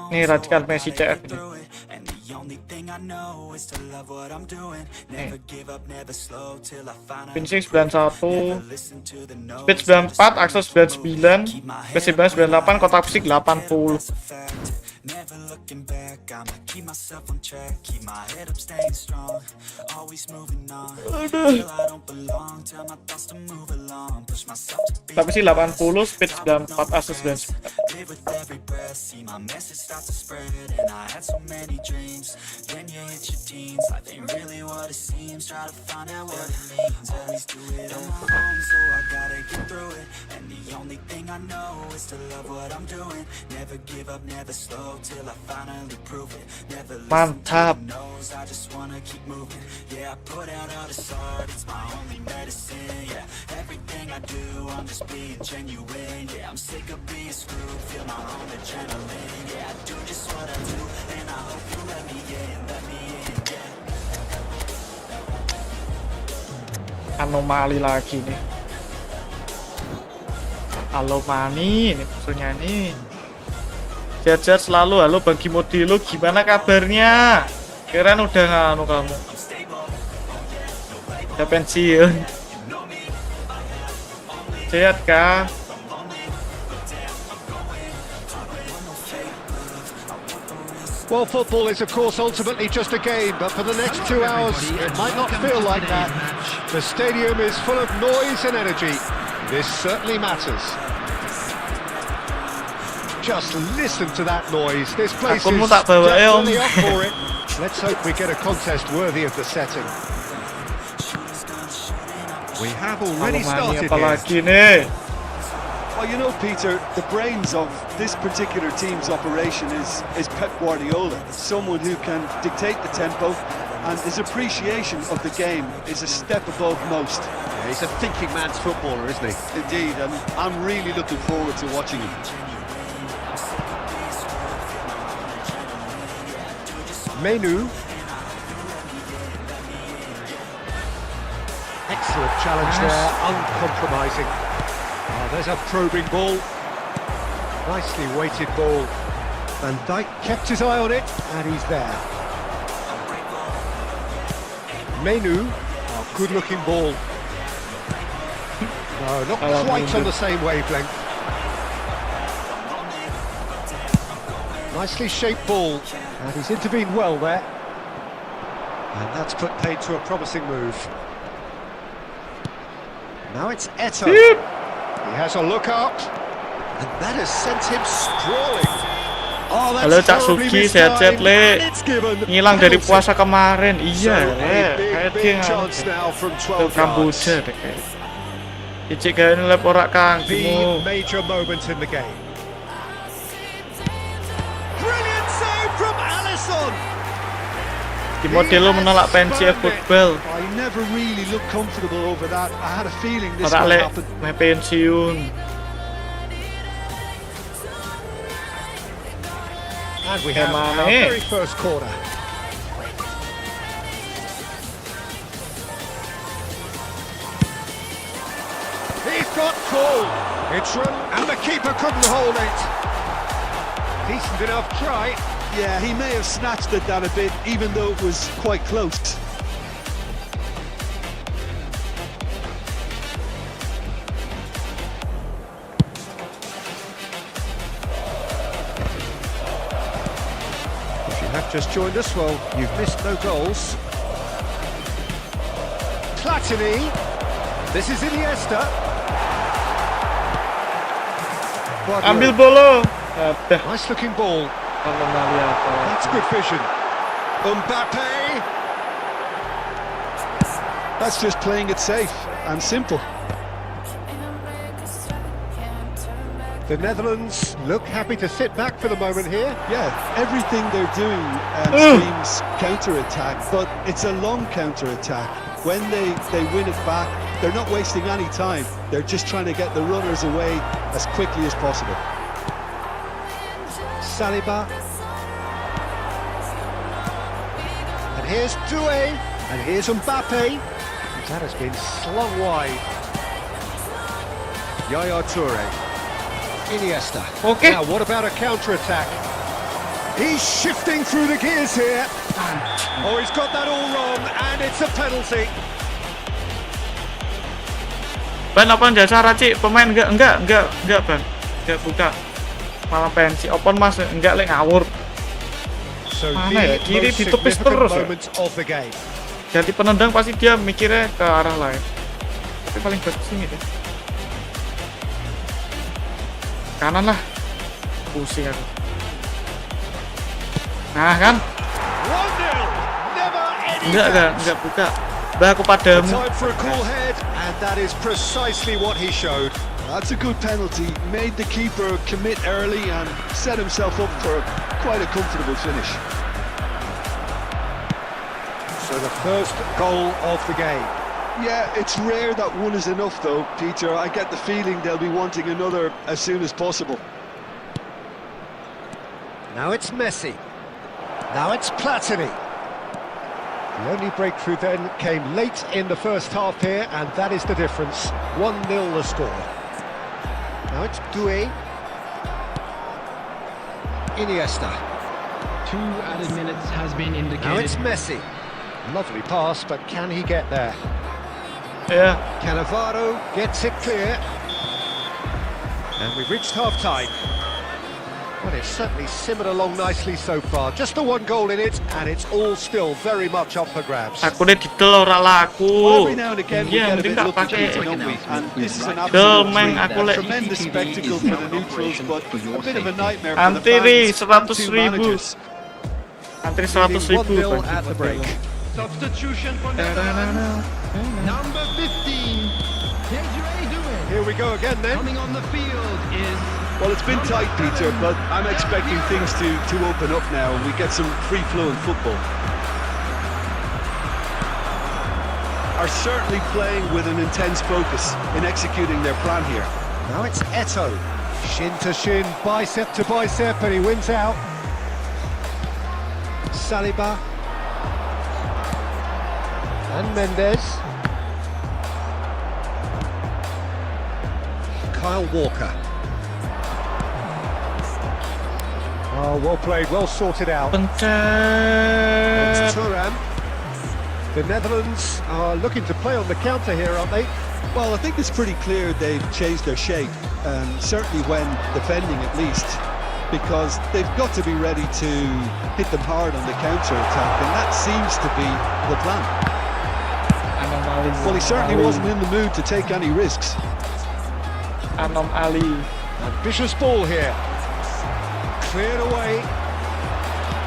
Nih radikal Messi CF ini. Finishing 91, speed 94, akses 99, kesimbangan 98, kotak fisik 80. Never looking back, I'ma keep myself on track, keep my head up, staying strong, always moving on. Feel I don't belong, tell my thoughts to move along, push myself to be. Tapi sih 80, speed 94, akses 99. Live with every breath, see my message start to spread, and I had so many dreams. When you hit your teens, life ain't really what it seems. Try to find out what it means. Always do it on my own, so I gotta get through it. And the only thing I I know is to love what I'm doing. Never give up, never slow till I finally prove it. Never listen to Mantap. the no's, I just wanna keep moving. Yeah, I put out all this art, it's my only medicine. Yeah, everything I do, I'm just being genuine. Yeah, I'm sick of being screwed, feel my own adrenaline. Yeah, I do just what I do, and I hope you let me in, yeah. Anomali lagi nih. Halo Mani, ini maksudnya nih. Sehat-sehat selalu. Halo bagi Modelo, gimana kabarnya? Keren udah nganu kamu. Udah pensiun. Sehat kah? Well, football is, of course, ultimately just a game, but for the next 2 hours, it might not feel like that. The stadium is full of noise and energy. This certainly matters. Just listen to that noise. This place is definitely up for it. Let's hope we get a contest worthy of the setting. We have already started here. Well, you know, Peter, the brains of this particular team's operation is Pep Guardiola, someone who can dictate the tempo, and his appreciation of the game is a step above most. Yeah, he's a thinking man's footballer, isn't he? Indeed, and I'm really looking forward to watching him. Menu. Excellent challenge there, uncompromising. Oh, there's a probing ball. Nicely weighted ball. Van Dijk kept his eye on it, and he's there. Menu. Oh, good-looking ball. No, not quite on the same wavelength. Nicely shaped ball, and he's intervened well there. And that's put paid to a promising move. Now it's Eto. He has a look up, and that has sent him sprawling. Oh, Halo Cak Sugi, sehat-sehat Le. Ngilang dari puasa kemarin. Iya, kayak dia ke Kamboja deh kayak. Icik gaya ini leporak kang The major moment in the game. Brilliant save from Alisson. Di Modelo menolak pensi eFootball. I never really looked comfortable over that. I had a feeling this Ora would Le, happen. meh pensiun. And we have our very first corner. He's got full. It's run, and the keeper couldn't hold it. Decent enough try. Yeah, he may have snatched at that a bit, even though it was quite close. If you have just joined us, well, you've missed no goals. Platini. This is Iniesta. Ambil bolo. Nice looking ball. Anomali apa? That's good vision. Mbappe. That's just playing it safe and simple. The Netherlands look happy to sit back for the moment here. Yeah, everything they're doing screams counter-attack, but it's a long counter-attack. When they win it back, they're not wasting any time. They're just trying to get the runners away as quickly as possible. Saliba. And here's Doué. And here's Mbappe. That has been slung wide. Yaya Toure. Iniesta. Okay. Now, what about a counter-attack? He's shifting through the gears here. Oh, he's got that all wrong, and it's a penalty. Ban apa jasa Cik? Pemain enggak Ban. Enggak buka. Malah pensi open Mas, enggak Le ngawur. So Mana ya? Kiri ditepis terus ya? Ganti penendang pasti dia mikirnya ke arah lain. Tapi paling bagus ini deh. Kanan lah. Pusing aku. Nah kan? Enggak buka. Bah aku padamu. Time for a cool head, and that is precisely what he showed. That's a good penalty. Made the keeper commit early and set himself up for quite a comfortable finish. So the first goal of the game. Yeah, it's rare that one is enough though, Peter. I get the feeling they'll be wanting another as soon as possible. Now it's Messi. Now it's Platini. The only breakthrough then came late in the first half here, and that is the difference. 1-0 the score. Now it's Doué. Iniesta. 2 added minutes has been indicated. Now it's Messi. Lovely pass, but can he get there? Ya. Cannavaro gets it clear. And we've reached half-time. Well, it's certainly simmered along nicely so far. Just the one goal in it, and it's all still very much up for grabs. Aku udah didel ora laku. Every now and again we Iya, get a mending bit tak lucky, pakai. don't we? And this is an Del, absolute meng, treat. aku lek Tremendous spectacle for the neutrals, but a bit of a nightmare for the Antri fans 100.000. and two managers. Antri 100.000 1-0 at the break. Substitution for Netherlands. Number 15. Here we go again then. Coming on the field is... Well, it's been tight, Peter, but I'm expecting things to open up now and we get some free-flowing football. Are certainly playing with an intense focus in executing their plan here. Now it's Eto'o. Shin to shin, bicep to bicep, and he wins out. Saliba. And Mendes. Kyle Walker. Oh, well played, well sorted out. Pencet. It's Thuram. The Netherlands are looking to play on the counter here, aren't they? Well, I think it's pretty clear they've changed their shape, certainly when defending at least, because they've got to be ready to hit them hard on the counter-attack, and that seems to be the plan. Well, he certainly wasn't in the mood to take any risks. Anomali. Ambitious ball here. Cleared away.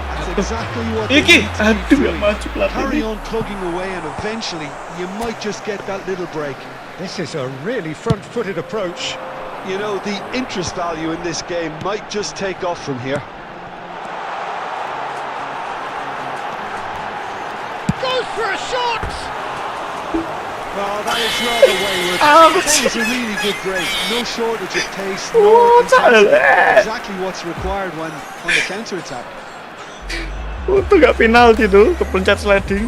That's exactly what they Iki, need to aduh, keep gak doing. maju pelat Carry ini. on plugging away, and eventually you might just get that little break. This is a really front-footed approach. You know, the interest value in this game might just take off from here. Goes for a shot! Oh, that is rather wayward. That was a really good break. No shortage of pace, nor intensity. Exactly what's required when on the counter-attack. Itu gak penalti tuh, kepencet sliding.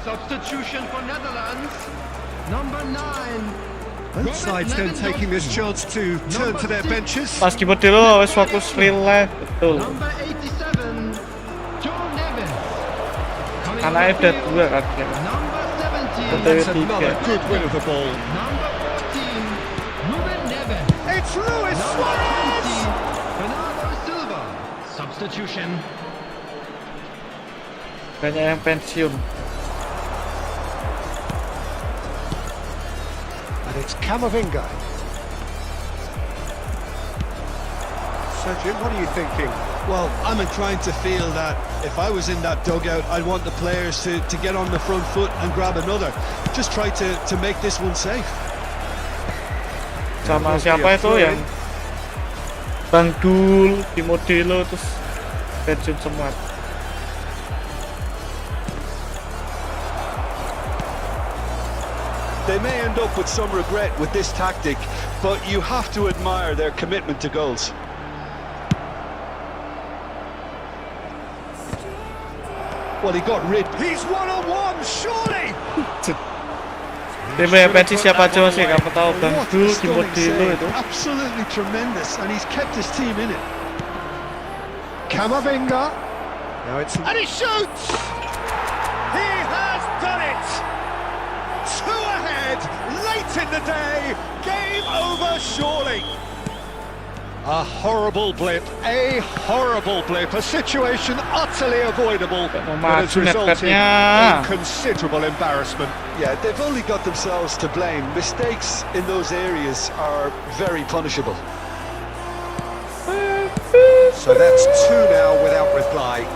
Substitution for Netherlands. Number 9. Both sides then taking this chance to turn to their benches. Pas keyboard dulu, wes fokus real life, betul. Number 87. Joe Neves. Coming Karena on the ada field. dua kan ya. Number 17. Betul. That's another good win of the ball. Number 14. Ruben Neves. It's Luis Number Suarez! 20. Bernardo Silva. Substitution. Banyak yang pensiun. And it's Camavinga. Sergio, what are you thinking? Well, I'm inclined to feel that if I was in that dugout, I'd want the players to get on the front foot and grab another. Just try to make this one safe. Sama siapa itu yang Bang Dul, di Modelo, terus pensiun semua. They may end up with some regret with this tactic, but you have to admire their commitment to goals. Well, he got rid. He's one-on-one, surely! He Tim pensi siapa aja sih? Kamu tahu Bang What a Dul, stunning Kimodilo save. itu. Absolutely tremendous, and he's kept his team in it. Camavinga. Now it's and he shoots. He has done it. 2 ahead, late in the day. Game over, surely. A horrible blip, a situation utterly avoidable that has resulted in considerable embarrassment. Yeah, they've only got themselves to blame. Mistakes in those areas are very punishable. So that's 2 now without reply.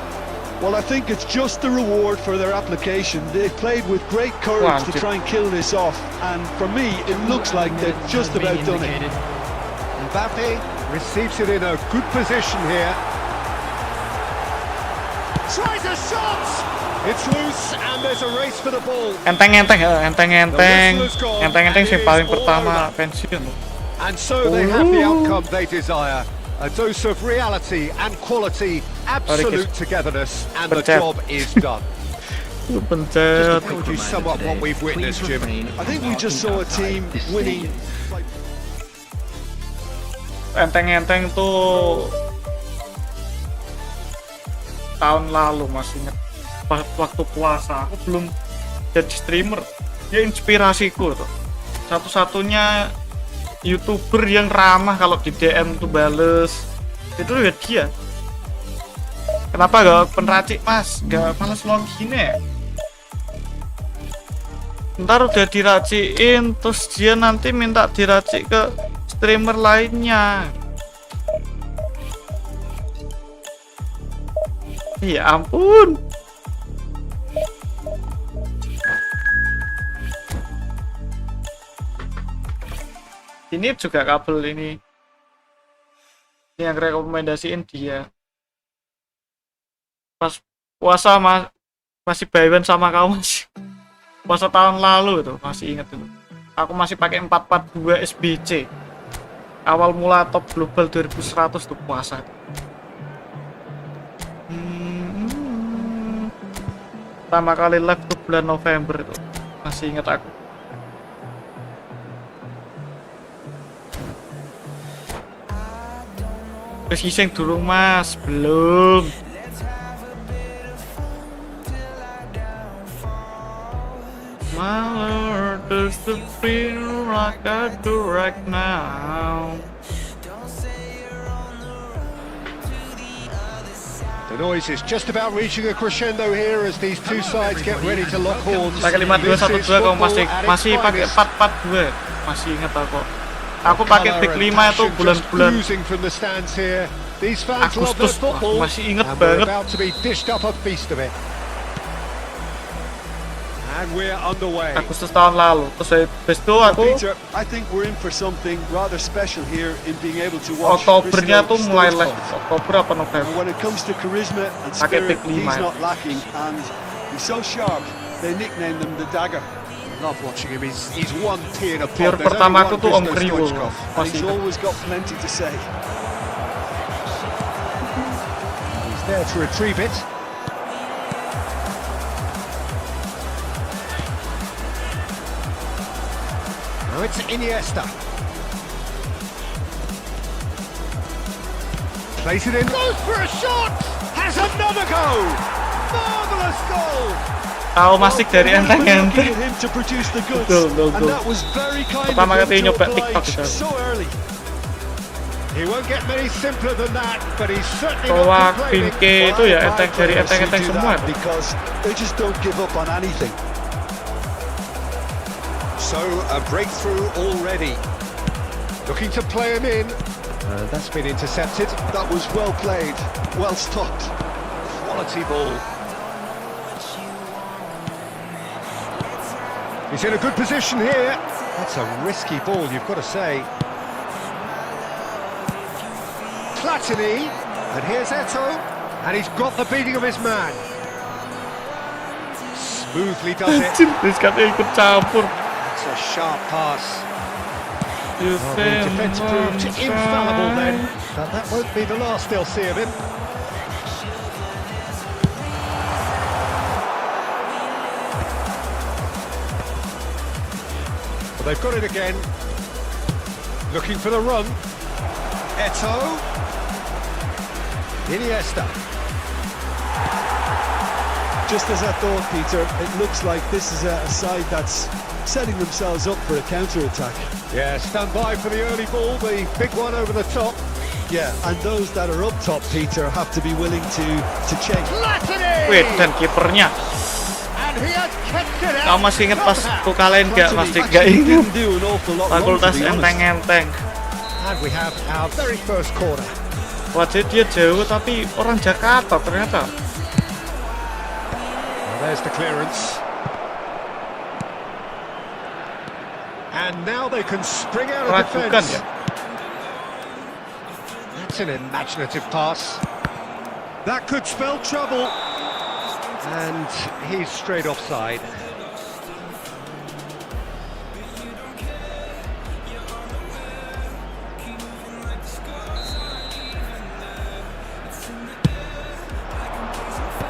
Well, I think it's just the reward for their application. They've played with great courage to try and kill this off, and for me, it looks like they've just about done it. Mbappe receives it in a good position here. Tries a shot! It's loose and there's a race for the ball. Enteng sih paling pertama pensiun. And so they have the outcome they desire. A dose of reality and quality, absolute togetherness, and the job is done. Pencet. How would you sum up what we've witnessed, Jim? I think we just saw a team winning. Enteng tuh tahun lalu masih inget waktu puasa aku belum jadi streamer, dia inspirasiku tuh, satu-satunya YouTuber yang ramah kalau di DM tuh bales itu ya dia. Kenapa gak penracik mas, gak males login ya? Ntar udah diraciin terus dia nanti minta diracik ke streamer lainnya. Ya ampun. Ini juga kabel ini yang rekomendasiin dia. Pas puasa masih bayar sama kamu masih. Puasa tahun lalu itu masih inget itu. Aku masih pakai 442 SBC. Awal mula top global 2100 tuh puasa. Pertama kali live tuh bulan November itu. Masih inget aku. Terus iseng dulu mas, belum. My Lord, does the feel like I do right now? The noise is just about reaching a crescendo here as these two sides get ready to lock horns. Pakai 5212 kok masih pakai 442. Masih ingat aku. Aku pakai pick 5 itu bulan-bulan Agustus. Masih inget banget. Agustus tahun lalu. Terus habis itu aku Oktobernya tuh mulai live. Oktober apa November. Pakai pick 5. Love watching him. He's one tear apart. Biar pertamaku tuh Om Kriwo. He's always got plenty to say. He's there to retrieve it. Now it's Iniesta. Plays it in. Goes for a shot. Has another go. Marvelous goal. Tahu masih dari enteng-enteng. Betul. Pertama kali nyoba TikTok itu. Toa Pinke itu ya dari enteng-enteng semua. So a breakthrough already. Looking to play him in. That's been intercepted. That was well played, well stopped. Quality ball. He's in a good position here. That's a risky ball, you've got to say. Platini, and here's Eto'o, and he's got the beating of his man. Smoothly does it. Ikut campur. That's a sharp pass. The defence proved infallible then, but that won't be the last they'll see of him. But they've got it again. Looking for the run. Eto'o. Iniesta. Just as I thought, Peter, it looks like this is a side that's setting themselves up for a counter-attack. Yeah, stand by for the early ball, the big one over the top. Yeah, and those that are up top, Peter, have to be willing to change. Wait, dan kipernya. Kamu masih inget pas aku kalian nggak? Pasti nggak inget. Fakultas enteng-enteng. And we have our very first corner. Wajah dia jauh tapi orang Jakarta ternyata. There's the clearance. And now they can spring out of Ragukan defence. ya. That's an imaginative pass. That could spell trouble. And he's straight offside.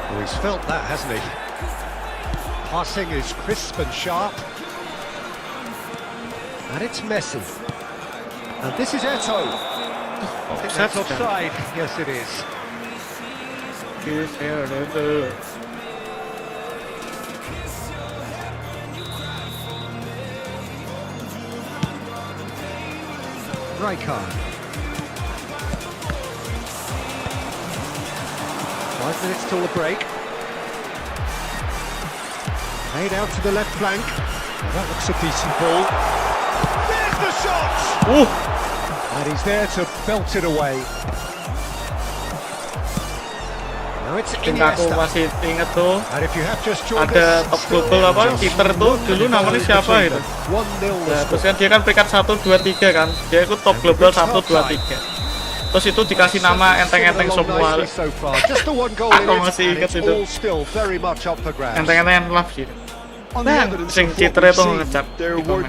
Well, he's felt that, hasn't he? Passing is crisp and sharp. And it's Messi. And this is Eto'o. I think that's offside. Yes, it is. Rijkaard. 5 minutes till the break. Made out to the left flank. Now that looks a decent ball. There's the shot! And he's there to belt it away. Now it's Aku Iniesta. masih inget tuh And if you have just joined ada us, top still global apa just kiper tuh dulu namanya siapa itu? 1-0 Nah, terus kan dia kan peringkat 1, 2, 3 kan. Dia ikut top global 1, 2, 3. Terus itu dikasih nama enteng-enteng semua. Aku masih ingat itu. Enteng-enteng love sih. Bang, sing citra itu ngecap di komen.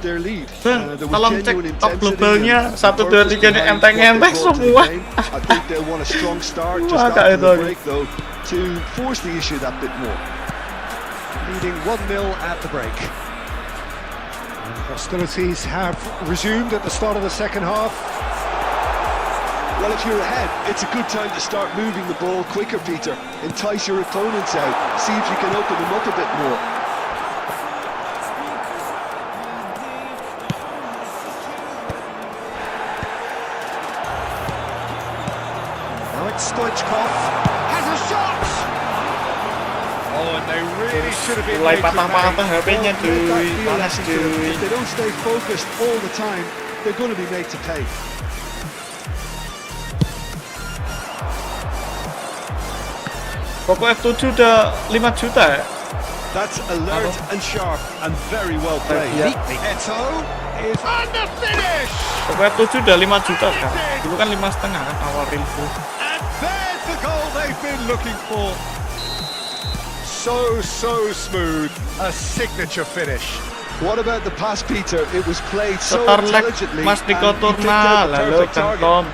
Bang, tolong cek top globalnya 1, 2, 3 nya enteng-enteng semua. Wah, kayak itu. To force the issue that bit more. Leading 1-0 at the break. And hostilities have resumed at the start of the second half. Well, if you're ahead, it's a good time to start moving the ball quicker, Peter. Entice your opponents out. See if you can open them up a bit more. Now it's Stoichkov. Has a shot! Oh, and they really should have been Mulai made to patah-patah pay. HP-nya cuy, panas If cuy. they don't stay focused all the time, they're going to be made to pay. Pokok F7 udah 5 juta ya? That's alert and sharp and very well played. Eto'o is on the finish! Pokok F7 udah 5 juta sekarang. Dulu kan 5,5 kan awal info. And there's the goal they've been looking for. So smooth. A signature finish. What about the pass, Peter? It was played so Setarlek intelligently Mas Niko and he picked Turna, out the lalu perfect Kang target. Tom.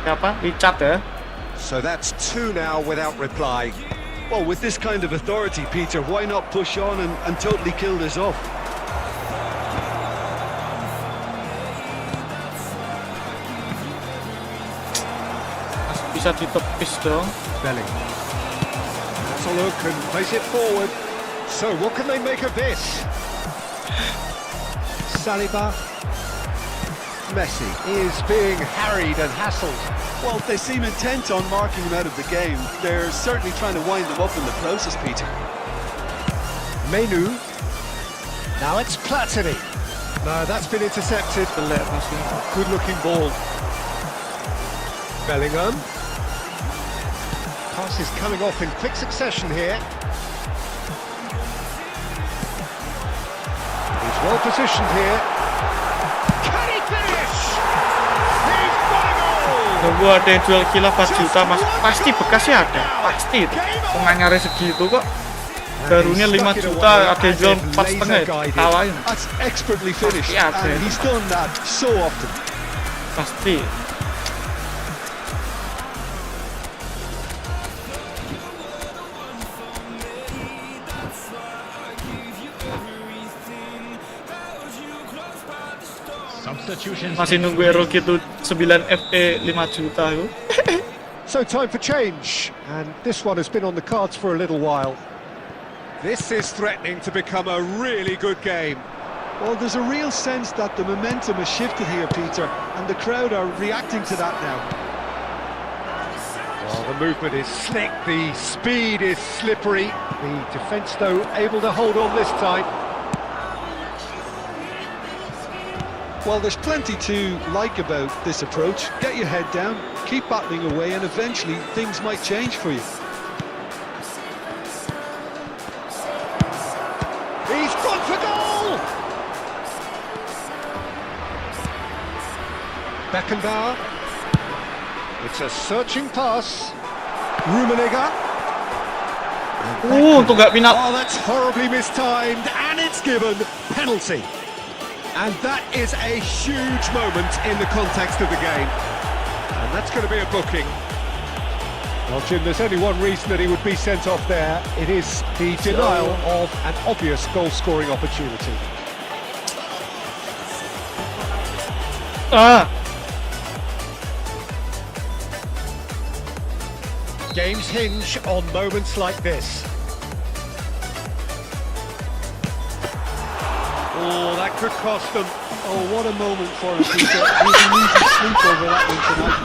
Siapa? Richard ya? So that's 2 now without reply. Well, with this kind of authority, Peter, why not push on and totally kill this off? Bisa ditepis dong. Belling. That's a look and place it forward. So what can they make of this? Saliba. Messi is being harried and hassled. Well, they seem intent on marking him out of the game. They're certainly trying to wind them up in the process, Peter. Menu. Now it's Platini. No, that's been intercepted. Good looking ball. Bellingham. Pass is coming off in quick succession here. He's well positioned here. Can he finish? He's got a goal! Nunggu ada yang jual gila 4 juta mas. Pasti bekasnya ada. Pasti itu. Nggak nyari segitu kok. Barunya 5 juta, ada yang jual 4,5 ya. Tawain. That's expertly finished, Yeah, and he's done that so often. Pasti. substitutions. Masih nunggu Eroki tuh 9 FE 5 juta itu. So time for change, and this one has been on the cards for a little while. This is threatening to become a really good game. Well, there's a real sense that the momentum has shifted here, Peter, and the crowd are reacting to that now. Well, the movement is slick, the speed is slippery. The defence, though, able to hold on this time. Well, there's plenty to like about this approach. Get your head down, keep battling away, and eventually things might change for you. He's gone for goal! Beckenbauer. It's a searching pass. Rummenigge. Untuk nggak final. Oh, that's horribly mistimed, and it's given penalty. And that is a huge moment in the context of the game. And that's going to be a booking. Well, Jim, there's only one reason that he would be sent off there. It is the denial of an obvious goal-scoring opportunity. Games hinge on moments like this. Oh, that could cost them. Oh, what a moment for him, Peter. He needs to sleep over that one tonight.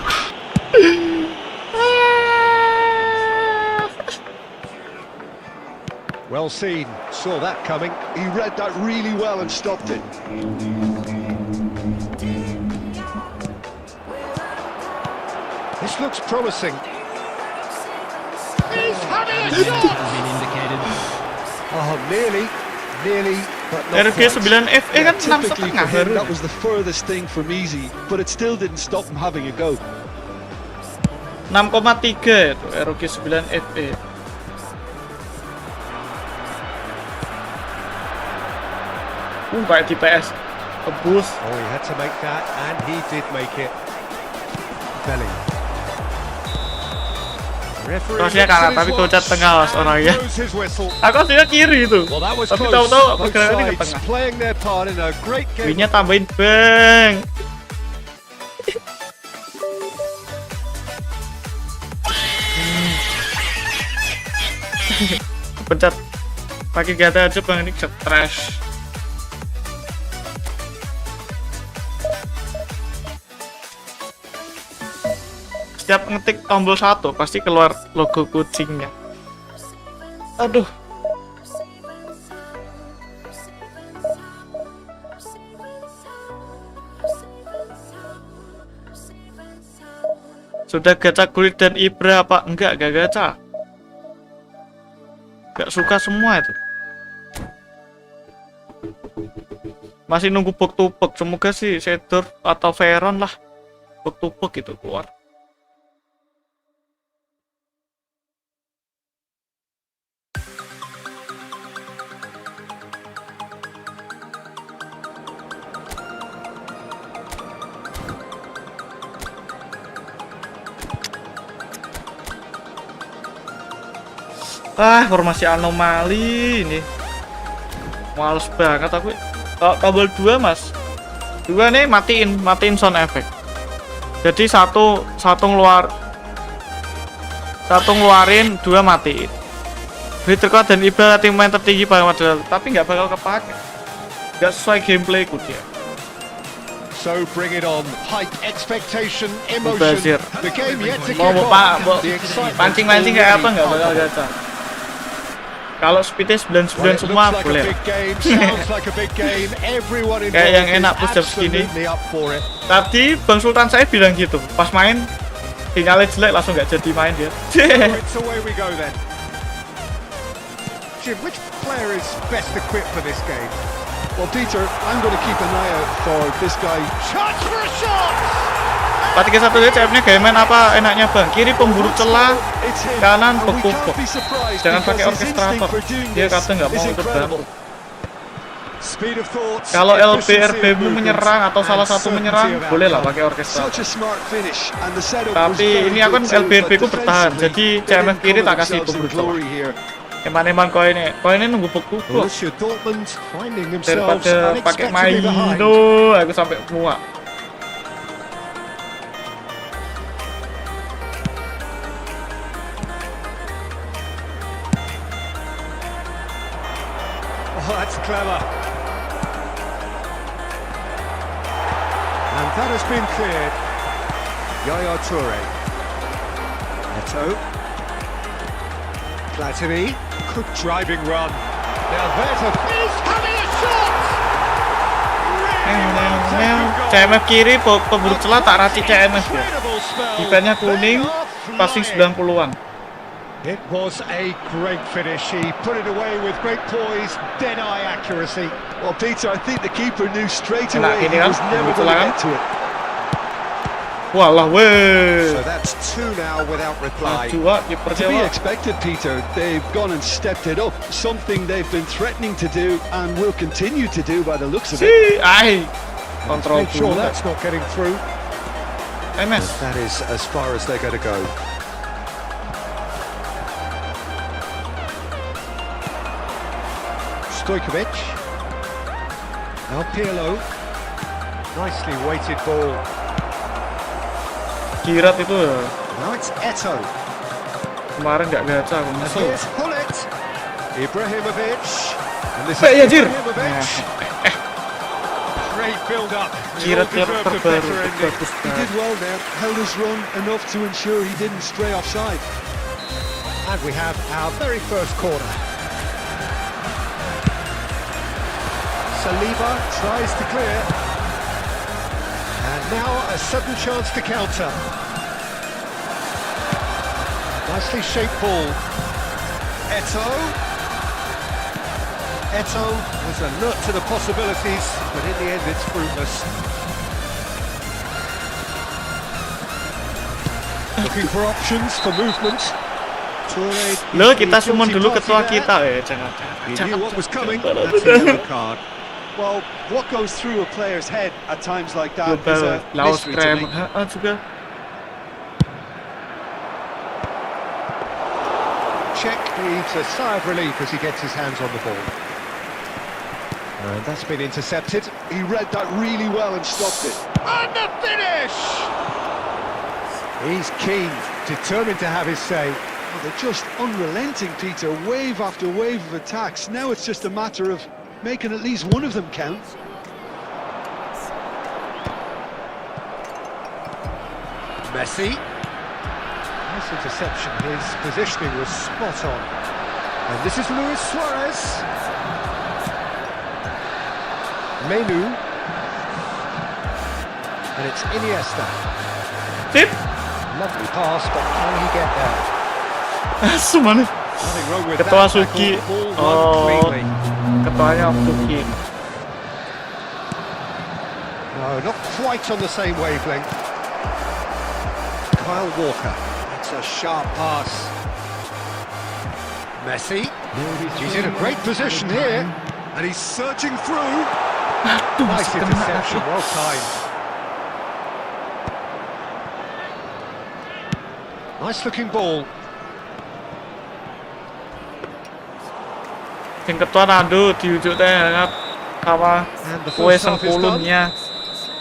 Well seen, saw that coming. He read that really well and stopped it. This looks promising. He's having a shot! Been indicated. Oh, nearly, but not Eroki quite. 9 FE kan 6,5 Typically for him, baru. that was the furthest thing from easy, but it still didn't stop him having a go. 6,3 itu Eroki 9 FE. Kayak TIPIS tebus. Oh, he had to make that, and he did make it. Belly. Crossnya kanan, tapi coach tengah was orangnya. Aku aslinya kiri itu. Well, that was Tapi close. tahu-tahu Both pergerakannya ke sides tengah. playing their part in a great game. Winnya tambahin bang. Pencet pakai gata aja bang, ini stres. Setiap ngetik tombol 1 pasti keluar logo kucingnya. Aduh. Sudah gacha kulit dan Ibra apa? Enggak gacha. Gak suka semua itu. Masih nunggu book to book. Semoga sih Shedor atau Veron lah book to book itu keluar. Formasi anomali ini. Males banget aku. Tombol 2 mas. 2 nih matiin sound effect. Jadi satu ngeluarin, 2 matiin. Buriq dan Ibra tim main tertinggi pada model, tapi nggak bakal kepake. Nggak sesuai gameplayku dia. So bring it on. Hype, expectation, emotion. Bazir. The game yet to kick Mau off. The excitement pancing kayak apa already nggak bakal palpable. gacha. Kalau speednya 99 Well, it semua looks like boleh. a big game, sounds like a big game. Everyone Kayak yang involved enak is push jam segini. absolutely up for it. Tadi Bang Sultan saya bilang gitu, pas main sinyalnya jelek langsung nggak jadi main dia. So away we go then. Jim, which player is best equipped for this game? Well, Peter, I'm going to keep an eye out for this guy. Chance for a shot! 4-3-1 dia CF-nya gaya main apa enaknya bang? Kiri pemburu celah, kanan pekupuk. Jangan pakai orkestrator, dia kadang nggak mau ikut bantu. Kalau LBRB mu menyerang atau salah satu menyerang, bolehlah pakai orkestrator. Tapi ini aku kan LBRB ku bertahan, jadi CMF kiri tak kasih pemburu celah. Emang koinnya nunggu pekupuk. Daripada pakai Maino, aku sampai muak. Oh, that's clever. And that has been cleared. Yaya Toure. Neto. Platini. Good driving run. Now there's a... He's having a shot! CMF kiri, pemburu celah tak racik CMF ya. Defense-nya kuning, passing 90-an. It was a great finish. He put it away with great poise, dead-eye accuracy. Well, Peter, I think the keeper knew straight away he was never going to get to it. Walah weh. So that's 2 now without reply. To be expected, Peter. They've gone and stepped it up. Something they've been threatening to do and will continue to do by the looks of it. Control Make sure that's not getting through. MS. That is as far as they're going to go. Stojkovic. Now Pirlo. Nicely weighted ball. Kirat itu ya. Now it's Eto. Kemarin nggak gacha aku masuk. Here's Hullet. Ibrahimovic. And this Ya, is Jir. Ibrahimovic. Great build-up. Kirat yang terbaru bagus. He did well there. Held his run enough to ensure he didn't stray offside. And we have our very first corner. Saliba tries to clear. And now a sudden chance to counter. Nicely shaped ball. Eto. Eto was alert to the possibilities, but in the end it's fruitless. Looking for options, for movement. Loh, kita summon dulu ketua kita jangan. He knew what was coming. That's a yellow card. Well, what goes through a player's head at times like that is a mystery to me. Juga. Check needs a sigh of relief as he gets his hands on the ball. And that's been intercepted. He read that really well and stopped it. And the finish! He's keen, determined to have his say. Well, they're just unrelenting, Peter. Wave after wave of attacks. Now it's just a matter of making at least one of them count. Messi. Nice interception. His positioning was spot on. And this is Luis Suarez. Menu. And it's Iniesta. Tip. Lovely pass, but can he get there? Semuanya. Nothing wrong with Ketua that. Suki. Ball run Oh, cleanly. ketuanya Suki. No, not quite on the same wavelength. Kyle Walker. That's a sharp pass. Messi. He's in a great position here. And he's searching through. Nice interception, well timed. Nice looking ball. Yang ketua Nando diujuk teh sama kue sengkulunnya.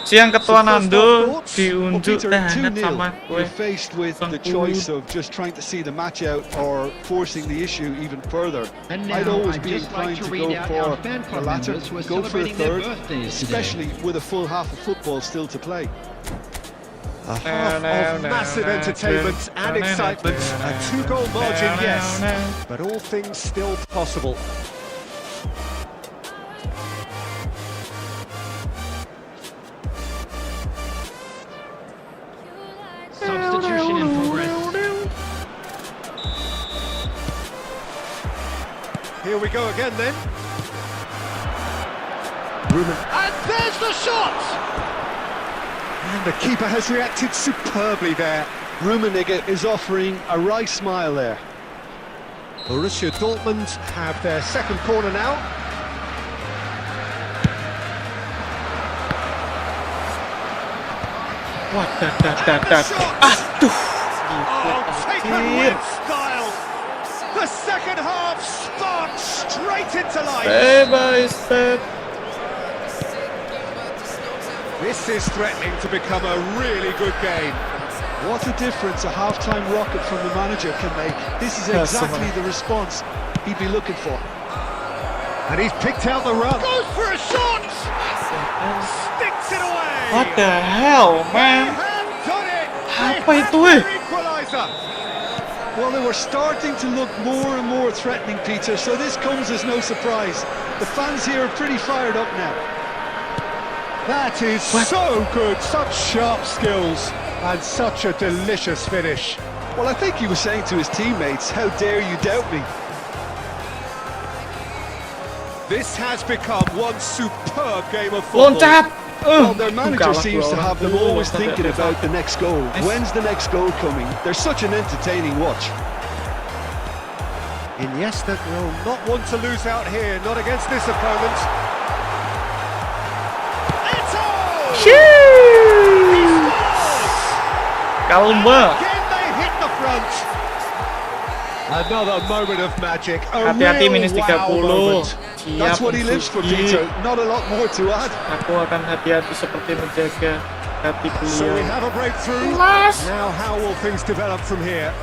Siang ketua Nando diunjuk teh sama kue faced with the choice of just trying to see the match out or forcing the issue even further. I'd always be inclined to go for the latter, go for the third, especially with a full half of football still to play. A half of massive entertainment and excitement. A 2-goal margin, yes, but all things still possible. Substitution in progress. Here we go again then. And there's the shot! And the keeper has reacted superbly there. Rummenigge is offering a wry smile there. Borussia Dortmund have their second corner now. What that. Aduh. Oh, taken with style. The second half sparked straight into life. Bebas, Pep. This is threatening to become a really good game. What a difference a half-time rocket from the manager can make. This is exactly the response he'd be looking for. And he's picked out the run. Goes for a shot! Sticks it away! What the hell, man? Apa itu, Well, they were starting to look more and more threatening, Peter, so this comes as no surprise. The fans here are pretty fired up now. That is so good, such sharp skills, and such a delicious finish. Well, I think he was saying to his teammates, how dare you doubt me? This has become one superb game of football. Loncat! Well, their manager seems to have them always thinking about the next goal. When's the next goal coming? They're such an entertaining watch. Iniesta will not want to lose out here, not against this opponent. Kalma. Again they hit the front. Another moment of magic. Hati-hati minus 30. That's what he lives for, Peter. Not a lot more to add. Aku akan hati-hati seperti menjaga hati So we beliau. have a breakthrough. Now how will things develop from here?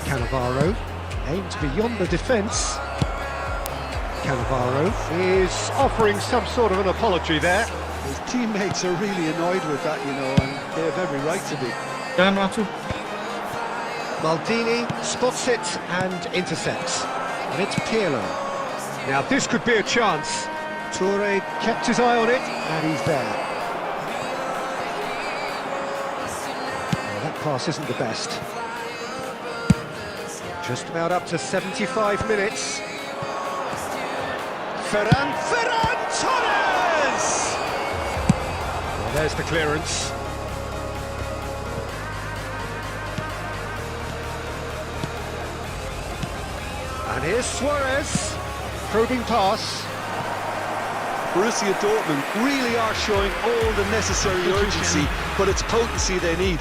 Cannavaro aims beyond the defence. Cannavaro is offering some sort of an apology there. His teammates are really annoyed with that, you know, and they have every right to be. Jangan langsung. Maldini spots it and intercepts. And it's Pirlo. Now this could be a chance. Toure kept his eye on it, and he's there. Well, that pass isn't the best. Just about up to 75 minutes. Ferran Torres! Well, there's the clearance. And here's Suarez, probing pass. Borussia Dortmund really are showing all the necessary urgency, but it's potency they need.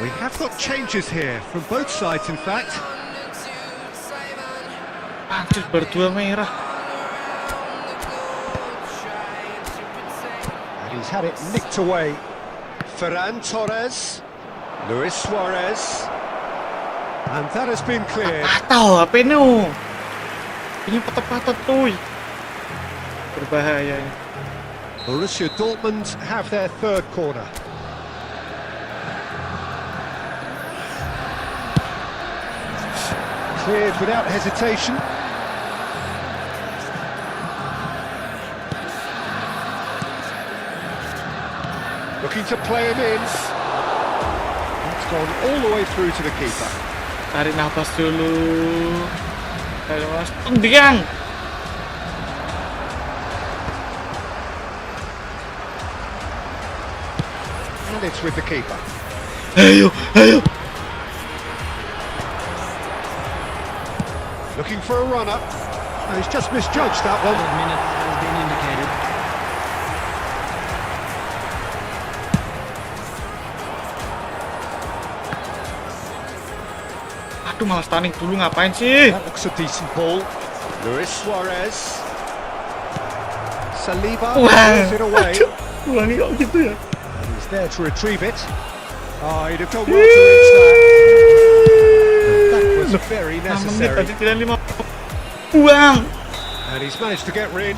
We have got changes here from both sides, in fact. Anjir, berdua merah. And he's had it nicked away. Ferran Torres, Luis Suarez, and that has been cleared. Patah HP nu. Ini patah-patah tuh. Berbahaya ini. Borussia Dortmund have their third corner. Cleared without hesitation. Looking to play him in. It's gone all the way through to the keeper. Tarik nafas dulu. Tarik nafas. Tendiang. And it's with the keeper. Ayo, ayo. Looking for a runner. And he's just misjudged that one. Minutes has been indicated. Aduh, malah stunning dulu, ngapain sih? That looks a decent ball. Luis Suarez. Saliba throws it away. Ulangi kok gitu ya? And he's there to retrieve it. Oh, he'd have done well to reach that. That was very 6 menit necessary. tadi kira 5. Buang. And he's managed to get rid.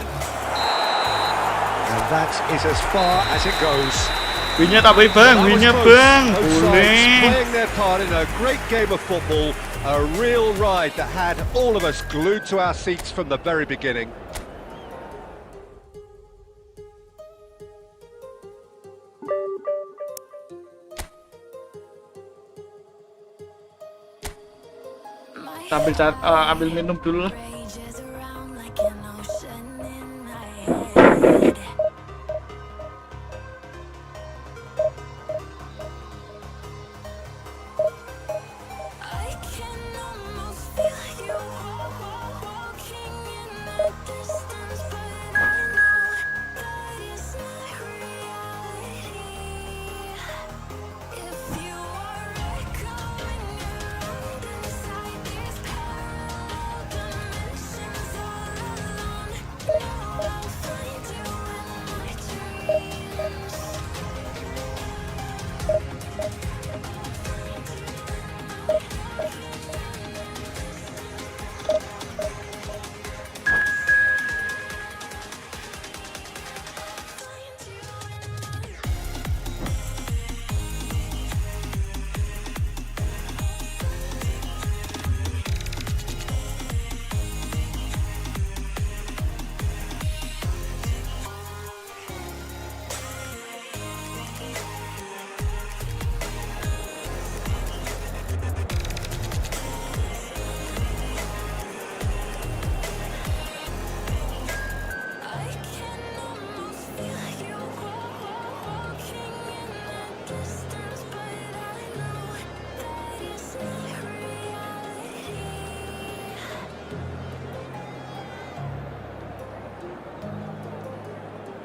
And that is as far as it goes. Winnya tak boleh bang, That was winnya close. bang. Both sides Boleh. playing their part in a great game of football. A real ride that had all of us glued to our seats from the very beginning. Ambil minum dulu lah. Rages around like an ocean in my head. I can almost feel you walking in the distance.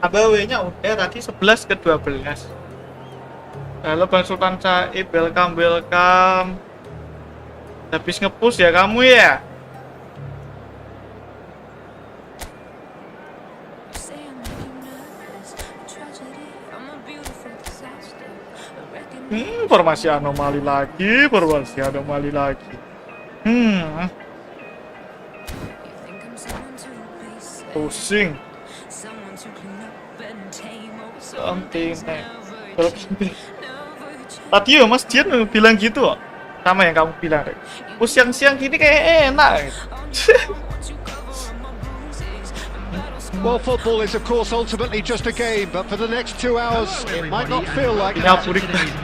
ABW-nya udah tadi 11 ke 12. Halo Bang Sultan Saib, welcome. Habis nge-push ya kamu ya? Formasi anomali lagi, pusing. Something tadi ya Mas Dian bilang gitu kok. Sama yang kamu bilang. Siang-siang gini kayak enak. Well, football is of course ultimately just a game, but for the next 2 hours it might not feel like that.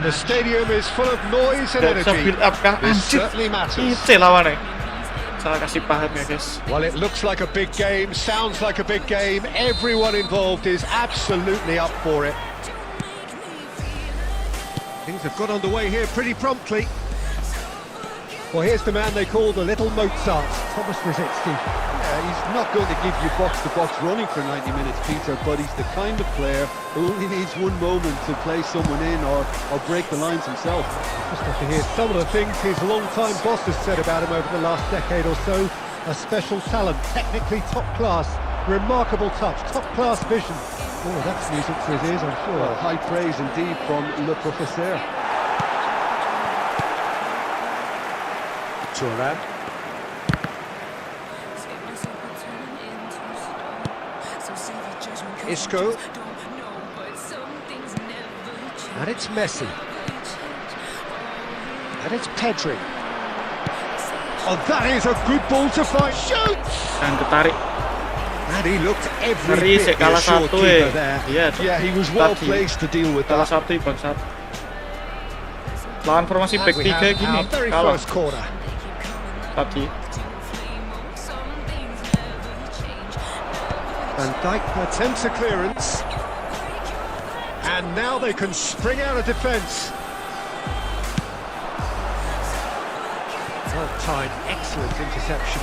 The stadium is full of noise and energy. This certainly matters. Salah kasih paham ya guys. Well, it looks like a big game, sounds like a big game. Everyone involved is absolutely up for it. Things have got underway here pretty promptly. Well, here's the man they call the little Mozart, Thomas Rositzky. Yeah, he's not going to give you box-to-box running for 90 minutes, Peter, but he's the kind of player who only needs one moment to play someone in or break the lines himself. Just have to hear some of the things his long-time boss has said about him over the last decade or so. A special talent, technically top class, remarkable touch, top-class vision. Oh, that's music to his ears, I'm sure. Well, high praise indeed from Le Professeur. Turan. Isco. And it's Messi. And it's Pedri. Oh, that is a good ball to find. Shoots! Dan ketarik. And he looked every Ngeri bit the kalah assured satu keeper there. Yeah, he was well placed to deal with Kalah that. satu bangsat. Lawan formasi back 3 gini kalah First corner. tadi. Van Dijk attempts a clearance. And now they can spring out of defence. Well timed, excellent interception.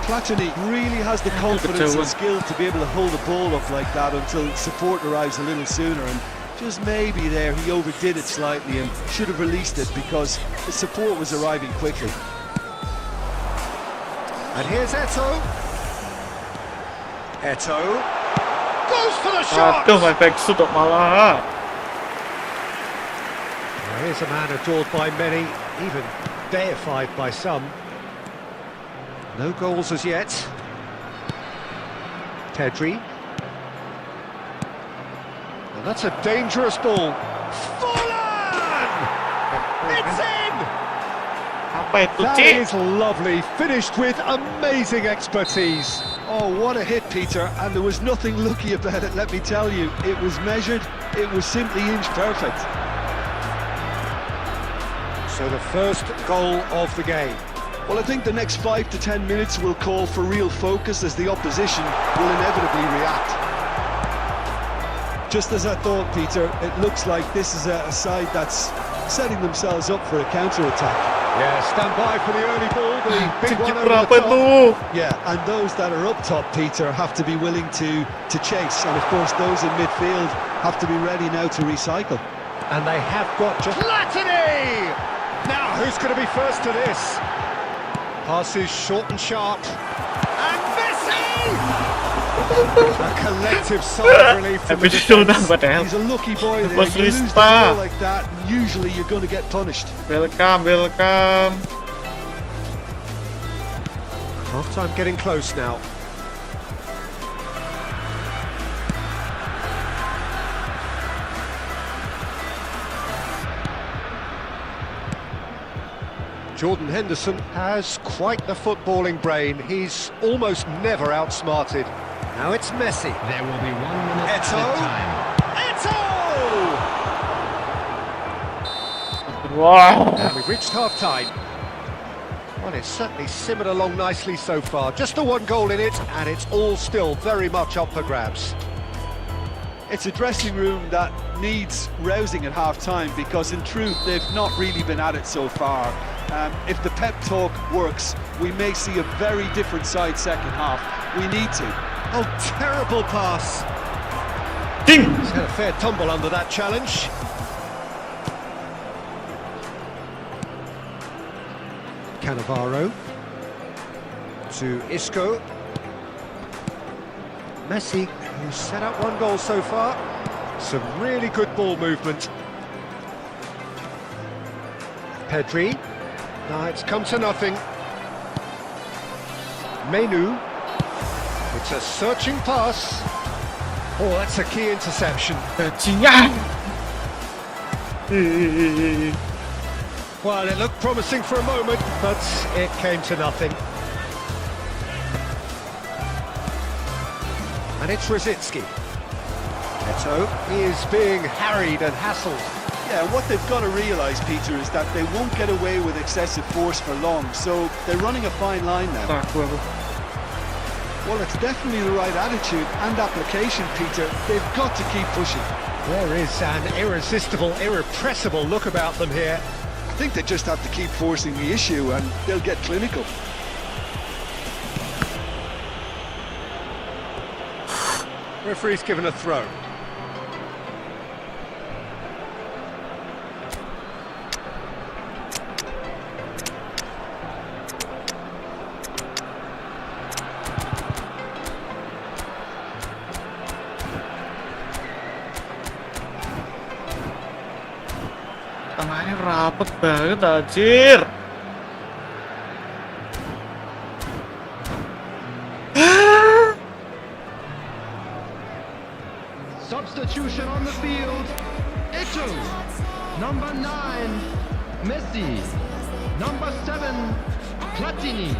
Platini really has the confidence and skill to be able to hold the ball up like that until support arrives a little sooner, and just maybe there he overdid it slightly and should have released it because the support was arriving quickly. And here's Eto'o. Eto'o goes for the shot! Aduh, my back shoot malah. Well, here's a man adored by many, even deified by some. No goals as yet. Pedri. And that's a dangerous ball. Fallen! It's in! Apa itu, That Cik? is lovely, finished with amazing expertise. Oh, what a hit, Peter, and there was nothing lucky about it, let me tell you. It was measured, it was simply inch perfect. So the first goal of the game. Well, I think the next 5 to 10 minutes will call for real focus as the opposition will inevitably react. Just as I thought, Peter, it looks like this is a side that's setting themselves up for a counter-attack. Yeah, stand by for the early ball, the big one Kiper over apa the itu? top. Yeah, and those that are up top, Peter, have to be willing to chase, and of course those in midfield have to be ready now to recycle. And they have got just... Platini! Now, who's going to be first to this? Passes short and sharp. And Messi! A collective sigh of relief from the Habis sudah defence. padahal. He's a lucky boy there. Bos You lose the Lista. ball like that, usually you're going to get punished. Welcome. Half-time getting close now. Jordan Henderson has quite the footballing brain. He's almost never outsmarted. Now it's Messi. There will be 1 minute Eto'o. added time. Eto'o! Wow. And we've reached half-time. Well, it's certainly simmered along nicely so far. Just the 1 goal in it, and it's all still very much up for grabs. It's a dressing room that needs rousing at half-time because in truth they've not really been at it so far. If the pep talk works, we may see a very different side second half. We need to. Oh, terrible pass. Ding. He's had a fair tumble under that challenge. Cannavaro to Isco. Messi, who's set up one goal so far. Some really good ball movement. Pedri. Now it's come to nothing. Menu. It's a searching pass. Oh, that's a key interception. Bajingan. Well, it looked promising for a moment, but it came to nothing. And it's Rosicki. Eto, he is being harried and hassled. Yeah, what they've got to realise, Peter, is that they won't get away with excessive force for long, so they're running a fine line now. Well, it's definitely the right attitude and application, Peter. They've got to keep pushing. There is an irresistible, irrepressible look about them here. I think they just have to keep forcing the issue and they'll get clinical. Referee's given a throw. Tengahnya rapet banget anjir. Substitution on the field. Eto. Number 9, Messi. Number 7, Platini.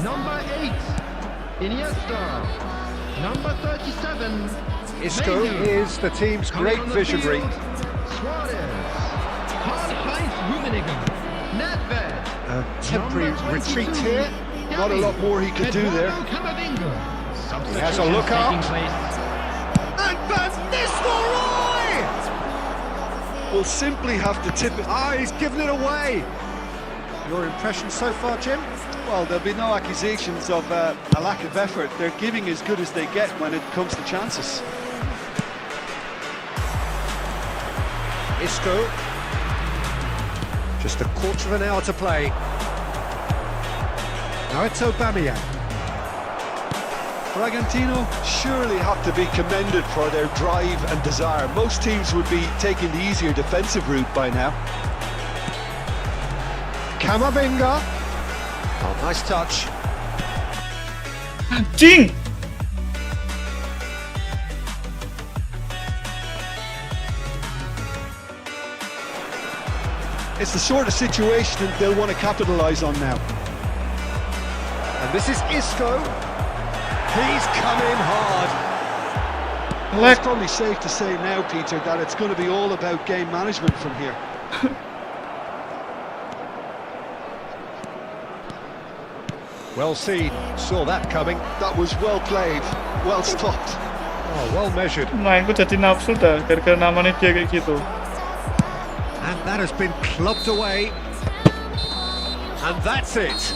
Number 8, Iniesta. Number 37, Isco is the team's great visionary. Suarez. Karl-Heinz Rummenigge. Nedved. A temporary retreat here. Not a lot more he could do there. He has a look up. And Van Nistelrooy! We'll simply have to tip it. Ah, he's given it away. Your impression so far, Jim? Well, there'll be no accusations of a lack of effort. They're giving as good as they get when it comes to chances. Isco. Just a quarter of an hour to play. Now it's Aubameyang. Bragantino surely have to be commended for their drive and desire. Most teams would be taking the easier defensive route by now. Camavinga. Oh, nice touch. Anjing. It's the sort of situation that they'll want to capitalise on now. And this is Isco. He's come in hard. Well, it's probably safe to say now, Peter, that it's going to be all about game management from here. Well seen. Saw that coming. That was well played, well stopped. Oh, well measured. Mainku jadi nafsu dah gara-gara namanya dia kayak gitu. And that has been clubbed away. And that's it.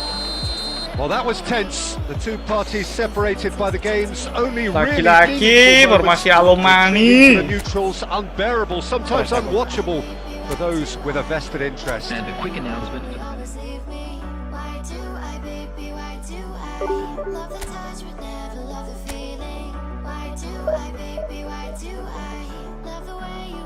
Well, that was tense. The two parties separated by the game's only really Laki-laki formasi Alomani. The neutrals unbearable, sometimes unwatchable for those with a vested interest. And a quick announcement. Love the touch but never love the feeling. Why do I, baby, why do I love the way you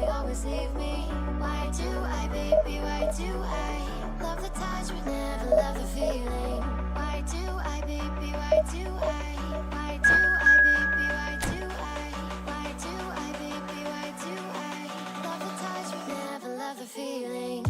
always leave me? Why do I, baby, why do I love the touch but never love the feeling? Why do I, baby, why do I? Why do I, baby, why do I? Why do I, baby, why do I love the touch but never love the feeling?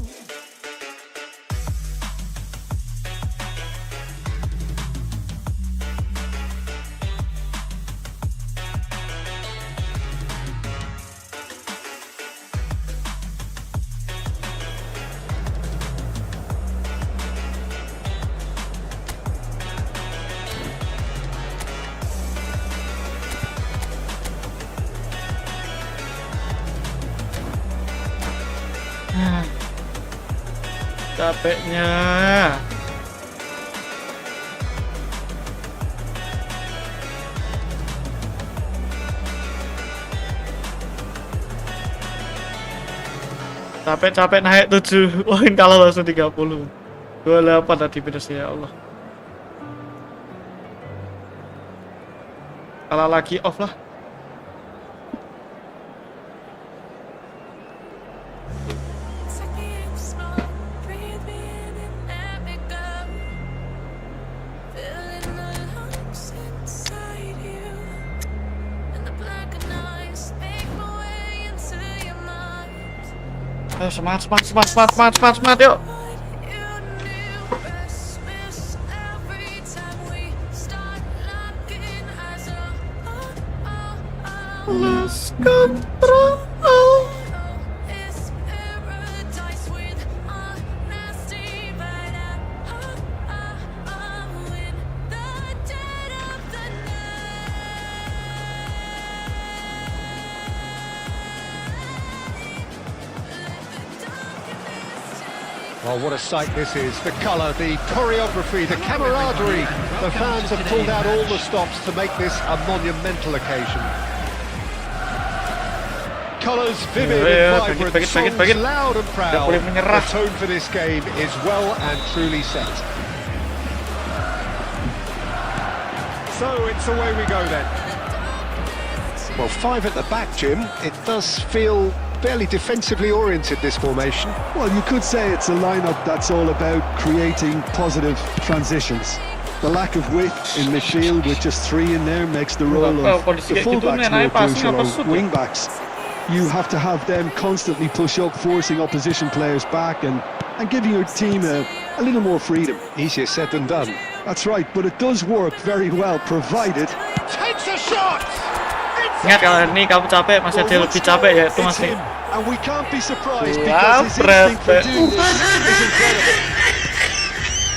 Capeknya. Capek-capek naik 7 poin kalau langsung 30. 28 tadi minusnya, ya Allah. Kalah lagi off lah. Ayo semangat yuk. Let's control. Well, what a sight this is. The colour, the choreography, the camaraderie. The fans have pulled out all the stops to make this a monumental occasion. Colours vivid and vibrant, songs loud and proud. The tone for this game is well and truly set. So it's away we go then. Well, 5 at the back, Jim. It does feel fairly defensively oriented, this formation. Well, you could say it's a lineup that's all about creating positive transitions. The lack of width in midfield with just 3 in there makes the role of the fullbacks more crucial, or wing-backs. You have to have them constantly push up, forcing opposition players back and giving your team a little more freedom. Easier said than done. That's right, but it does work very well, provided... Takes a shot! Ingat kalau ini kamu capek, masih ada lebih capek ya, itu masih. And we can't be surprised because his instinct for doing this is incredible.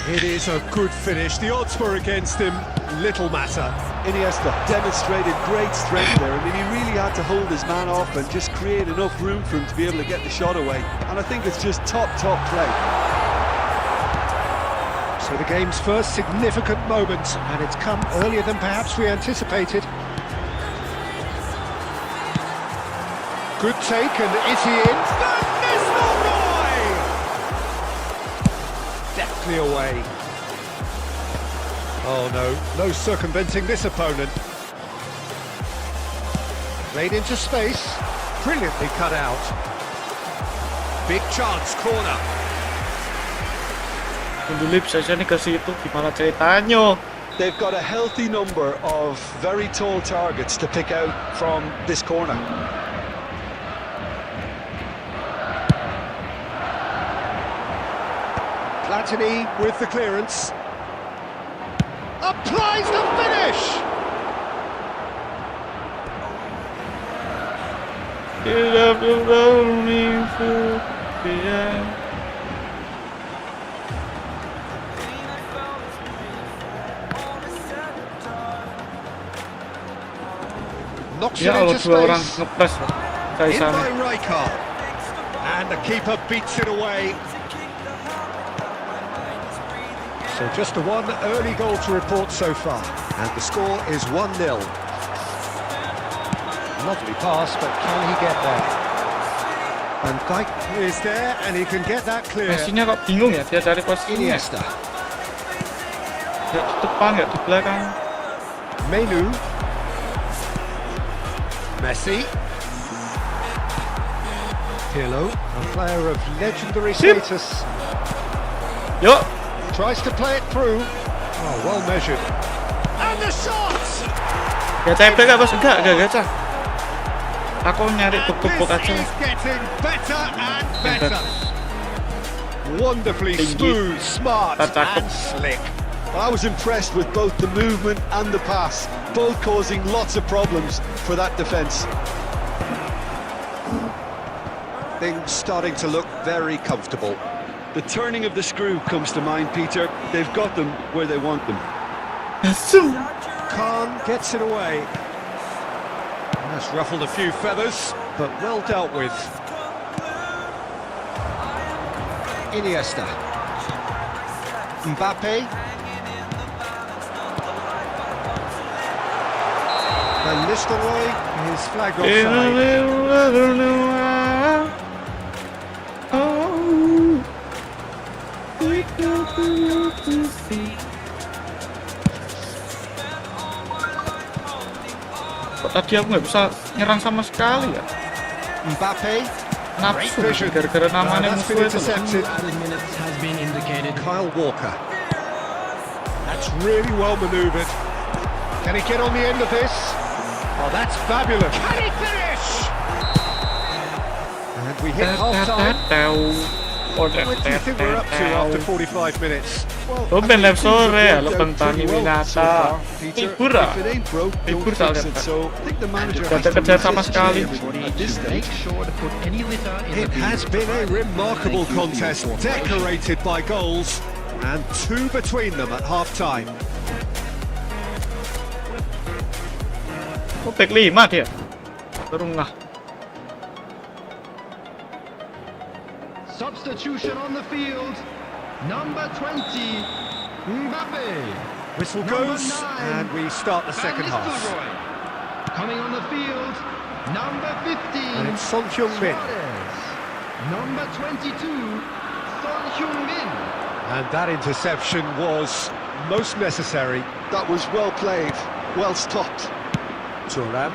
It is a good finish. The odds were against him. Little matter. Iniesta demonstrated great strength there. I mean, he really had to hold his man off and just create enough room for him to be able to get the shot away. And I think it's just top play. So the game's first significant moment, and it's come earlier than perhaps we anticipated. Good take, and is he in? Deftly away. Oh no circumventing this opponent. Played into space, brilliantly cut out. Big chance, corner. Dulu saja nih ke situ, gimana ceritanya? They've got a healthy number of very tall targets to pick out from this corner. Platini with the clearance. Applies the finish! Knocks it into space. In by Rijkaard. And the keeper beats it away. So just the one early goal to report so far, and the score is 1-0. Lovely pass, but can he get there? And Dijk is there, and he can get that clear. Messinya kok bingung ya, dia cari posisinya. Iniesta. Ya di depan, ya di belakang. Menu. Messi. Pirlo, a player of legendary status. Yuk. Tries to play it through. Oh, well measured. And the shot! Gacha gak bos? Enggak gacha. Aku nyari buk-buk aja. This is getting better and better. Wonderfully smooth, smart and slick. Well, I was impressed with both the movement and the pass, both causing lots of problems for that defence. Things starting to look very comfortable. The turning of the screw comes to mind, Peter. They've got them where they want them. Khan gets it away. That's ruffled a few feathers, but well dealt with. Iniesta. Mbappe. Van Nistelrooy is flagged offside. Kok tadi aku nggak bisa nyerang sama sekali ya? Mbappe. Nafsu gara-gara namanya That's musuh been itu. intercepted. Added minutes has been indicated. Kyle Walker. That's really well manoeuvred. Can he get on the end of this? Oh, that's fabulous. Can he finish? And we hit half-time. What do you think we're up to after 45 minutes? Tumben live sore ya, lebang tani winata. Libur ah. Libur soalnya. Gak ada kerja sama sekali. Make sure to put any litter in It has been a remarkable contest, decorated by goals, and 2 between them at half-time. Oh, back 5 dia. Terungah. Substitution on the field. Number 20, Mbappe. Whistle Number goes, 9, and we start the second Van half. Nistelrooy. Coming on the field, number 15, And it's Son Heung-min. Suarez. Number 22, Son Heung-min. And that interception was most necessary. That was well played, well stopped. Thuram.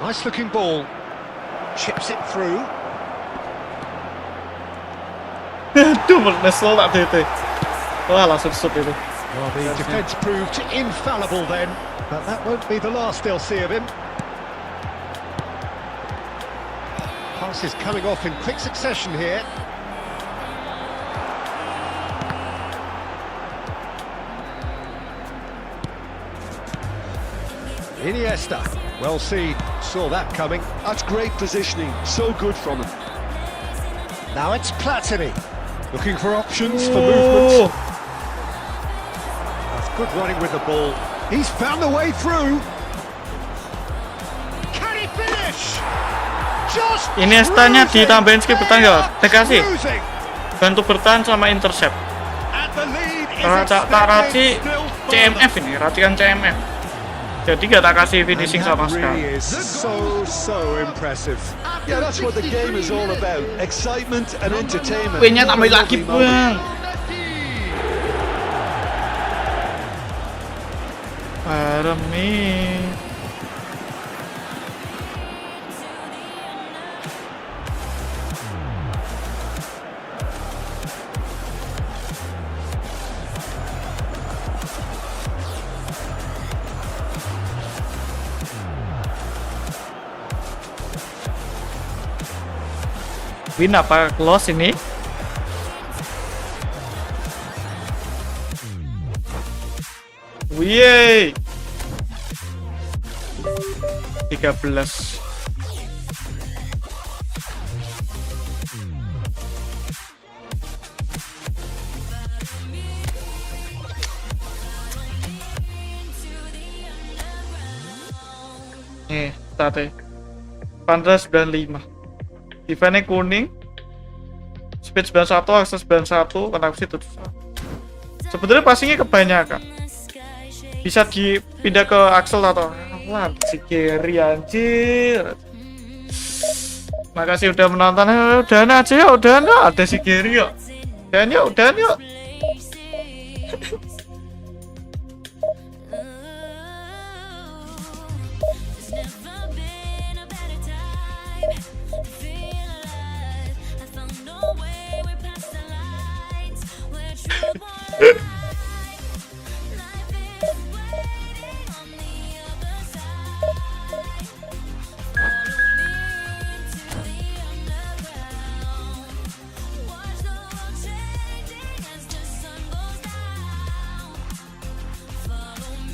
Nice looking ball. Chips it through. Aduh, nesel tak DT. Wah, langsung shoot itu. Well, the defence proved infallible then, but that won't be the last they'll see of him. Passes coming off in quick succession here. Iniesta, well seen, saw that coming. That's great positioning, so good from him. Now it's Platini, looking for options for movement. That's good running with the ball. He's found the way through. Can he finish? Just Iniesta-nya ditambahin skill bertahan ya, dikasih cruising. bantu bertahan sama intercept. And the lead is Tak Raci extended still CMF further. ini, racikan CMF. Jadi gak tak kasih finishing And sama that sekali. really is so impressive. Yeah, that's what the game is all about. Excitement and entertainment. Win-nya tambah lagi, Bang. Paremi. Win apa close ini? Wih, 13. State. Pandra 95. Eventnya kuning, speed 91, akses 91, koneksi 71. Sebenarnya passingnya kebanyakan. Bisa dipindah ke Axel atau wah, si CARI anjir. Makasih udah menonton. Udahan aja ya, udahan ya. Ada si CARI yuk. Udahan yuk, udahan yuk.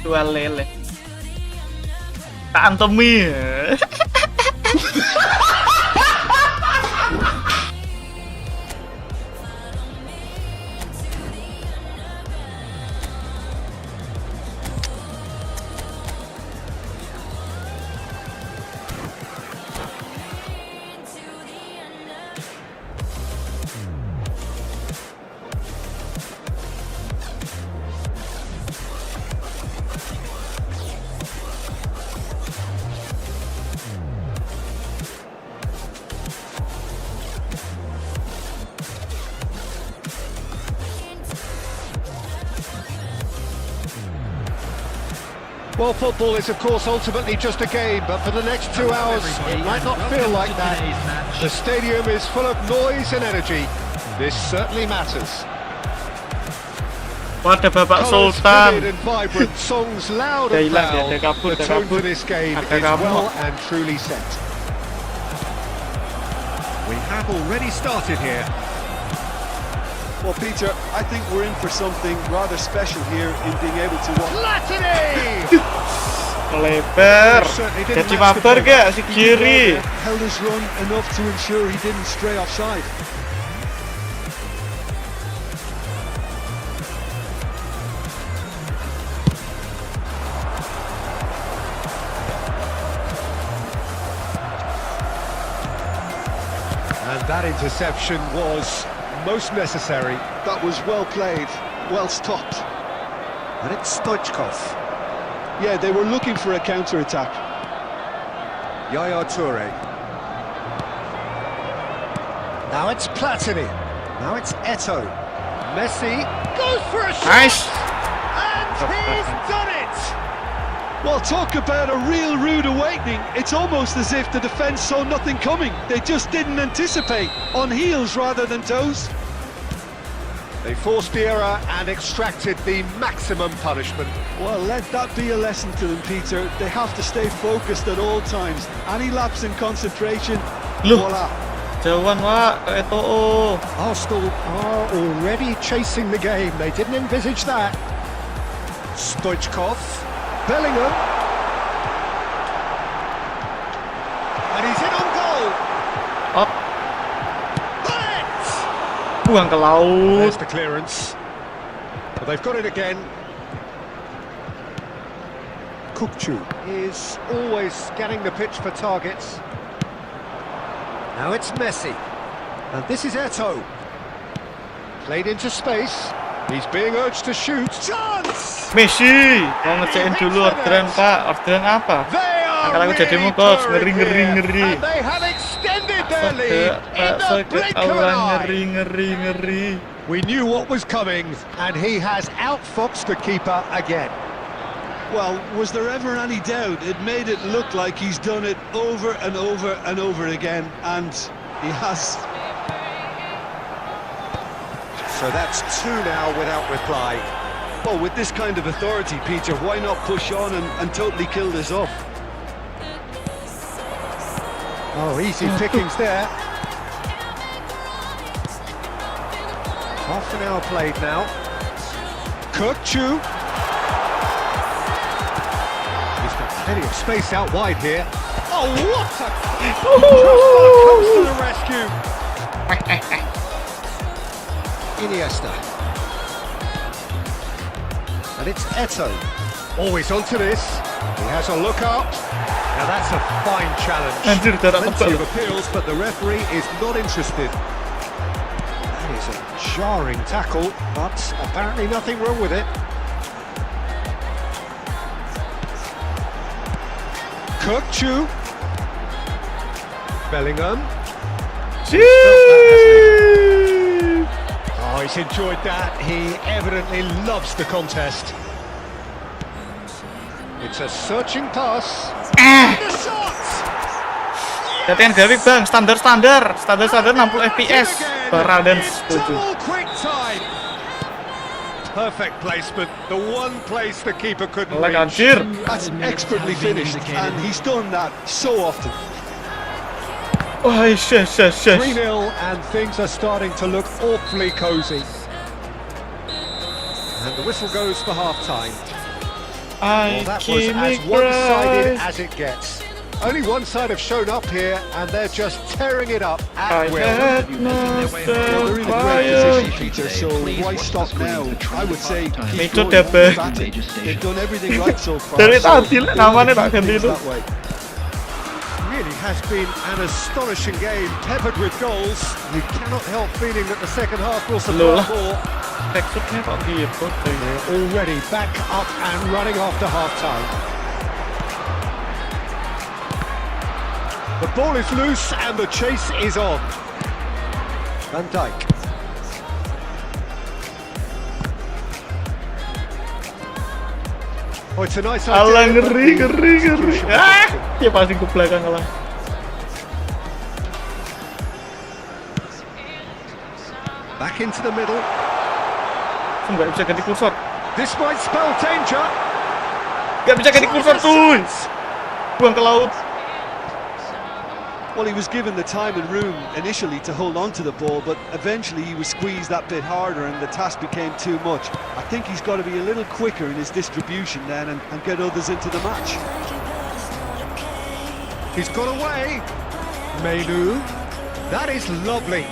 Dua lele tak antemi. Well, football is of course ultimately just a game, but for the next 2 hours it might not feel like that. The stadium is full of noise and energy. This certainly matters. Waduh Bapak Colours Sultan. vivid and vibrant, songs loud and Hilang proud. dia, ada kabut, The ada tone kabut. for this game Ada is kabut. well and truly set. We have already started here. Well, Peter, I think we're in for something rather special here in being able to watch. Latini! Lebar. Jadi mabar gak si kiri? Held his run enough to ensure he didn't stray offside. And that interception was most necessary. That was well played, well stopped. And it's Stoichkov. Yeah, they were looking for a counter-attack. Yaya Toure. Now it's Platini. Now it's Eto'o. Messi goes for a shot. Nice. And he's done it! Well, talk about a real rude awakening. It's almost as if the defence saw nothing coming. They just didn't anticipate, on heels rather than toes. They forced the error and extracted the maximum punishment. Well, let that be a lesson to them, Peter. They have to stay focused at all times. Any lapse in concentration, Look. voila. Jauhan Wak, Eto'o. Arsenal are already chasing the game. They didn't envisage that. Stoichkov. Bellingham. And he's in on goal. Up. But Buang ke laut. there's the clearance. But they've got it again. Kukcu is always scanning the pitch for targets. Now it's Messi. And this is Eto'o. Played into space. He's being urged to shoot. Chance! Messi mau ngecekin dulu orderan Pak. Orderan apa? They are Kalau aku jadi really mukos, pouring ngeri. here. And they have extended their lead in the blink of an eye. ngeri. We knew what was coming, and he has outfoxed the keeper again. Well, was there ever any doubt? It made it look like he's done it over and over and over again, and he has. So that's 2 now without reply. Well, with this kind of authority, Peter, why not push on and totally kill this off? Oh, easy pickings there. Half an hour played now. Kukcu. He's got plenty of space out wide here. Oh, what a crossbar comes to the rescue. Iniesta. And it's Eto'o. Always onto this. He has a look up. Now that's a fine challenge. Anjir, jarak Plenty tebal. of appeals, but the referee is not interested. That is a jarring tackle, but apparently nothing wrong with it. Kukcu. Bellingham. Oh, he's enjoyed that. He evidently loves the contest. It's a searching pass. And a shot! Latihan grafik bang, standar 60 fps. Parah dan setuju. Double quick time. Perfect placement. The one place the keeper couldn't Like reach. anjir. That's expertly finished, and he's done that so often. Wah, yes. 3-0 and things are starting to look awfully cosy. And the whistle goes for half-time. Well, that was as one-sided as it gets. Only one side have shown up here, and they're just tearing it up I at will. had Well, they're in a great position, Peter, so why stop now? I would say keep Itu going, deh, Bang. keep at it. They've done everything right so far. Dari so tadi namanya tak ganti itu. that way. Really has been an astonishing game, peppered with goals. You cannot help feeling that the second half will Loh. supply more. Teksturnya kok gitu. They're already back up and running after half-time. The ball is loose and the chase is on. Van Dijk. Oh, it's a nice Alah, idea. ngeri. Dia pasti ke belakang lah. Back into the middle. Nggak bisa ganti kursor. This might spell danger. Nggak bisa ganti kursor tuh. Buang ke laut. Well, he was given the time and room initially to hold on to the ball, but eventually he was squeezed that bit harder and the task became too much. I think he's got to be a little quicker in his distribution then and get others into the match. He's got away. Menu. That is lovely.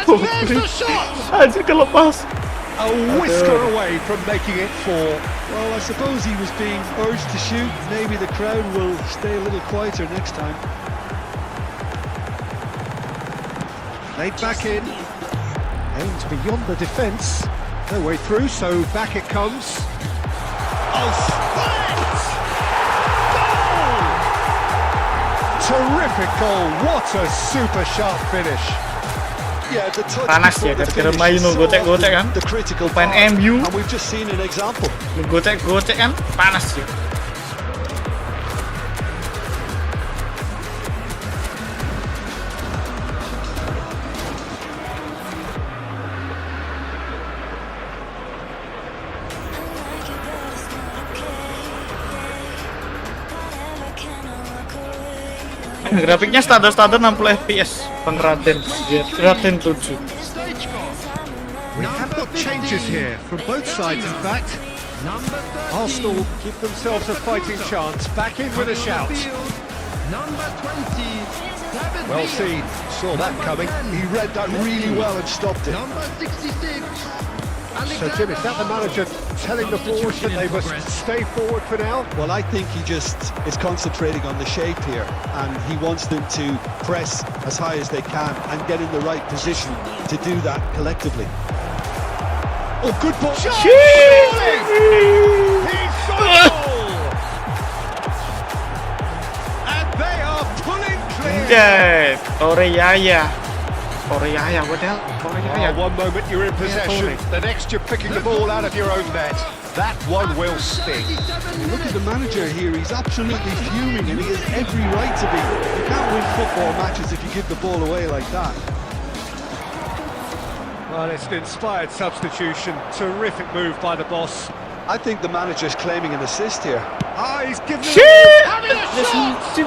Oh, anjir kelepas. A whisker away from making it 4. Well, I suppose he was being urged to shoot. Maybe the crowd will stay a little quieter next time. Laid back in. Aimed beyond the defence. No way through, so back it comes. Oh, split! Goal! Terrific goal. What a super sharp finish. Yeah, the touch Panas ya, gara-gara main gotek-gotek kan. the critical Main part, MU. and we've just seen an example. Gotek-gotek kan panas ya. Grafiknya standar-standar 60 fps. Bang Raden 7. We have got changes here from both sides, in fact. Arsenal give themselves a fighting chance. Back in with a shout. Number 20. Well seen. Saw that coming. He read that really well and stopped it. Number 66. So, Jim, is that the manager telling the forwards that they must stay forward for now? Well, I think he just is concentrating on the shape here, and he wants them to press as high as they can and get in the right position to do that collectively. Oh, good ball. Surely! He's got a goal! And they are pulling clear. Yes, Saweria. Saweria, what the hell? Saweria. One moment you're in possession, the next you're picking the ball out of your own net. That one will sting. Look at the manager here, he's absolutely fuming and he has every right to be. You can't win football matches if you give the ball away like that. Well, it's an inspired substitution. Terrific move by the boss. I think the manager's claiming an assist here. Ah, he's given Having it.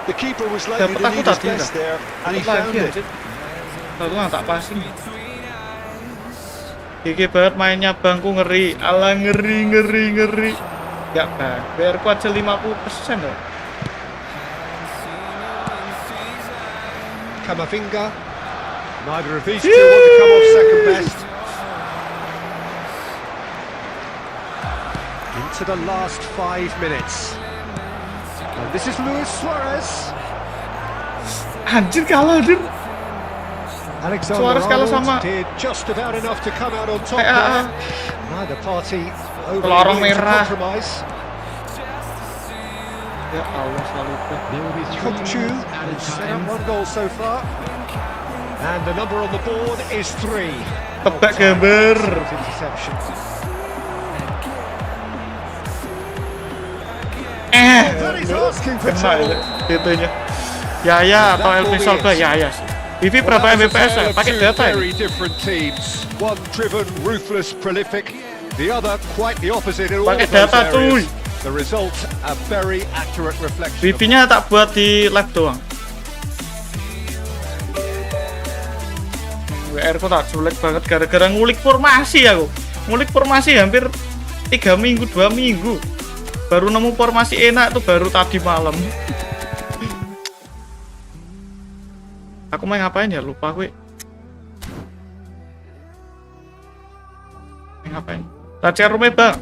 The keeper was likely to need his best there, and he found it. Satu nggak tak passing. Gigi banget mainnya bangku ngeri. Ala ngeri. Gak bang. Biar kuat 50% loh. Kamavinga. Neither of these two want to come off second best. Into the last 5 minutes. And this is Luis Suarez. Anjir kalah anjir. Alexander Suarez kalah sama did just about enough to come out on top there. Neither party Lorong overly willing to merah. compromise. Ya Allah salibnya. There will be Kokchu set up 1 goal so far. And the number on the board is 3. Tebak gambar. Interception. That is asking for Kena trouble. itu-nya. Ya atau Elvin Salba ya. Wifi berapa Mbps ya? Pakai data ya? Very different teams. One driven, ruthless, prolific. The other quite the opposite in all Pakai of those data areas. cuy. The result a very accurate reflection. Wifi-nya tak buat di lab doang. WR ku tak sulit banget gara-gara ngulik formasi aku. Ngulik formasi hampir 3 minggu, 2 minggu. Baru nemu formasi enak tuh baru tadi malam. Aku main ngapain ya? Lupa gue. Main ngapain? Raja rumah bang.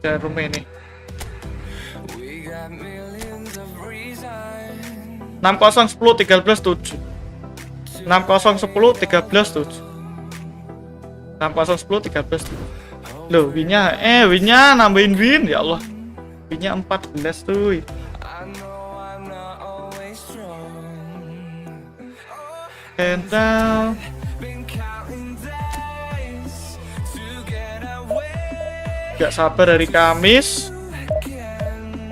Raja rumah ini. 60 10 13 7. 60 10 13 7. 60 10 13 7. Loh, winnya nambahin win ya Allah. Winnya 14 tuh. And down. Gak sabar hari Kamis.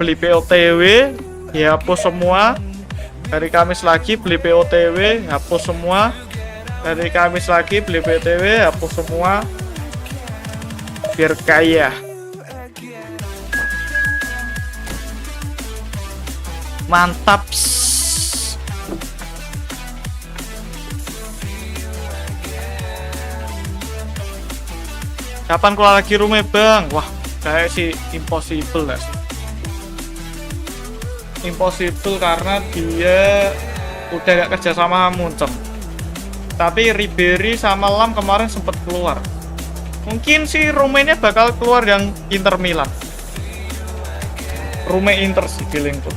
Beli POTW, dihapus semua. Hari Kamis lagi beli POTW, hapus semua. Hari Kamis lagi beli POTW, hapus semua. Biar kaya. Mantap. Kapan keluar lagi rumah bang? Wah, kayak sih impossible lah sih. Impossible karena dia udah gak kerja sama Munchen. Tapi Ribery sama Lam kemarin sempat keluar. Mungkin sih rumahnya bakal keluar yang Inter Milan. Rumah Inter sih feeling tuh.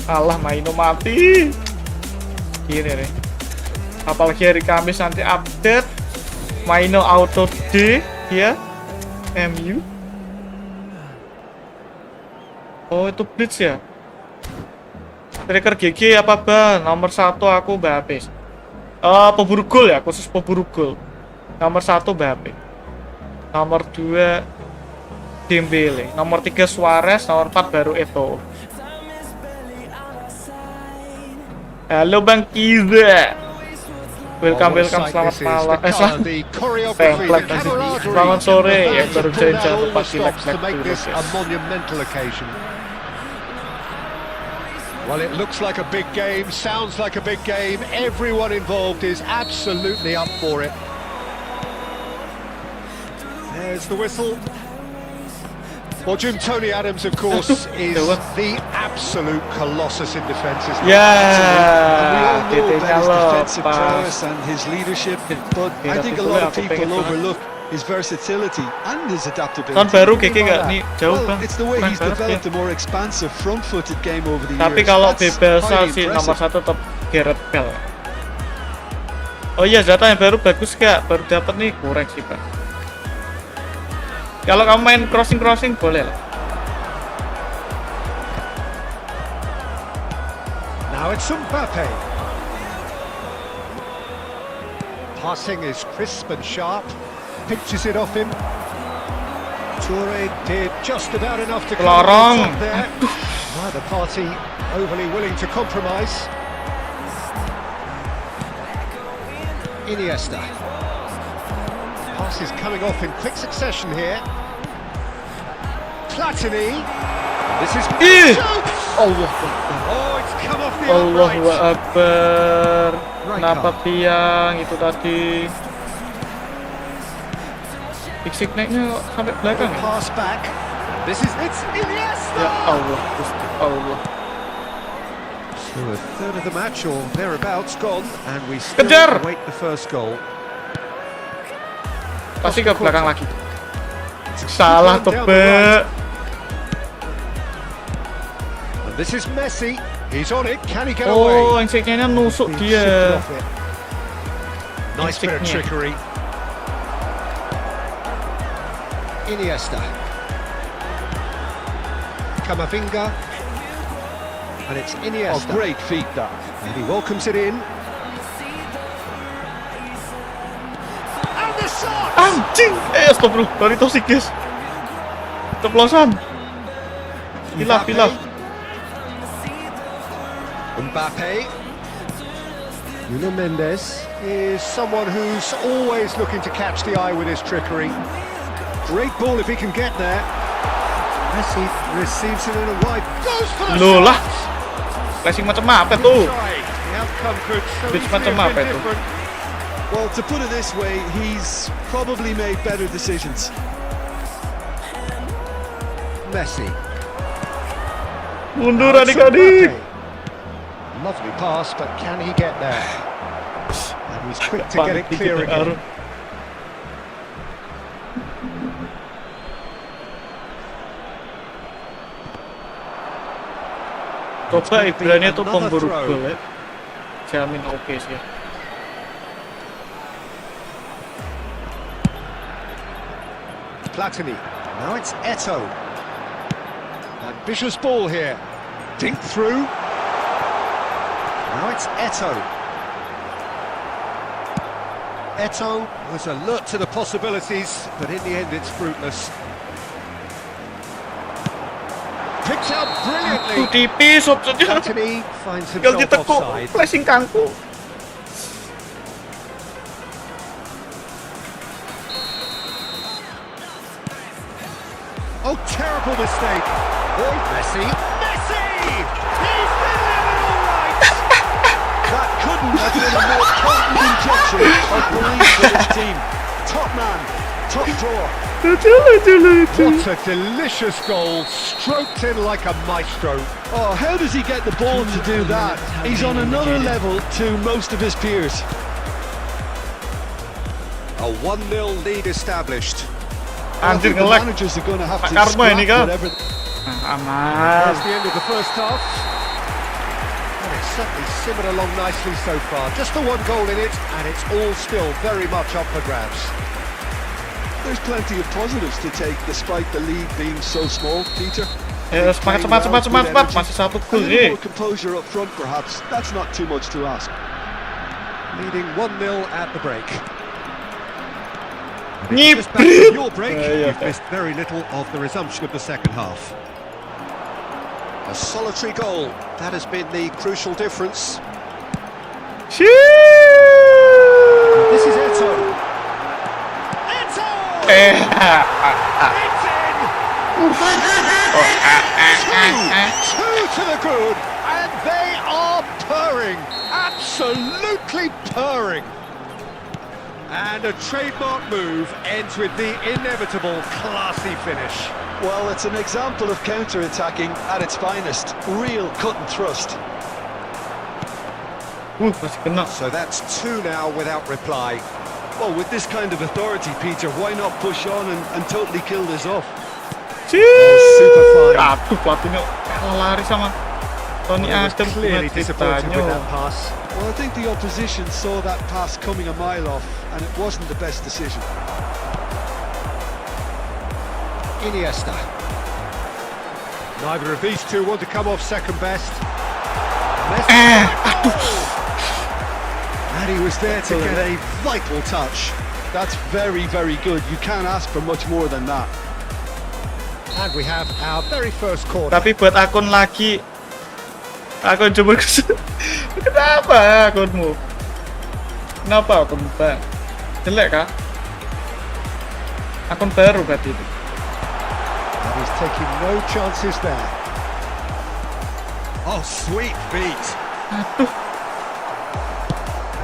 Alah, Maino mati. Gini nih. Apalagi hari Kamis nanti update Maino auto D ya. MU. Oh, itu Blitz ya. Striker GG apa bang? Nomor 1 aku Mbappe. Pemburu gol ya, khusus pemburu gol. Nomor 1 Mbappe. Nomor 2 Dembele. Nomor 3 Suarez. Nomor 4 baru Eto'o. Halo Bang Kiza. Welcome, selamat malam. Selamat sore yang baru join, jangan lupa di like dulu. Well, it looks like a big game, sounds like a big game. Everyone involved is absolutely up for it. There's the whistle. Well, Tony Adams, of course, is the absolute colossus in defence. Yeah, and we all know about his defensive prowess and his leadership, but I think a lot of people overlook his versatility and his adaptability. Kan baru Keke nggak nih jauh bang. It's the way he's developed a more expansive front-footed game over the years. Tapi kalau bebas sih nomor 1 tetap Gareth Bale. Oh iya, Zata yang baru bagus gak? Baru dapat nih, kurang sih bang. Kalau kamu main crossing boleh lah. Now it's Mbappe. Passing is crisp and sharp. Pitches it off him. Toure did just about enough to cover up there. Neither party overly willing to compromise. Iniesta. Passes coming off in quick succession here. Platini. This is Allah. Oh, it's come off the Allahu upright. Akbar. Kenapa tiang itu tadi? Fixik naiknya kok sampai belakang ya? Pass back. It's Iniesta. Ya Allah, Gusti Allah. So a third of the match or thereabouts gone, and we still Kejar! await the first goal. Pasti ke belakang lagi. Salah tebak. And this is Messi. He's on it. Can he get Oh, away? inseknya nusuk Being dia. shifted off it. Nice bit of Inseknya. trickery. Iniesta. Camavinga. And it's Iniesta. Great feat that. And he welcomes it in. And the shot! Anjing! Astagfirullah, dari tosik guys. Ceplosan. Hilaf. Mbappe. Nuno Mendes is someone who's always looking to catch the eye with his trickery. Great ball if he can get there. Messi receives it in a wide. Goes for the Loh lah. shot! Flashing macam apa tuh? Try. The outcome could so Which easily macam have apa been itu? different. Well, to put it this way, he's probably made better decisions. Messi. Mundur Now it's adik-adik. Mbappe. Lovely pass, but can he get there? And he's quick to get it clear again. Coba Ibrahimnya tuh pemburu gol ya. Jamin oke sih. Platini. Now it's Eto'o. Ambitious ball here. Dink through. Now it's Eto'o. Eto'o was alert to the possibilities, but in the end it's fruitless. Picked out brilliantly. Tipis opsinya. Anthony finds Tinggal himself ditekuk, offside. flashing kangku. Oh, terrible mistake. Oh, Messi! Messi! He's fiddling it all right! That couldn't have been a more potent injection of belief for his team. Top man, top draw. What a delicious goal, stroked in like a maestro. Oh, how does he get the ball to do that? He's on another level to most of his peers. A 1-0 lead established. I Anjir think the nge-lag. managers are going to have Pak to Karma ini scrap kan. whatever. Aman. That's the end of the first half. And it's certainly simmered along nicely so far. Just the one goal in it, and it's all still very much up for grabs. There's plenty of positives to take despite the lead being so small, Peter. Ya, semangat. Masih satu A gol little more composure up front, perhaps. That's not too much to ask. Leading 1-0 at the break. Nyip. Just back from your break, Yeah. you've missed very little of the resumption of the second half. A solitary goal, that has been the crucial difference. This is Eto'o. Eto'o! It's in! Two to the good, and they are purring, absolutely purring. And a trademark move ends with the inevitable classy finish. Well, it's an example of counter-attacking at its finest. Real cut and thrust. Masih kena. So that's two now without reply. Well, with this kind of authority, Peter, why not push on and totally kill this off? super fine. Aduh, pelatihnya lari sama Tony Adam. Clearly disappointed with that pass. Well, I think the opposition saw that pass coming a mile off, and it wasn't the best decision. Iniesta. Neither of these two want to come off second best. Messi. And he was there to get a vital touch. That's very, very good. You can't ask for much more than that. And we have our very first corner. Tapi buat akun lagi, akun coba kenapa akunmu? Kenapa akun Mbak? Jelek kah? Akun baru berarti itu. And he's taking no chances there. Oh, sweet feet.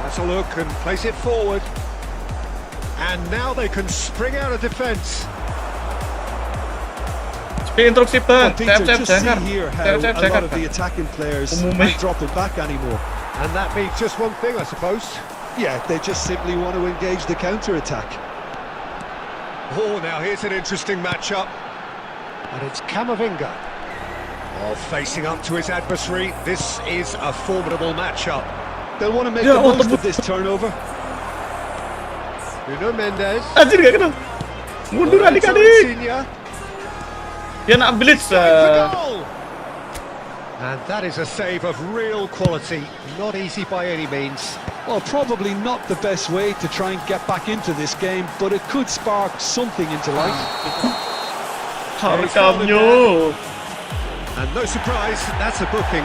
That's a look and place it forward. And now they can spring out of defence. Instruksi bang, Peter, just see jangan, here how a lot of the bang. attacking players Umumnya. aren't dropping back anymore. And that means just one thing, I suppose. Yeah, they just simply want to engage the counter-attack. Oh, now here's an interesting matchup. And it's Camavinga. Oh, facing up to his adversary. This is a formidable matchup. They'll want to make the most of this turnover. Nuno Mendes. Anjir gak kena. Mundur adik-adik. Dia nak blitz. And that is a save of real quality. Not easy by any means. Well, probably not the best way to try and get back into this game, but it could spark something into life. Harukamnya. And no surprise, that's a booking.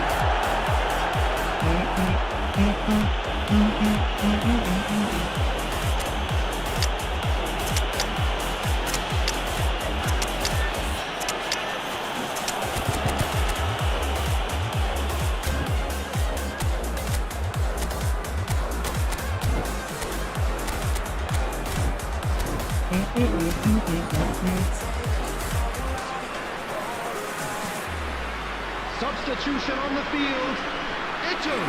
Substitution on the field. Eto'o,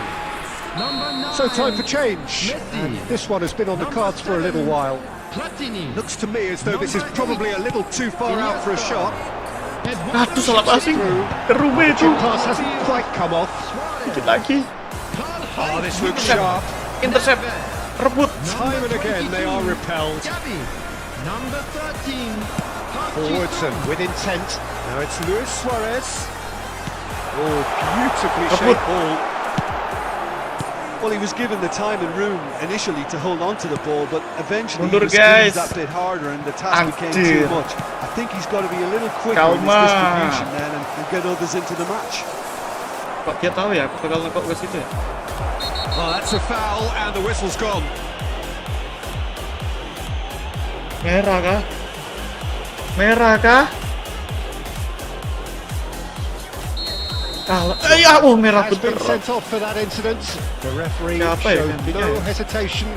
number 9. So time for change. And this one has been on the cards for a little while. Platini. Looks to me as though this is probably a little too far out for a shot. Aduh, salah passing. Terube itu. The pass hasn't quite come off. Dikit lagi. Oh, this looks sharp. Intercept. Rebut. Time and again they are repelled. Gavi, number 13. Forwards and with intent. Now it's Luis Suarez. Oh, beautifully shaped ball. Well, he was given the time and room initially to hold on to the ball, but eventually he Mundur, was squeezed guys. that bit harder and the task became Anjir. too much. I think he's got to be a little quicker in his Kalma. distribution then and get others into the match. Kok dia tahu ya aku bakal nekok ke situ ya? Well, that's a foul and the whistle's gone. Merah kah? Merah kah? Ya, merah Has been beneran. sent off for that incident. The referee Siapa ya showed gantinya no ya? hesitation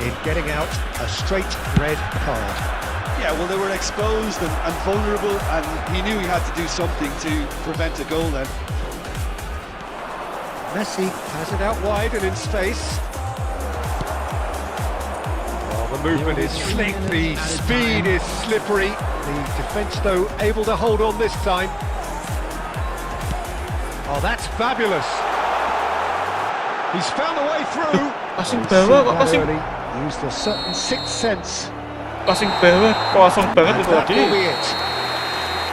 in getting out a straight red card. Yeah, well, they were exposed and vulnerable, and he knew he had to do something to prevent a goal then. Messi has it out wide and in space. Well, the movement is slick, the speed is slippery. The defence, though, able to hold on this time. Oh, that's fabulous. He's found a way through. Passing bawah kok passing. Used a certain sixth sense. Passing bawah kosong banget And itu that tadi. will be it.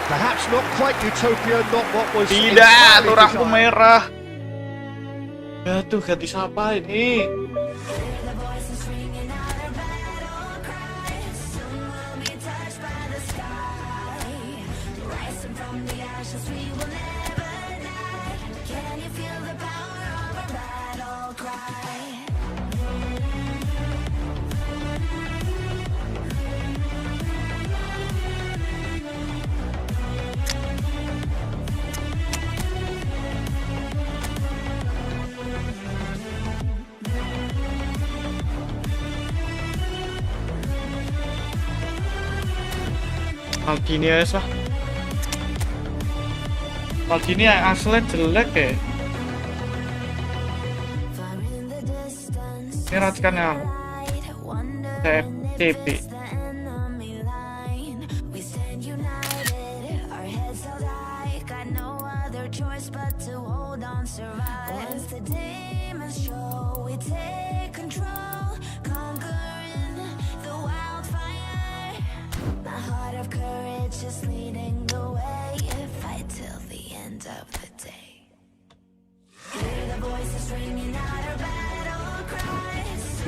Perhaps not quite utopia, not what was Tidak, entirely turangku desired. merah. Aduh, ganti siapa ini? The voices ringing out a battle cry. Soon we'll be touched by the sky. Rising from the ashes, we will never die. Can you feel the power of our battle cry? Maldini ya sah. Maldini yang aslinya jelek ya. Far in the distance, Ini racikan yang light, wonder TP. the enemy line. We stand united, our heads held high. Got no other choice but to hold on, survive. Once the demons show, we take control, conquering the wildfire. My heart of courage is leading the way. Fight till the end of the day. Hear the voices ringing out our battle cries.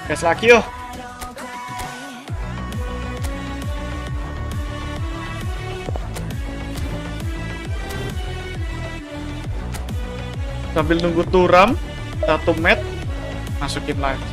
Gas lagi yo. Sambil nunggu turam 1 met, masukin lagi.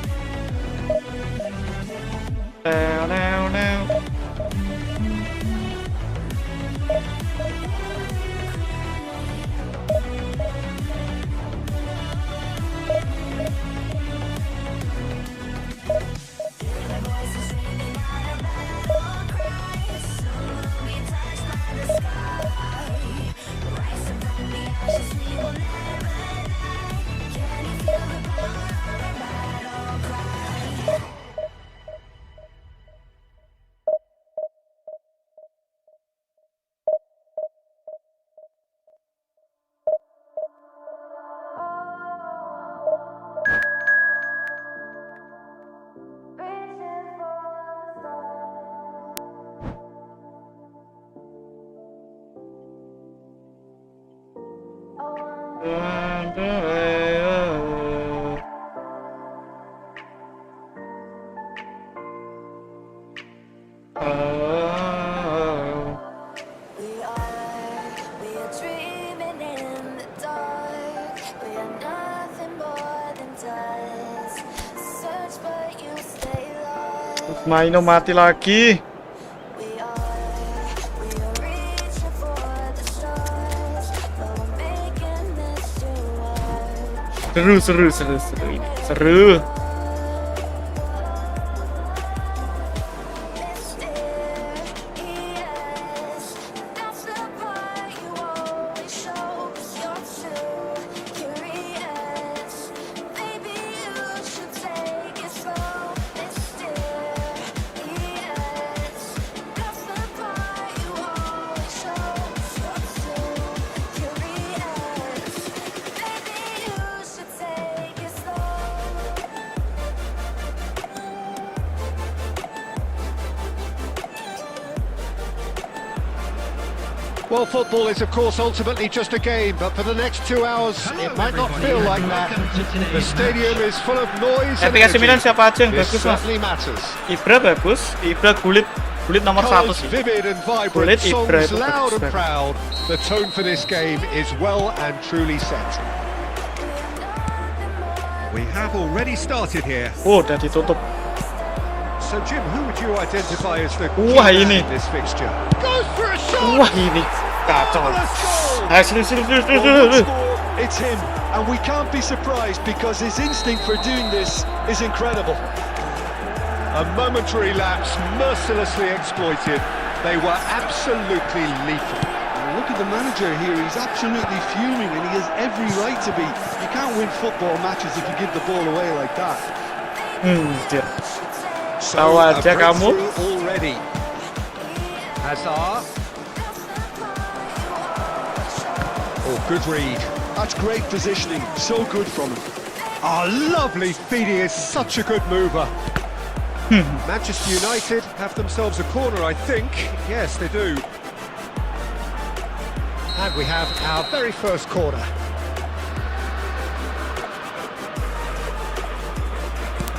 We are dreaming in the dark. We are nothing more than dust. Search but you stay lost. Maino mati lagi. We are reaching for the stars, but we're making this too hard. Seru ini. Seru. Mysterious, that's the part you always show. 'Cause you're too curious. Maybe you should take it slow. Mysterious, that's the part you always show. 'Cause you're too curious. Maybe you should take it slow. Well, football is of course ultimately just a game, but for the next 2 hours it might not feel like that. The stadium is full of noise and Ketika 9 siapa aja yang this bagus mas? certainly matters. Ibra bagus, Ibra kulit nomor 1 Colours sih. vivid and vibrant, Kulit Ibra songs itu loud bagus and banget. proud. The tone for this game is well and truly set. We have already started here. Oh, udah ditutup. So Jim, who would you identify as the Wah, key ini. man in this fixture? Goes for a shot! Wah ini kacau. Sini. It's him, and we can't be surprised because his instinct for doing this is incredible. A momentary lapse mercilessly exploited. They were absolutely lethal. Look at the manager here, he's absolutely fuming and he has every right to be. You can't win football matches if you give the ball away like that. So Tahu a aja kamu. breakthrough already. Hazard. Oh, good read. That's great positioning, so good from him. Oh, lovely feed. He is such a good mover. Manchester United have themselves a corner, I think. Yes, they do. And we have our very first corner.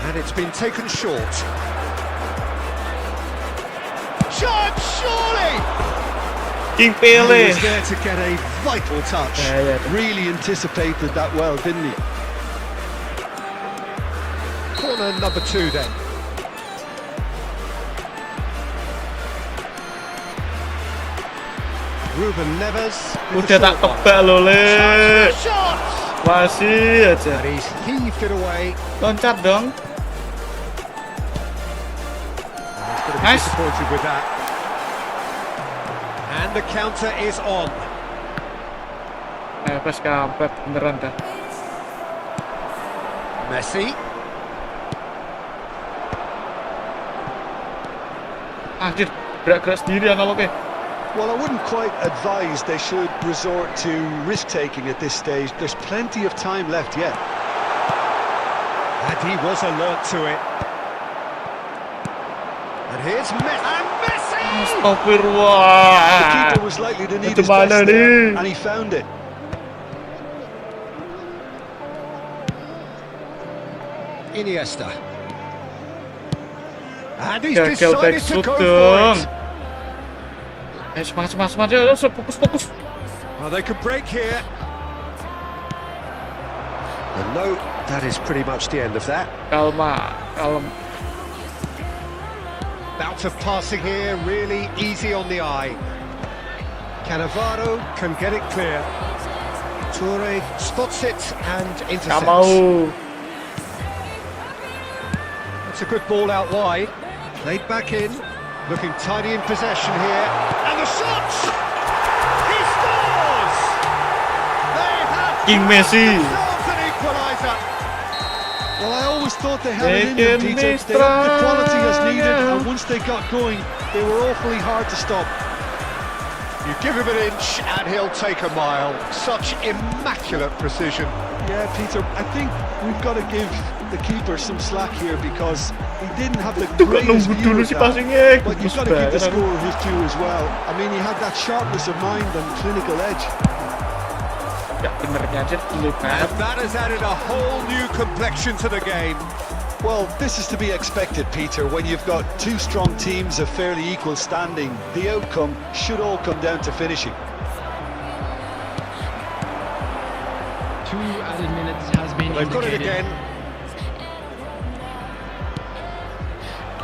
And it's been taken short. Shot, surely! King He Pele. was there to get a vital touch. Yeah. Really anticipated that well, didn't he? Corner number 2 then. Ruben Neves. Udah tak tebak loh le. Shot! Masih aja. And he's heaved it away. Loncat dong. He's going to be Nice. disappointed with that. And the counter is on. Pas kampret beneran dah. Messi. Anjir, gerak-gerak sendiri analognya. Well, I wouldn't quite advise they should resort to risk-taking at this stage. There's plenty of time left yet. And he was alert to it. And here's Messi! The Astagfirullah. keeper was likely to need Itu his best mana there, ni? and he found it. Iniesta. And he's Gagal back decided to shoot go dong. for it. Semangat. Fokus. Well, they can break here. And no, that is pretty much the end of that. Kalem. Bout of passing here, really easy on the eye. Cannavaro can get it clear. Toure spots it and Gak intercepts. mau. It's a good ball out wide. Played back in, looking tidy in possession here. And the shot! He scores! They have King Messi. themselves an equaliser. Well, I always thought they had it in They them, can Peter. be They had the quality as needed, strong. and once they got going, they were awfully hard to stop. You give him an inch and he'll take a mile. Such immaculate precision. Yeah, Peter, I think we've got to give the keeper some slack here because he didn't have the Itu kok greatest nunggu view dulu of sih that. passingnya. But you've Bagus got to give the banget. scorer his due as well. I mean, he had that sharpness of mind and clinical edge. Ya benernya aja dulu And that has added a whole new complexion to the game. Well, this is to be expected, Peter. When you've got two strong teams of fairly equal standing, the outcome should all come down to finishing. 2 added minutes has been They've got it indicated. again.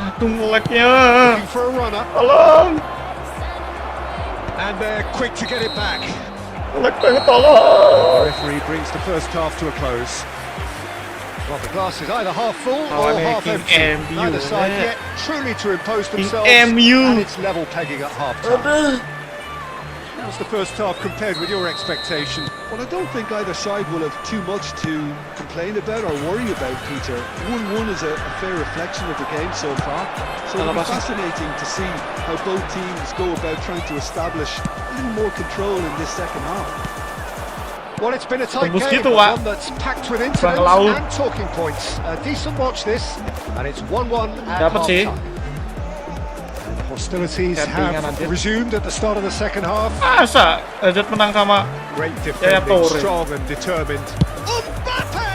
Aduh ngeleknya. Looking for a runner. Tolong. And they're quick to get it back. Ngelek banget tolong. The referee brings the first half to a close. Well, the glass is either half full or Lawannya half King empty. MU, Neither side ya. yet truly to impose King themselves. MU. And it's level pegging at half time. How's the first half compared with your expectation? Well, I don't think either side will have too much to complain about or worry about, Peter. 1-1 is a fair reflection of the game so far. So it'll be fascinating to see how both teams go about trying to establish a little more control in this second half. Well, it's been a tight Tembus game, gitu, but Wak. one that's packed with incidents laut. and talking points. A decent watch this, and it's 1-1 at Dapat sih. half-time. Hostilities have resumed at the start of the second half. Masa Hazard menang sama Great defending, Torre. strong and determined. Mbappe!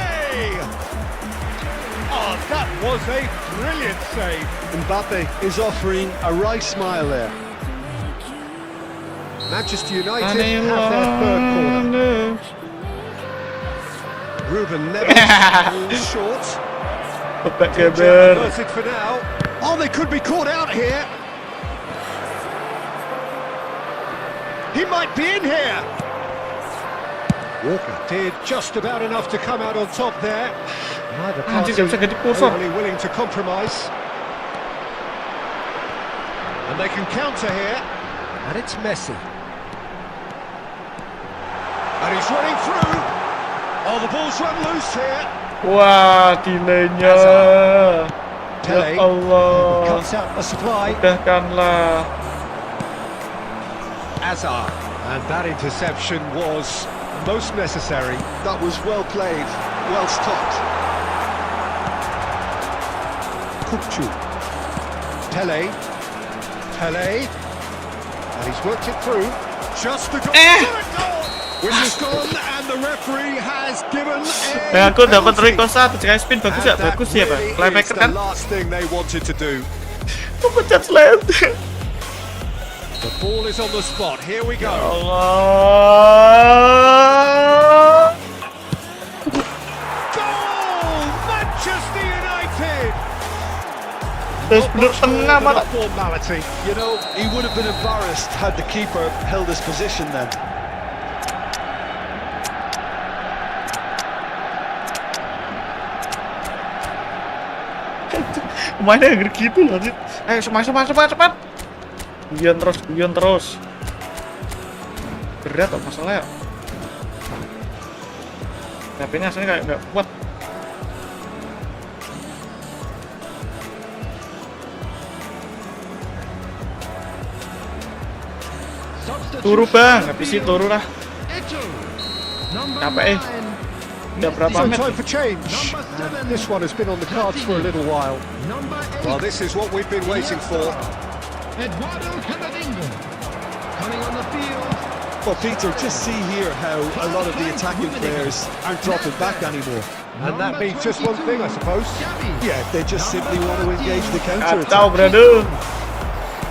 Oh, that was a brilliant save. Mbappe is offering a wry smile there. Manchester United have their third corner. Ruben Neves short. Averted for now. Oh, they could be caught out here. He might be in here. Walker did just about enough to come out on top there. Neither party really willing to compromise. And they can counter here. And it's Messi. And he's running through. Oh, the ball's run loose here. Wah, delaynya. Pele Ya Allah. cuts out the supply. Udahkanlah. Azar. And that interception was most necessary. That was well played, well stopped. Kukcu. Pele. And he's worked it through. Just a goal. Which is gone, and the referee has given a Aku dapat request 1, jika spin bagus ya, bagus ya Bang. Playmaker kan? the last thing they wanted to do. Aku pencet slide. The ball is on the spot. Here we go. Allah. Goal! Manchester United. Terus bener tengah mana? Formality. You know, he would have been embarrassed had the keeper held his position then. Mainnya agak gitu loh. Ayo cepat. Guyon terus. Berat kok masalahnya. Tapi ini aslinya kayak nggak kuat. Turu Bang, habis itu turu lah. Capek Udah berapa So menit? time for change. This one has been on the cards for a little while. Well, this is what we've been waiting for. Eduardo Camavinga coming on the field. Well, Peter, just see here how a lot of the attacking players aren't dropping back anymore. And that means just one thing, I suppose. Yeah, they just simply want to engage the counter Kacau, attack. brother.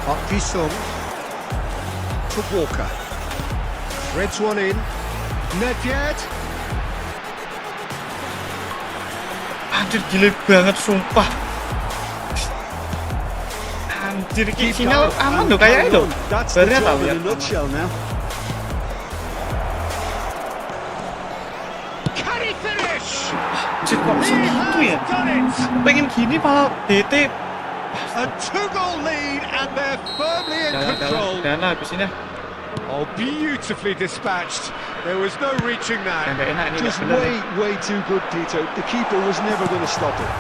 Park Ji-sung to Walker. Threads one in. Nedved. Anjir, gile banget sumpah. Anjir, sinyal aman loh kayak itu. That's the Barunya tahu job ya. in a nutshell now. Can he finish? Anjir, kok segitu ya? Done it. Pengen gini malah DT. A 2-goal lead and they're firmly in control. Dana habis ini. Oh, beautifully dispatched. There was no reaching that. Nggak enak ini. Just nggak bener. way too good, Peter. The keeper was never going to stop it.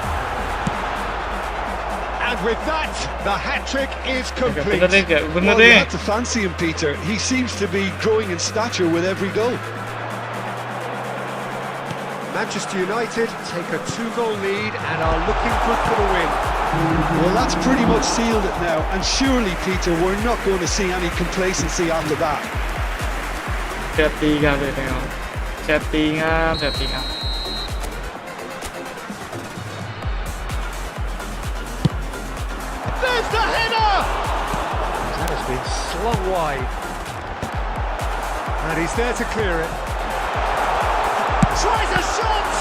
And with that, the hat-trick is Nggak complete. bener deh, nggak bener Well, you deh. had to fancy him, Peter. He seems to be growing in stature with every goal. Manchester United take a 2-goal lead and are looking good for the win. Well, that's pretty much sealed it now. And surely, Peter, we're not going to see any complacency after that. Settingan deh, tengok. Settingan. There's the header! That has been slung wide. And he's there to clear it. Tries a shot!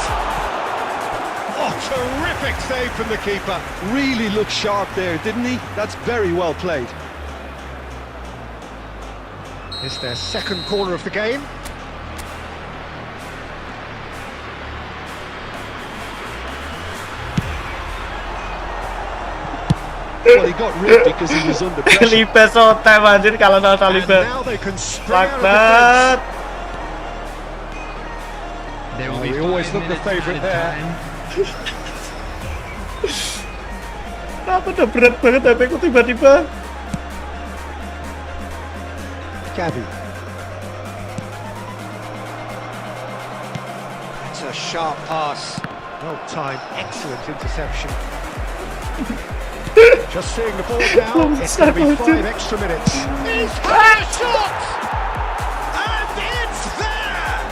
Oh, terrific save from the keeper. Really looked sharp there, didn't he? That's very well played. It's their second corner of the game. Well, he got ripped because he was under pressure. Lipe sotem anjir kalau nonton And Lipe. now they can spring out of the Lakbat. There will Oh, be we always 5 look the minutes favourite added there. time. Kenapa udah berat banget HP ku tiba-tiba? Gavi. It's a sharp pass. Well timed, excellent interception. Just seeing the ball now, it's going to be 5 extra minutes. He's had a shot! And it's there!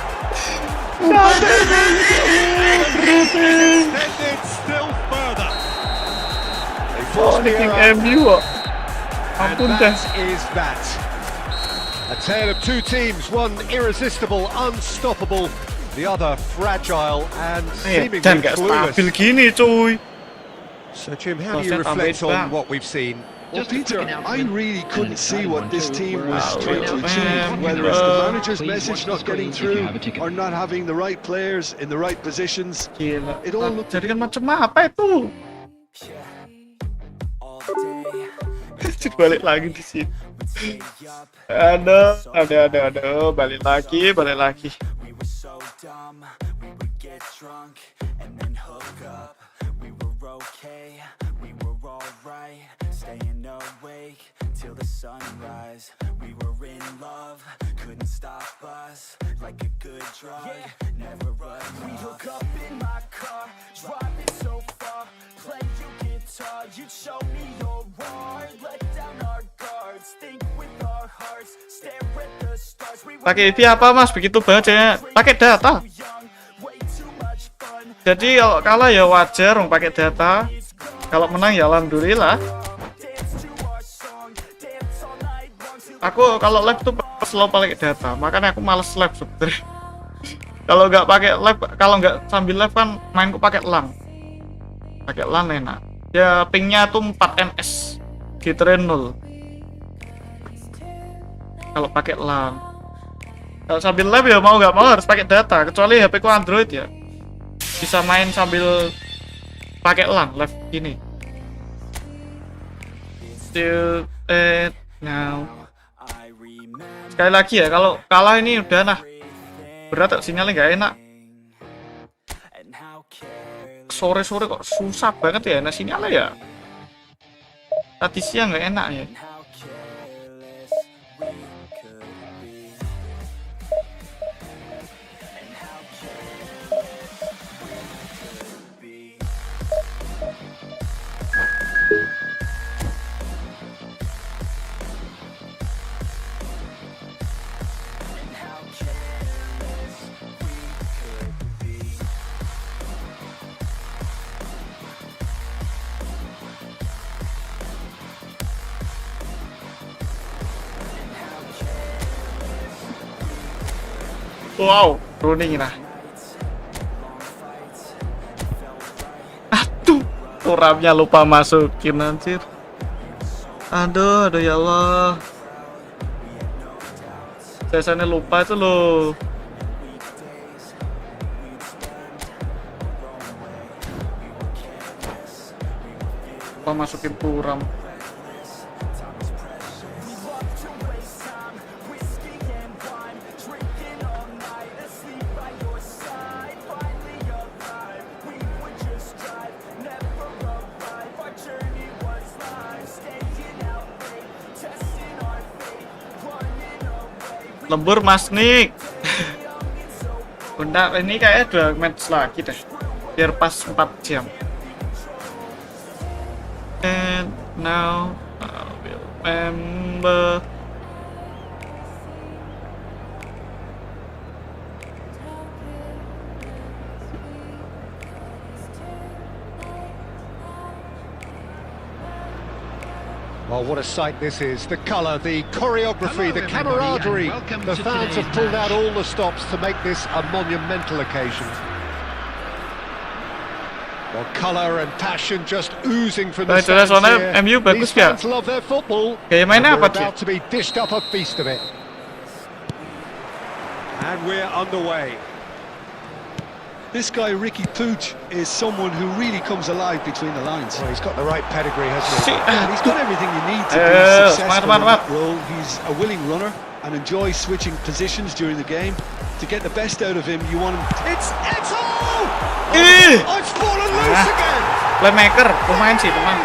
Extended still further. They forced the error, MU kok. and Ampun dah. that is that. A tale of two teams, one irresistible, unstoppable, the other fragile and seemingly Dan gak stabil clueless. gini cuy. So Jim, how do you Proses reflect tambah. on what we've seen? Well, Just a Peter, quick I announcement. really couldn't see what this team was Wow. trying to achieve, whether it's the manager's message not getting through or not having the right players in the right positions. Gila. It all looked Jadi kan macam apa itu? Balik lagi di sini. Aduh, balik lagi. We were so dumb, we would get drunk and then hook up. We were okay, we were alright, staying awake till the sunrise. We were in love, couldn't stop us, like a good drug, never enough. We hook up in my car, driving so far, play your guitar, you'd show me your art, let down our guards, think with our hearts, stare at the stars. We were Pakai wifi apa mas? Begitu banget ya. Pakai data. young, way too much fun. Jadi kalau kalah ya wajar, pakai data. Kalau menang ya alhamdulillah. Dance to our song, dance all night long till Aku kalau live tuh selalu pakai data, makanya aku males live sebenernya. Kalau nggak pakai live, kalau nggak sambil live kan mainku pakai LAN. Pakai LAN enak. Ya pingnya tuh 4 ns, gitarnya 0. Kalau pakai LAN. Kalau sambil live ya mau nggak mau harus pakai data, kecuali HP ku Android ya. Bisa main sambil pakai LAN live ini. Still now. I remember Sekali lagi ya, kalau kalah ini udah nah berat, sinyalnya nggak enak. and how careless Sore-sore kok susah banget ya, nah sinyalnya ya. Tadi siang nggak enak ya. and how careless we could be. And how careless we could be. And how careless we could be. Wow, running nah. Aduh, turamnya lupa masukin anjir. Aduh ya Allah. Biasanya lupa itu loh. Lupa masukin turam. Lembur Mas Nick. Bentar, ini kayaknya 2 match lagi deh. Biar pas 4 jam. And now I will remember. Oh, what a sight this is. The colour, the choreography, Hello, the everybody, camaraderie. and welcome The to fans have today's pulled out match. all the stops to make this a monumental occasion. Well, colour and passion just oozing from the Baik, jelas, stands soalnya here. MU bagus These ya? fans love their football. Kayak mainnya and we're apa, Ci? about to be dished up a feast of it. And we're underway. This guy, Ricky Pooch, is someone who really comes alive between the lines. Well, he's got the right pedigree, hasn't he? And he's got everything you need to be successful in semangat. that role. He's a willing runner and enjoys switching positions during the game. To get the best out of him, you want him to... It's Eto'o! Ih! Oh, it's fallen loose again! Playmaker, pemain sih, pemain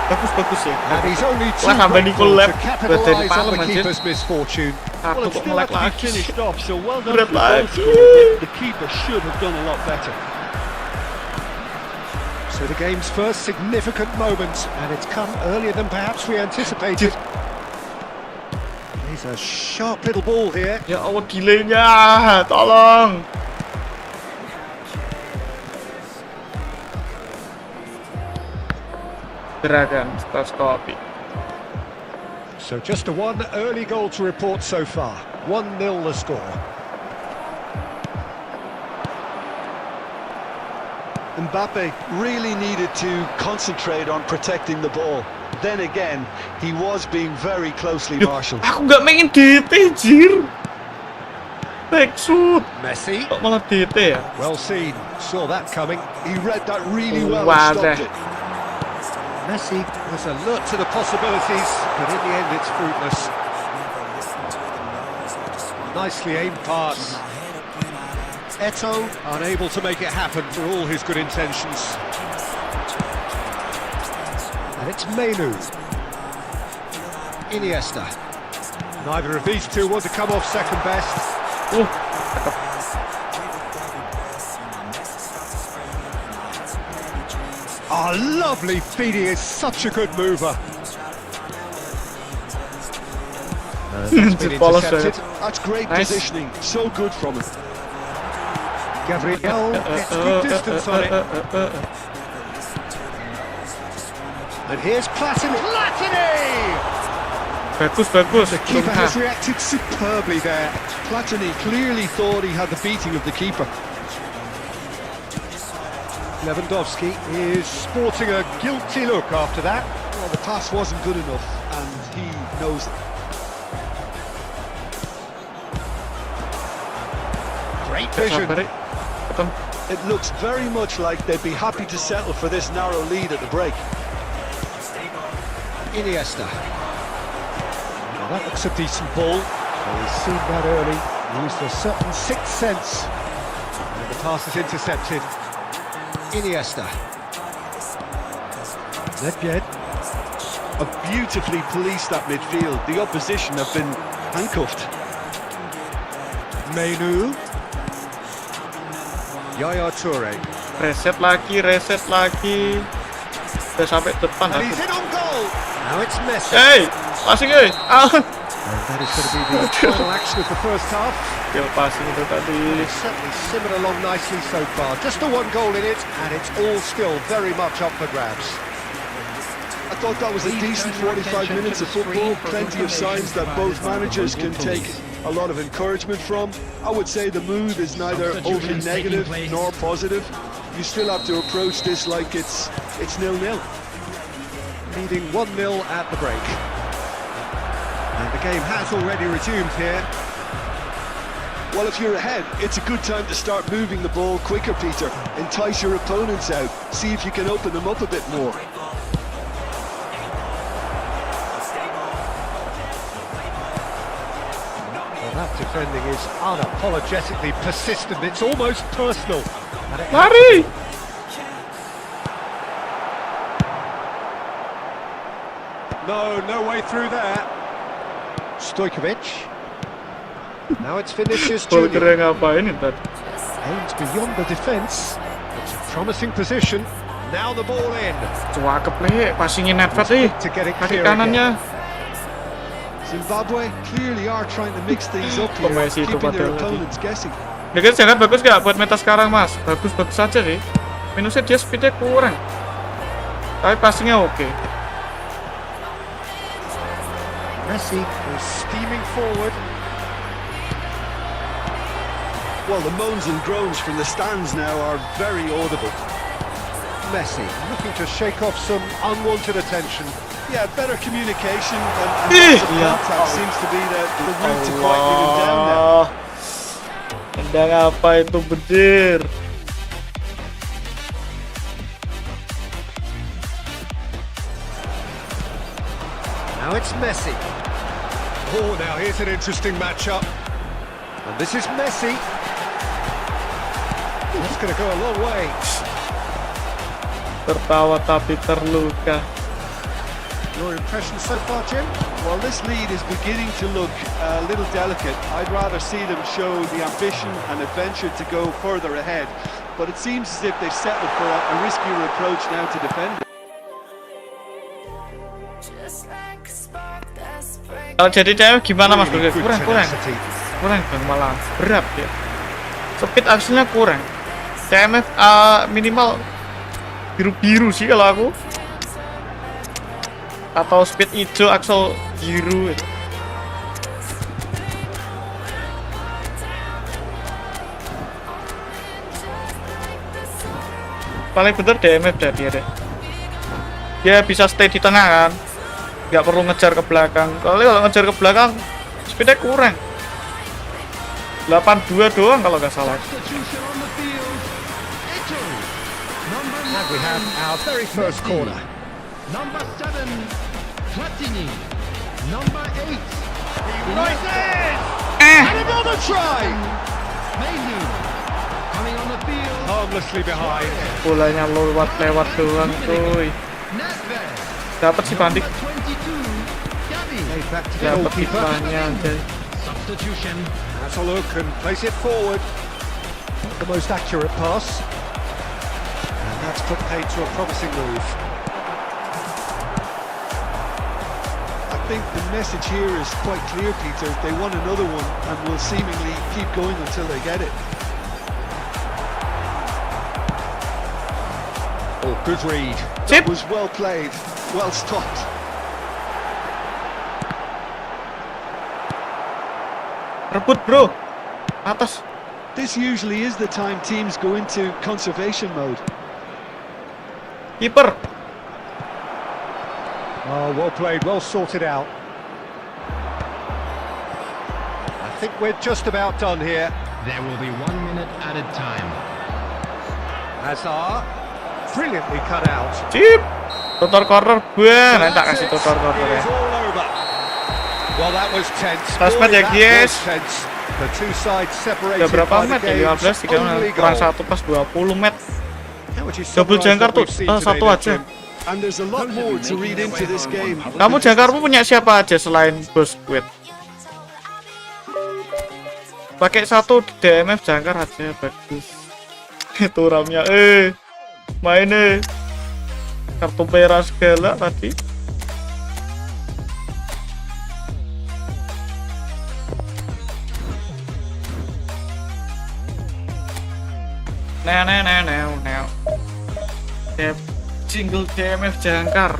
bagus ya. And he's only too Wah, nambah grateful Nicole to Lab capitalise buat jadi on palem, the anjir. keeper's misfortune. Satu kok melek lagi. finished off, so well done Berat to the lagi. goal scorer, but the keeper should have done a lot better. So the game's first significant moment, and it's come earlier than perhaps we anticipated. He's a sharp little ball here. Ya Allah, delaynya, tolong. Gerakan, stop. So just a one early goal to report so far. 1-0 the score. Mbappe really needed to concentrate on protecting the ball. Then again, he was being very closely marshalled. Aku nggak main DT, jir. Back shoot. Messi. Kok malah DT ya? Well seen. Saw that coming. He read that really well Wadah. and stopped it. Messi was alert to the possibilities, but in the end it's fruitless. Nicely aimed pass. Eto'o unable to make it happen for all his good intentions. And it's Menu. Iniesta. Neither of these two want to come off second best. Oh, lovely feed, he is such a good mover. That's been intercepted. That's great Nice. positioning, so good from him. Gabriel gets good distance on it. And here's Platini. Bagus. The keeper has reacted superbly there. Platini clearly thought he had the beating of the keeper. Lewandowski is sporting a guilty look after that. Well, the pass wasn't good enough, and he knows it. Great vision. It looks very much like they'd be happy to settle for this narrow lead at the break. Iniesta. Well, that looks a decent ball. So he's seen that early. Used a certain sixth sense. And the pass is intercepted. Iniesta. Nedved. Beautifully policed that midfield. The opposition have been handcuffed. Menu. Yaya Toure. Reset lagi. Udah sampai depan And aku. he's in on goal. Now it's Messi. Hey, passing And that is going to be the final action of the first half. Skill passing itu tadi. It's certainly simmered along nicely so far. Just the one goal in it, and it's all still very much up for grabs. I thought that was a decent 45 minutes of football. Plenty of signs that both managers can take a lot of encouragement from. I would say the mood is neither overly negative nor positive. You still have to approach this like it's 0-0. Leading 1-0 at the break. And the game has already resumed here. Well, if you're ahead, it's a good time to start moving the ball quicker, Peter. Entice your opponents out. See if you can open them up a bit more. Well, that defending is unapologetically persistent. It's almost personal. Lari. No way through there. Stojkovic. Now it's Vinicius Junior. Volker ngapain itu? Aims beyond the defence. It's a promising position. Now the ball in. Cakep nih, passingin Nedved nih. To get it Kaki clear kanannya. Zimbabwe clearly are trying to mix things up here, Messi itu keeping their padahal opponents guessing. Ya guys, jangan bagus gak buat meta sekarang mas? Bagus saja sih. Minusnya dia speednya kurang. Tapi passingnya oke. Messi is steaming forward. Well, the moans and groans from the stands now are very audible. Messi looking to shake off some unwanted attention. Yeah, better communication and contact seems to be the route to quieting him down now. Tendang apa itu bedir? Now it's Messi. Oh, now here's an interesting matchup. And this is Messi. That's going to go a long way. Tertawa tapi terluka. Your impression so far, Jim? Well, this lead is beginning to look a little delicate. I'd rather see them show the ambition and adventure to go further ahead. But it seems as if they've settled for a riskier approach now to defend. Kalau jadi cewek gimana Mas Bro? Kurang bang, malah berat ya. Speed aksinya kurang. CMF minimal biru-biru sih kalau aku. Atau speed hijau, aksel biru. Paling bener DMF dah dia deh. Dia bisa stay di tengah kan, nggak perlu ngejar ke belakang. Kalau ngejar ke belakang, speednya kurang. 82 doang kalau nggak salah. And we have our very first corner. Number 7, Platini. Number 8, Rises! And another try! Mayhew. Coming on the field, Harmlessly behind. Bolanya lewat doang tuh. Nedved. Dapat sih Pandik. Number 22, Gavi. Made back to the Dapat goalkeeper. hikmahnya aja. Substitution. Has a look and plays it forward. Not the most accurate pass. And that's put paid to a promising move. I think the message here is quite clear, Peter. They want another one and will seemingly keep going until they get it. Oh, good read. Chip. It was well played, well stopped. Rebut bro, atas. This usually is the time teams go into conservation mode. Kiper. Oh, well played, well sorted out. I think we're just about done here. There will be 1 minute added time. Hazard, brilliantly cut out. Chip. Tutor corner, bang. Nanti tak kasih tutor corner ya. It's all over. Well, that was tense. Suspend ya, Boy, that guys. was tense. The two sides separated Udah berapa by the met ya? game's 15, 3 only kurang goal. 1 pas 20 met. How would you Double summarise jangkar what tuh, we've seen today satu then, aja. Jim? And there's a lot more to read into this game. Kamu jangkarmu punya siapa aja selain bosku? Pakai satu DMF jangkar aja bagus. Itu ramnya main kartu merah segala tadi. Nah. Jingle DMF jangkar.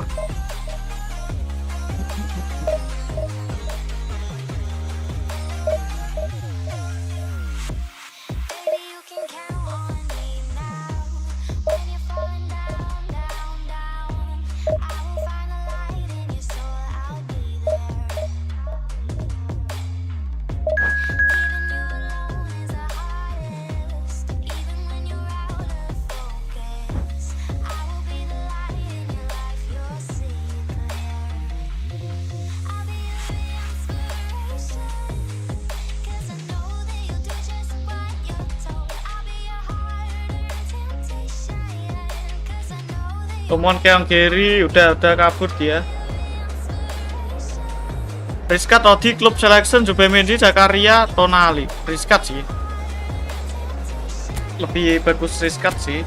Baby, you can count on me now. When you're falling down. I will find the light in your soul. I'll be there. Leaving you alone is the hardest. Even when you're out of focus, I will be the light in your life. You'll see it clear. I'll be your inspiration. 'Cause I know that you'll do just what you're told. I'll be your harder temptation. 'Cause I know that Temuan keong kiri udah kabur dia. Riskat Odi klub selection Jubemendi Saweria Tonali. Riskat sih. Lebih bagus Riskat sih.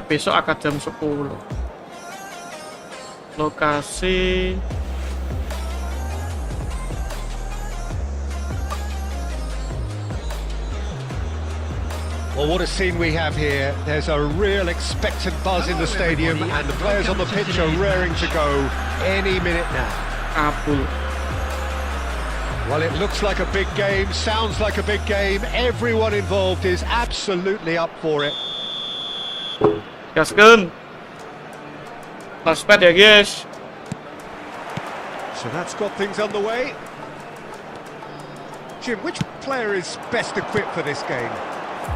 Besok akan jam 10. Lokasi Well, what a scene we have here. There's a real expectant buzz in the stadium, and the players on the pitch are raring to go any minute now. Kabul. Well, it looks like a big game, sounds like a big game. Everyone involved is absolutely up for it. Gaskeun. Laspet ya guys. So that's got things underway. Jim, which player is best equipped for this game?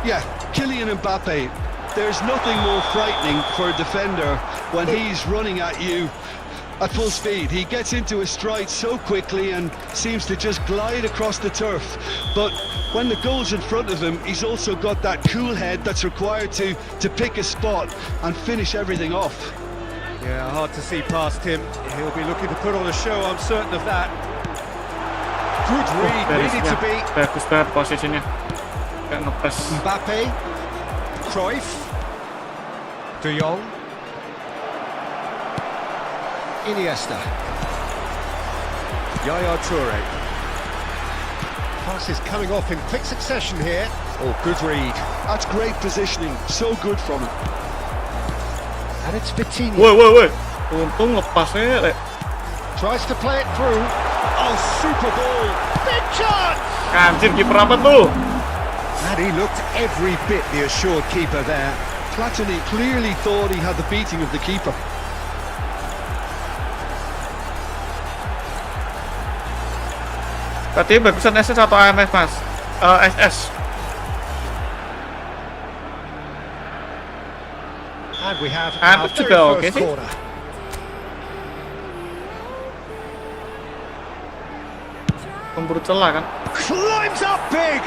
Yeah, Kylian Mbappe. There's nothing more frightening for a defender when he's running at you at full speed. He gets into his stride so quickly and seems to just glide across the turf. But when the goal's in front of him, he's also got that cool head that's required to pick a spot and finish everything off. Yeah, hard to see past him. He'll be looking to put on a show, I'm certain of that. Good read, needed to be. Bagus banget posisinya. Gak ngepres. Mbappe, Cruyff, De Jong, Iniesta, Yaya Toure. Passes coming off in quick succession here. Oh, good read. That's great positioning, so good from him. And it's Vitinha. Woi. Untung lepasnya. Tries to play it through. Oh, super ball. Big chance! Anjir, kiper apa tuh? And he looked every bit the assured keeper there. Platini clearly thought he had the beating of the keeper. Berarti bagusan SS atau AMF, Mas? SS. And we have And our it's a very goal, first okay? corner. Pemburu celah kan? Climbs up big!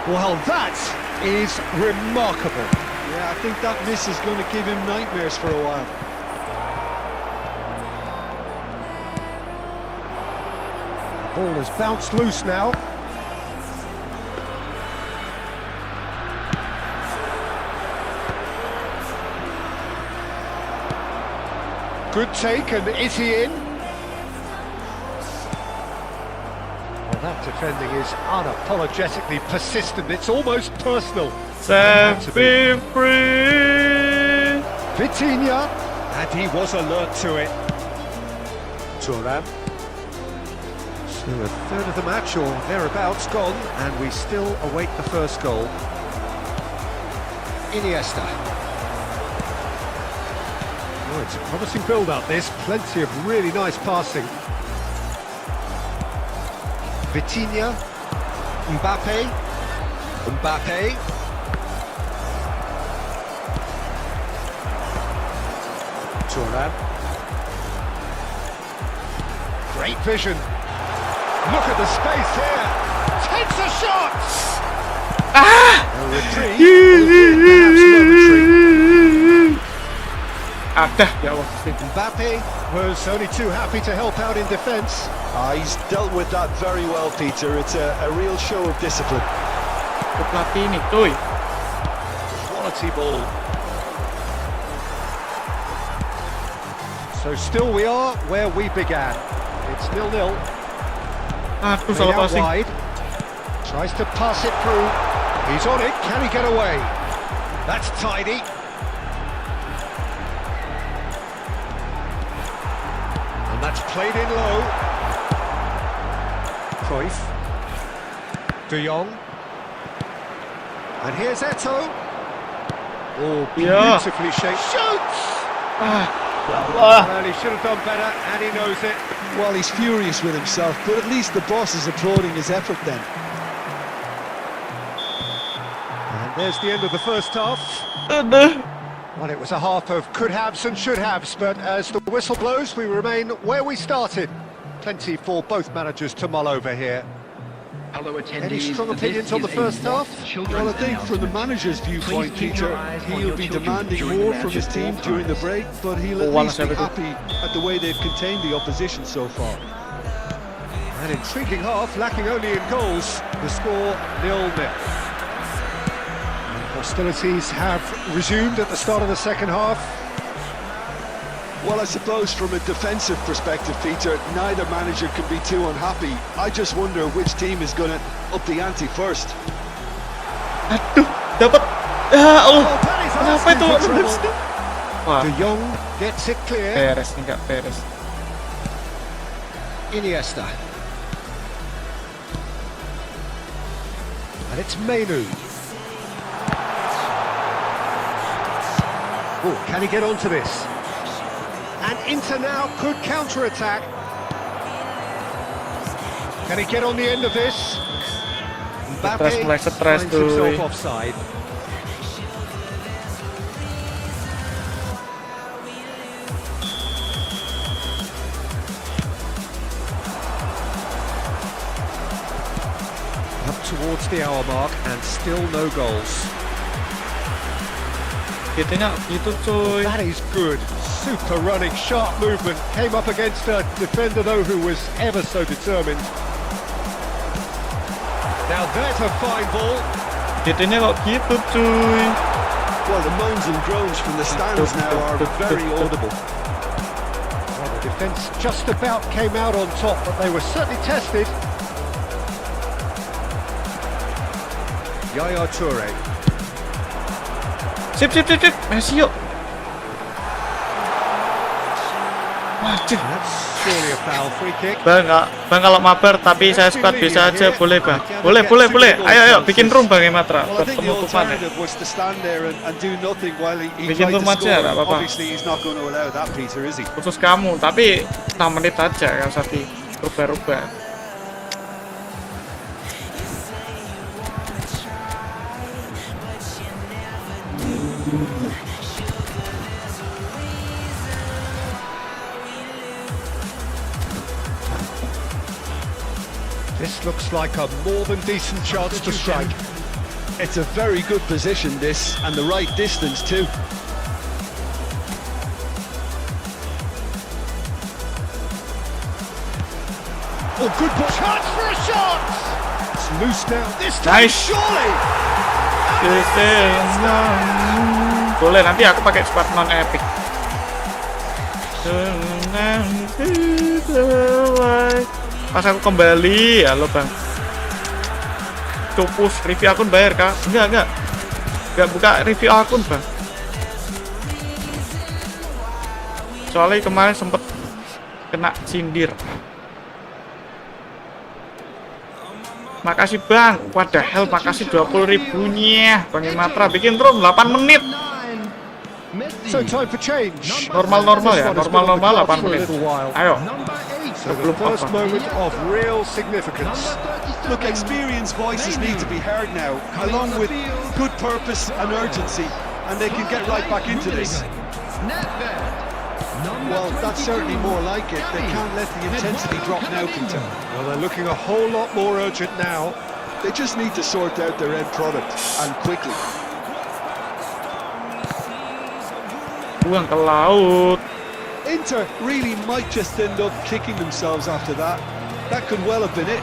Well, that is remarkable. Yeah, I think that miss is going to give him nightmares for a while. Ball has bounced loose now. Good take, and is he in? Well, that defending is unapologetically persistent. It's almost personal. Set me free. Vitinha, and he was alert to it. Thuram. So a third of the match or thereabouts gone, and we still await the first goal. Iniesta. Oh, it's a promising build-up, this. Plenty of really nice passing. Vitinha. Mbappe. Thuram. Great vision. Look at the space here. Takes a shot. A reprieve. Mbappe was only too happy to help out in defence. He's dealt with that very well, Peter. It's a real show of discipline. Platini, cuy. Quality ball. So still we are where we began. It's 0-0. Aduh, Played salah out passing. wide. Tries to pass it through. He's on it. Can he get away? That's tidy. And that's played in low. Cruyff. De Jong. And here's Eto'o. Oh, Yeah. beautifully shaped. Shoots! Allah. Well, he should have done better, and he knows it. Well, he's furious with himself, but at least the boss is applauding his effort then. And there's the end of the first half. Aduh. Well, it was a half of could-haves and should-haves, but as the whistle blows, we remain where we started. Plenty for both managers to mull over here. Hello, attendees. Any strong This opinions on the is first a half? Well, I think from the manager's viewpoint, Peter, he'll be demanding more from his team during the break, but he'll at least be happy at the way they've contained the opposition so far. An intriguing half, lacking only in goals. The score 0-0. Hostilities have resumed at the start of the second half. Well, I suppose from a defensive perspective, Peter, neither manager can be too unhappy. I just wonder which team is going to up the ante first. Aduh, dapat. Ya Allah. Oh, that is Kenapa asking itu? for trouble. Wah, De Jong gets it clear. beres nih, nggak beres. Iniesta. And it's Menu. Oh, can he get onto this? And Inter now could counter-attack. Can he get on the end of this? Mulai stres finds tuh. himself offside. Up towards the hour mark and still no goals. Gitunya gitu cuy. That is good. Super running, sharp movement. Came up against a defender though who was ever so determined. Now there's a fine ball. Gitunya kok gitu cuy. Well, the moans and groans from the stands now are very audible. Well, the defence just about came out on top, but they were certainly tested. Yaya Toure. Sip. Messi yuk. Waduh. That's surely a foul, free kick. Bang kalau mabar tapi saya squad bisa aja, boleh bang. Boleh. Ayo bikin room Bang Ematra Well, I buat think the penutupan ya. alternative was to stand there and do nothing while he Bikin tried to room aja, score. nggak apa-apa. Obviously, he's not going to allow that, Peter, is he? Khusus kamu, tapi 6 menit aja kan Sati. Rubah-rubah. This looks like a more than decent chance to strike. It's a very good position, this, and the right distance too. Oh, good ball. Chance for a shot! It's loose now. This time, Nice. surely! Boleh, nanti aku pakai squad non epic. Pas aku kembali, halo bang. Cupus review akun bayar kak? Enggak buka review akun bang. Soalnya kemarin sempet kena sindir. Makasih bang, padahal makasih 20.000-nya Bang Ematra bikin room 8 menit. So time for change. Normal ya, normal 8 menit. Ayo. So the first moment of real significance. Look, experienced voices need to be heard now, along with good purpose and urgency, and they can get right back into this. Well, that's certainly more like it. They can't let the intensity drop now, Peter. Well, they're looking a whole lot more urgent now. They just need to sort out their end product, and quickly. Buang ke laut. Inter really might just end up kicking themselves after that. That could well have been it.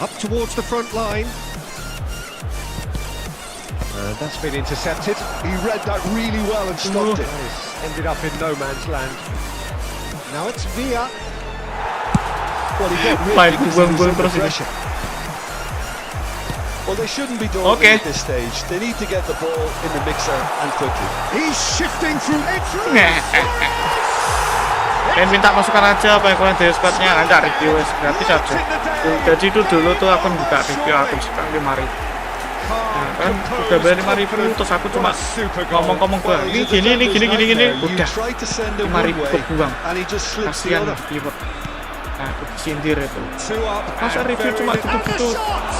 Up towards the front line. And that's been intercepted. He read that really well and stopped it. Ended up in no man's land. Now it's Villa. Well, he got Main rid because buang-buang of the terus ini. pressure. Well, they shouldn't be dawdling Okay. at this stage. They need to get the ball in the mixer and quickly. He's shifting through it. Pengen minta masukan aja apa yang kalian dari squadnya, enggak review gratis aja. Jadi itu dulu tuh aku buka review akun sekitar 5.000. Nah, kan udah bayar 5.000 terus aku cuma ngomong-ngomong bang, ini gini, udah 5.000 kebuang. Kasihan reviewer. Nah, aku disindir itu. Masa review cuma gitu-gitu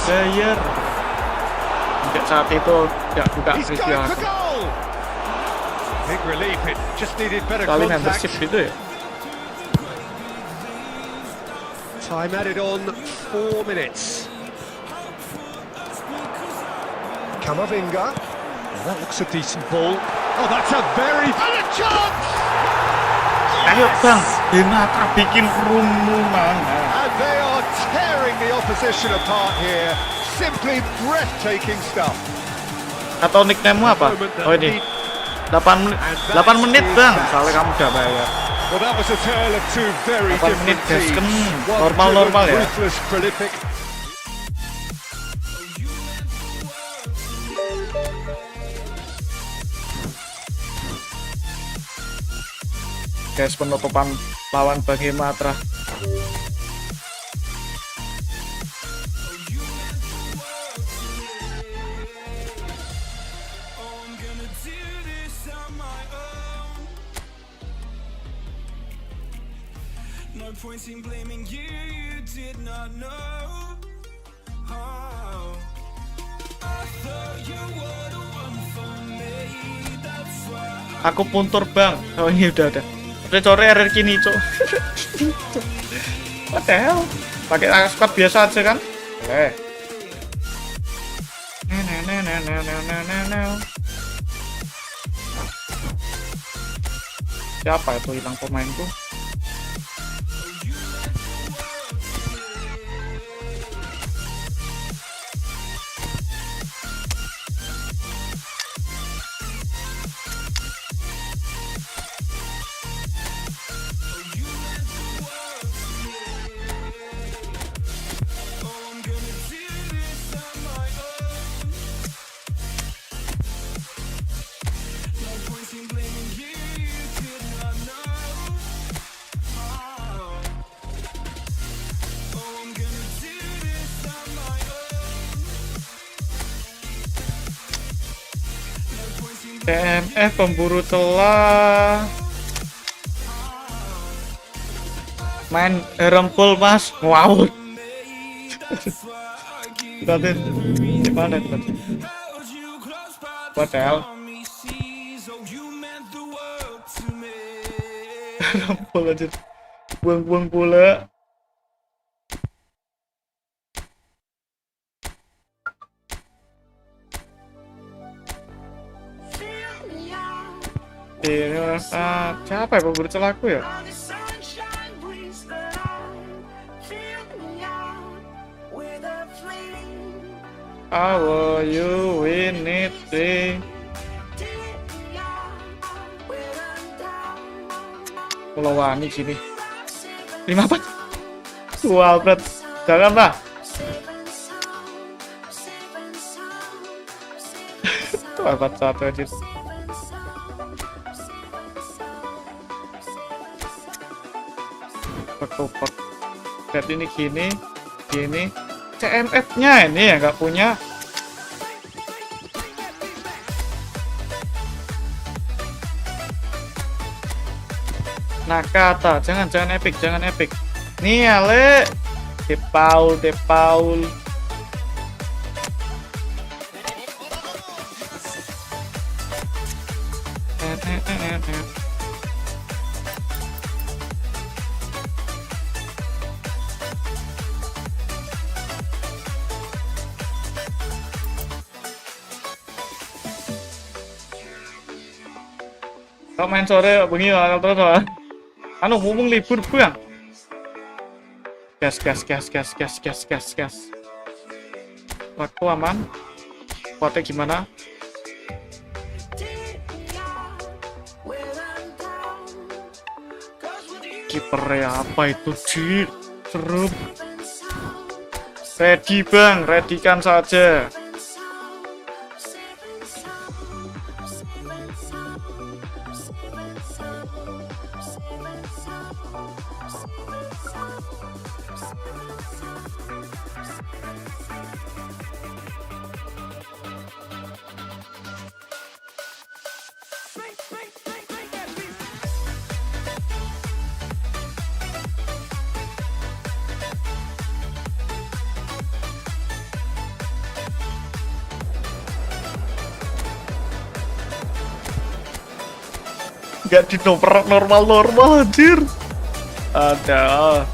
bayar. Sejak saat itu nggak buka review aku. Big relief, it just needed better Kali contact. membership gitu ya. Time added on 4 minutes. Camavinga. Well, that looks a decent ball. Oh, that's a very... And a chance! Ayo bang, Ematra bikin rumunan. And they are tearing the opposition apart here. Simply breathtaking stuff. Atau nickname-mu apa? Oh ini 8 menit bang, soalnya kamu udah bayar. Well, that was a tale of two very 8 menit different guys, teams. kan One normal ya. ruthless, prolific. Guys, penutupan lawan Bang Ematra. point in blaming you, you did not know. Oh. I thought you were the one for me, that's why. Aku puntur bang. Oh ini udah. Udah core error kini cok. What the hell? Pakai squad biasa aja kan? Siapa itu hilang pemainku? TMF pemburu celah main rempul mas, wow. Berarti gimana tadi? What the hell? Rempul aja, buang-buang pula. Ini orang siapa ya pemburu celahku ya? How you win it sih? Pulau Wangi sini. 54. Wow, berat. Jangan lah. Tuh 41 aja. Support. Lihat ini gini. CMF-nya ini ya nggak punya. Nakata, jangan epic. Nih ale, De Paul. Kau main sore bengi lah terus lah. Anu ngomong libur bang. Gas. Waktu aman. Kuatnya gimana? Kipernya apa itu sih? Seru. Ready bang, readykan saja. Gak di normal anjir. Ada.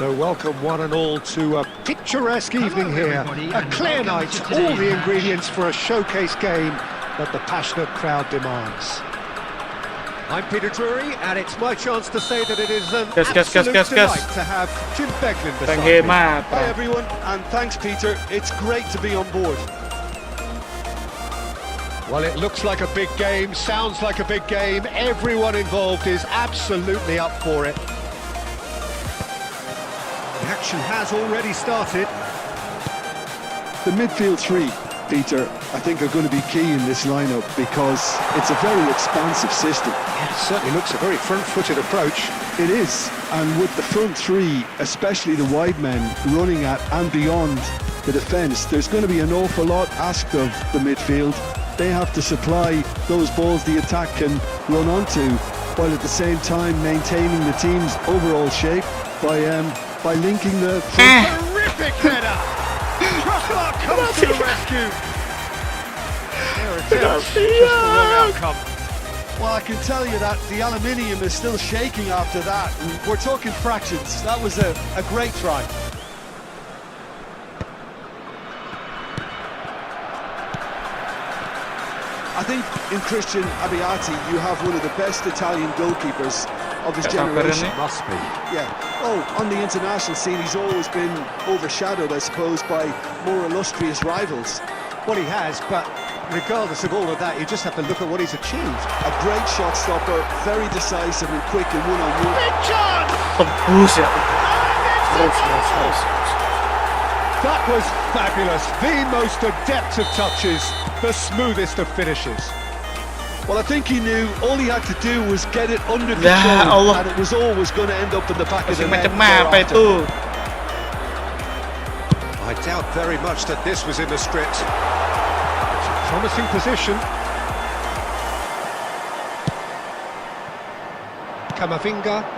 So welcome one and all to a picturesque evening here. A clear night, all the ingredients for a showcase game that the passionate crowd demands. I'm Peter Drury, and it's my chance to say that it is an Gas, absolute gas. delight to have Jim Beglin beside me. Penghemat. Hi everyone, and thanks Peter. It's great to be on board. Well, it looks like a big game, sounds like a big game. Everyone involved is absolutely up for it. The action has already started. The midfield three, Peter, I think are going to be key in this lineup because it's a very expansive system. It certainly looks a very front-footed approach. It is, and with the front three, especially the wide men running at and beyond the defence, there's going to be an awful lot asked of the midfield. They have to supply those balls the attack can run onto, while at the same time maintaining the team's overall shape by linking the front. Terrific header! Crossbar comes to the rescue. There it is, just the wrong outcome. Well, I can tell you that the aluminium is still shaking after that. And we're talking fractions. That was a great try. I think in Christian Abbiati you have one of the best Italian goalkeepers of his generation. Must be. Yeah. Oh, on the international scene he's always been overshadowed, I suppose, by more illustrious rivals. Well, he has, but regardless of all of that, you just have to look at what he's achieved. A great shot stopper, very decisive and quick in one-on-one. Big chance! Tebus ya. That was fabulous. The most adept of touches, the smoothest of finishes. Well, I think he knew all he had to do was get it under Ya control, Allah. and it was always going to end up in the back of the net. Macam apa thereafter. itu? I doubt very much that this was in the script. It's a promising position. Camavinga.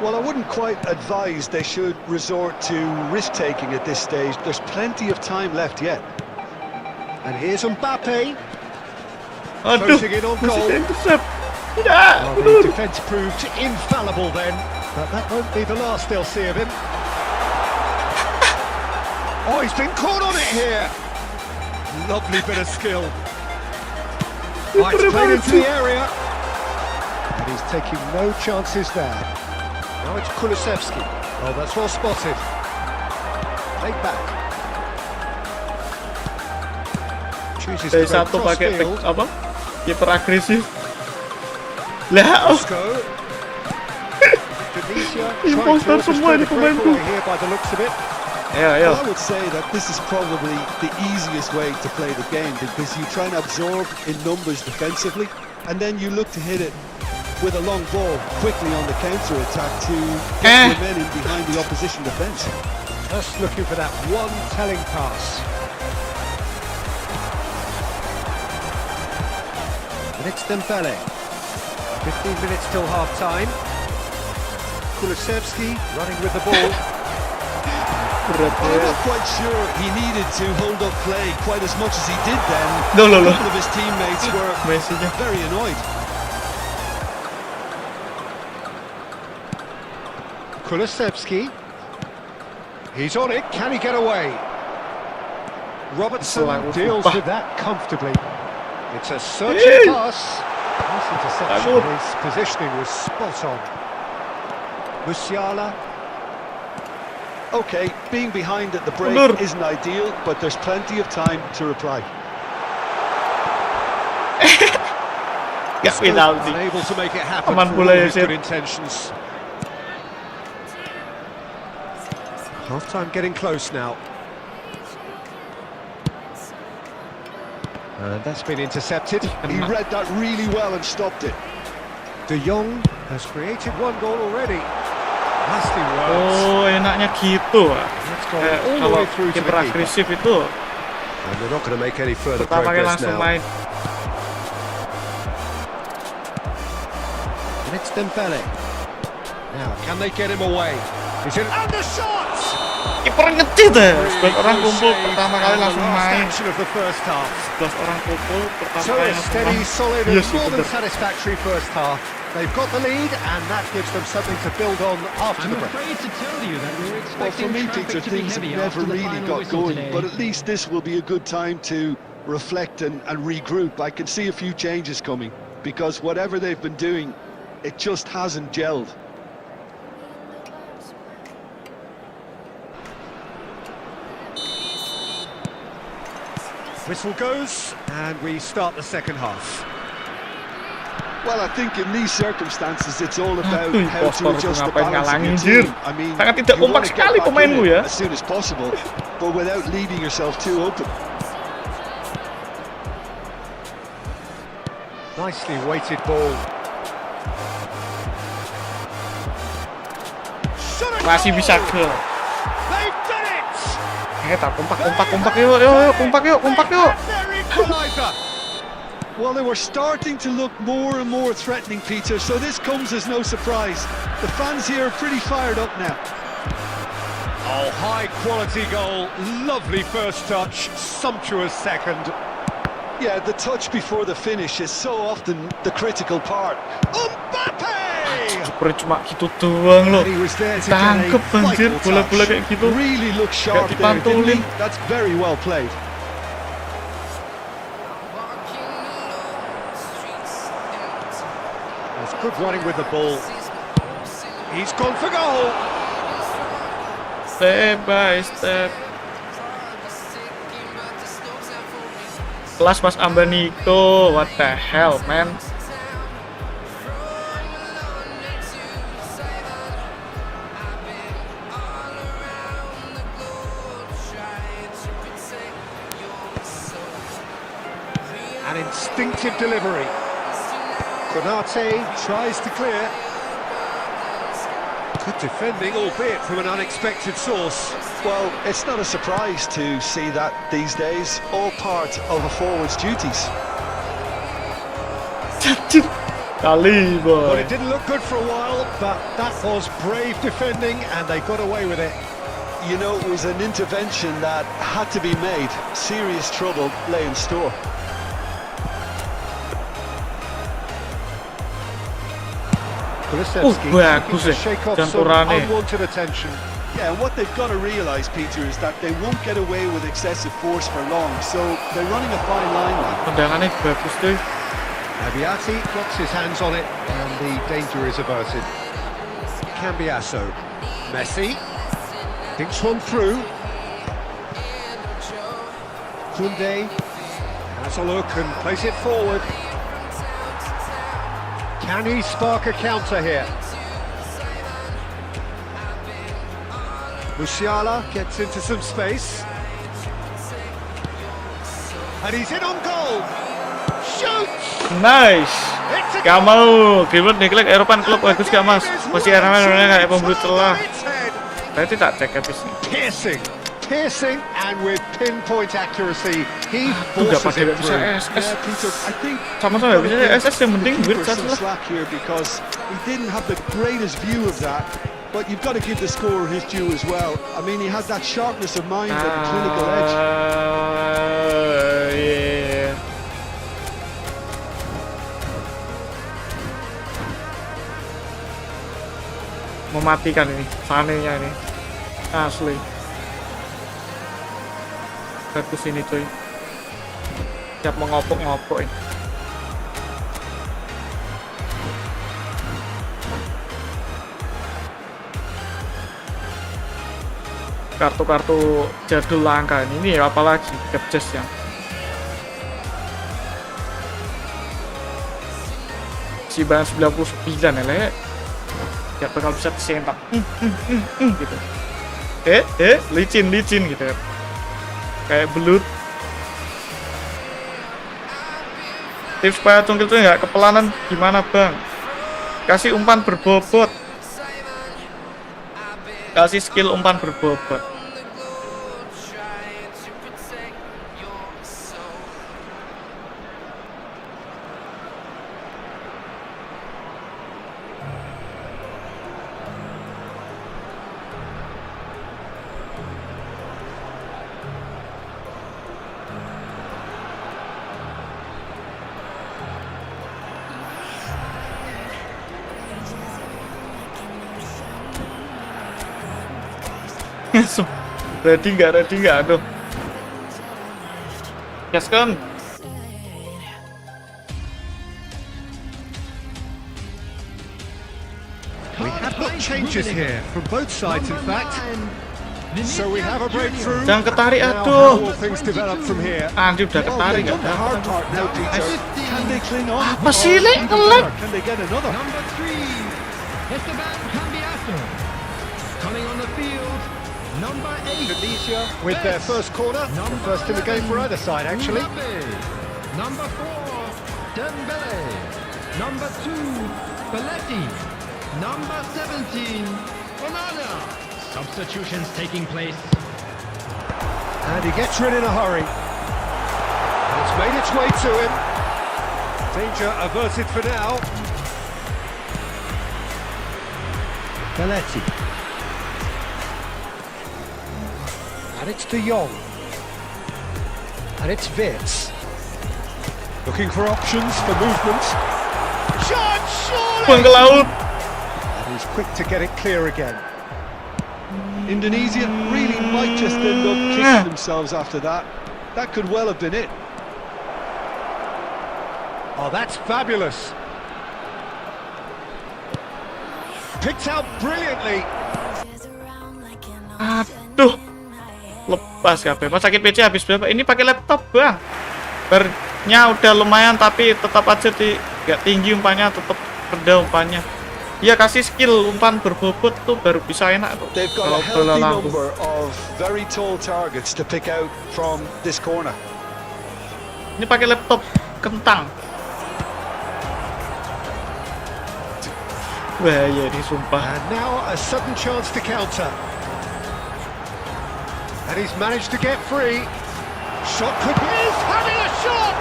Well, I wouldn't quite advise they should resort to risk-taking at this stage. There's plenty of time left yet. And here's Mbappe. Aduh, Closing in on goal. masih intercept. Tidak, Well, the mundur. defence proved infallible then, but that won't be the last they'll see of him. Oh, he's been caught on it here. Lovely bit of skill. Right, it's played into the area. And he's taking no chances there. Now it's Kulusevski. Oh, that's well spotted. Laid back. Chooses to Dari go satu pakai cross-field. apa? Kiper agresif. Lah, oh. Bosku. Tunisia Imposter trying to semua orchestrate di a pemainku. breakaway here by the looks of it. Ayo. I would say that this is probably the easiest way to play the game because you try and absorb in numbers defensively, and then you look to hit it with a long ball quickly on the counter-attack to get your men in behind the opposition defence. Just looking for that one telling pass. And it's Dembele. 15 minutes till half-time. Kulusevski running with the ball. I'm not quite sure he needed to hold up play quite as much as he did then. No. A couple of his teammates were Messi-nya. very annoyed. Kulusevski. He's on it. Can he get away? Robertson Selalu deals lupa. with that comfortably. It's a searching pass. Nice interception. Aduh. His positioning was spot on. Musiala. Okay, being behind at the break Mundur. isn't ideal, but there's plenty of time to reply. Gak penalti. Unable to make it happen Aman for bola all ya, his Sid. good intentions. Half-time getting close now. And that's been intercepted. He read that really well and stopped it. De Jong has created one goal already. Nicely worked. Oh, enaknya gitu. Let's go Kayak all the kalau way through to the kiper keeper. agresif itu And they're not going to make any further pertama kali progress langsung now. main. And it's Dembele. Now, can they get him away? He's in and the shot! Kiper ngecit ya. 11 orang Really kumpul close pertama save kali and langsung the last main. action of the first half. 11 orang kumpul pertama So kali a langsung steady, main. solid, Iya and sih, more than bener. satisfactory first half. They've got the lead, and that gives them something to build on after I'm the break. afraid to tell you that we were Well, for expecting me, traffic Peter, to be things heavy never after the really final got whistle going, today. but at least this will be a good time to reflect and regroup. I can see a few changes coming. because whatever they've been doing, it just hasn't gelled. Whistle goes, and we start the second half. Well, I think in these circumstances, it's all about Aduh, how to Impostor adjust the ngapain balance of ngalangin, your Jir? team. I mean, Sangat tidak you kompak want to get sekali back pemainmu in ya. as soon as possible, but without leaving yourself too open. Nicely weighted ball. Masih bisa ke. They've done it! Tak kompak yuk, kompak yuk. Their equaliser! Well, they were starting to look more and more threatening, Peter, so this comes as no surprise. The fans here are pretty fired up now. Oh, high quality goal, lovely first touch, sumptuous second. Yeah, the touch before the finish is so often the critical part. Mbappe! Super cuma gitu doang loh. He was there to get a Tangkep banjir vital bola-bola touch. kayak gitu. Really looked sharp Gak there, didn't he? dipantulin. That's very well played. It's good running with the ball. He's gone for goal. Step by step. Kelas Mas Ambaniko, what the hell, man? An instinctive delivery. Konate tries to clear. Good defending, albeit from an unexpected source. Well, it's not a surprise to see that these days, all part of a forward's duties. Kali, Well, boy. it didn't look good for a while, but that was brave defending, and they got away with it. You know, it was an intervention that had to be made. Serious trouble lay in store. Kulusevski bagus looking to ya, shake off some Janturane. unwanted attention. Yeah, and what they've got to realise, Peter, is that they won't get away with excessive force for long, so they're running a fine line now. Tendangannya bagus tuh. Abiati drops his hands on it, and the danger is averted. Cambiasso. Messi. Thinks one through. Koundé has a look and plays it forward. Can he spark a counter here? Musiala gets into some space. And he's in on goal. Shoots! Nice. It's a Gak mau. Gilbert Nicolak Eropan klub bagus gak mas? Masih namanya kayak pemburu celah. Its head. Berarti tak cek habisnya. Piercing, and with pinpoint accuracy, he Tuh gak forces pakai it bisa through. SS. Yeah, Peter, I think Sama-sama bisa SS yang penting keeper duit some lah. slack here because he didn't have the greatest view of that. But you've got to give the scorer his due as well. I mean, he had that sharpness of mind and the clinical edge. Yeah. Mematikan ini, fanenya ini. Asli. Bagus ini cuy. Siap mengopok-ngopok ini. Kartu-kartu jadul langka ini ya, apalagi Capjes ya. Si bahan 99 ya le. Ya bakal bisa disentak gitu. Licin gitu kan. Kayak belut. Tips supaya cungkil tuh nggak kepelanan gimana bang? Kasih umpan berbobot. Kasih skill umpan berbobot. Ready nggak aduh. Yes kan. changes here from both sides, in fact. So we have a breakthrough. Jangan ketarik, Now, aduh. how will things develop from here? Andi udah ketarik They've nggak done the hard part now, Peter. Can they cling on? Apa sih, Or Le? even Nge-lag. better, can they get another? Number 3, Esteban Cambiasso. Coming on the field, number 8. Indonesia with their first corner. The first in the game for either side, actually. Mbappe. Number 4, Dembele. Number 2, Belletti. Number 17, Onana. Substitutions taking place. And he gets rid in a hurry. It's made its way to him. Danger averted for now. Belletti. And it's De Jong. And it's Wirtz. Looking for options for movement. Shot, Buang surely! ke laut. And he's quick to get it clear again. Indonesia really might just end up kicking themselves after that. That could well have been it. Oh, that's fabulous. Picked out brilliantly. Aduh, lepas kabeh. Mas sakit PC habis berapa? Ini pakai laptop, Bang. Bernya udah lumayan tapi tetap aja nggak tinggi umpannya, tetap rendah umpannya. Ya kasih skill umpan berbobot tuh baru bisa enak tuh. They've got a healthy number of very tall targets to pick out from this corner. Ini pakai laptop kentang. Wah ya ini sumpah. And now a sudden chance to counter. And he's managed to get free. Shot could be fabulous shot.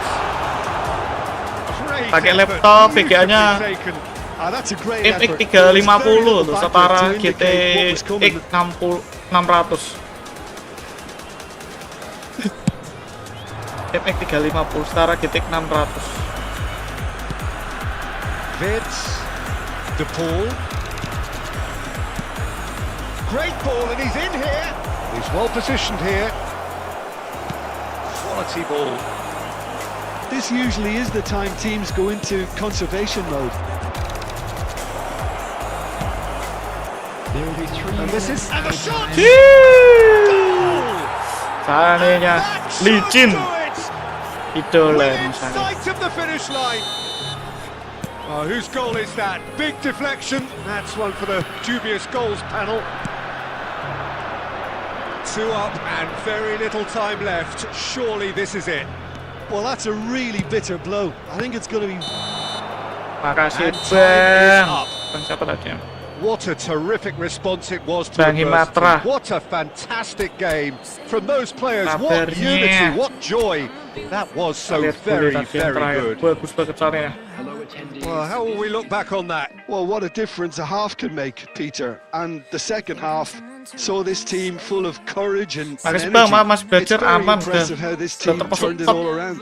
Great Pakai effort, laptop, beautifully PGA-nya taken. That's a great FX effort. 350 tuh, It's very setara little back to indicate what was coming. GTX 600. FX 350 setara GTX 600. Wirtz, De Paul. Great ball, and he's in here. He's well positioned here. Quality ball. This usually is the time teams go into conservation mode. There will be 3 And this is and the shot. Seandainya licin idola Within misalnya. sight of the finish line. Oh, whose goal is that? Big deflection. That's one for the dubious goals panel. 2 up and very little time left. Surely this is it. Well, that's a really bitter blow. I think it's going to be... Makasih And time is Bang. up. Bang siapa tadi? What a terrific response it was to Bang adversity. Himatra. What a fantastic game from those players. What Kabarnya. unity, what joy. That was so Lihat very, kulit tadi yang very terakhir. good. Bagus banget caranya. Well, how will we look back on that? Well, what a difference a half can make, Peter. And the second half saw this team full of courage and Makasih energy. Bang, Mas It's belajar very aman impressive how this team terpasuk turned it top. all around.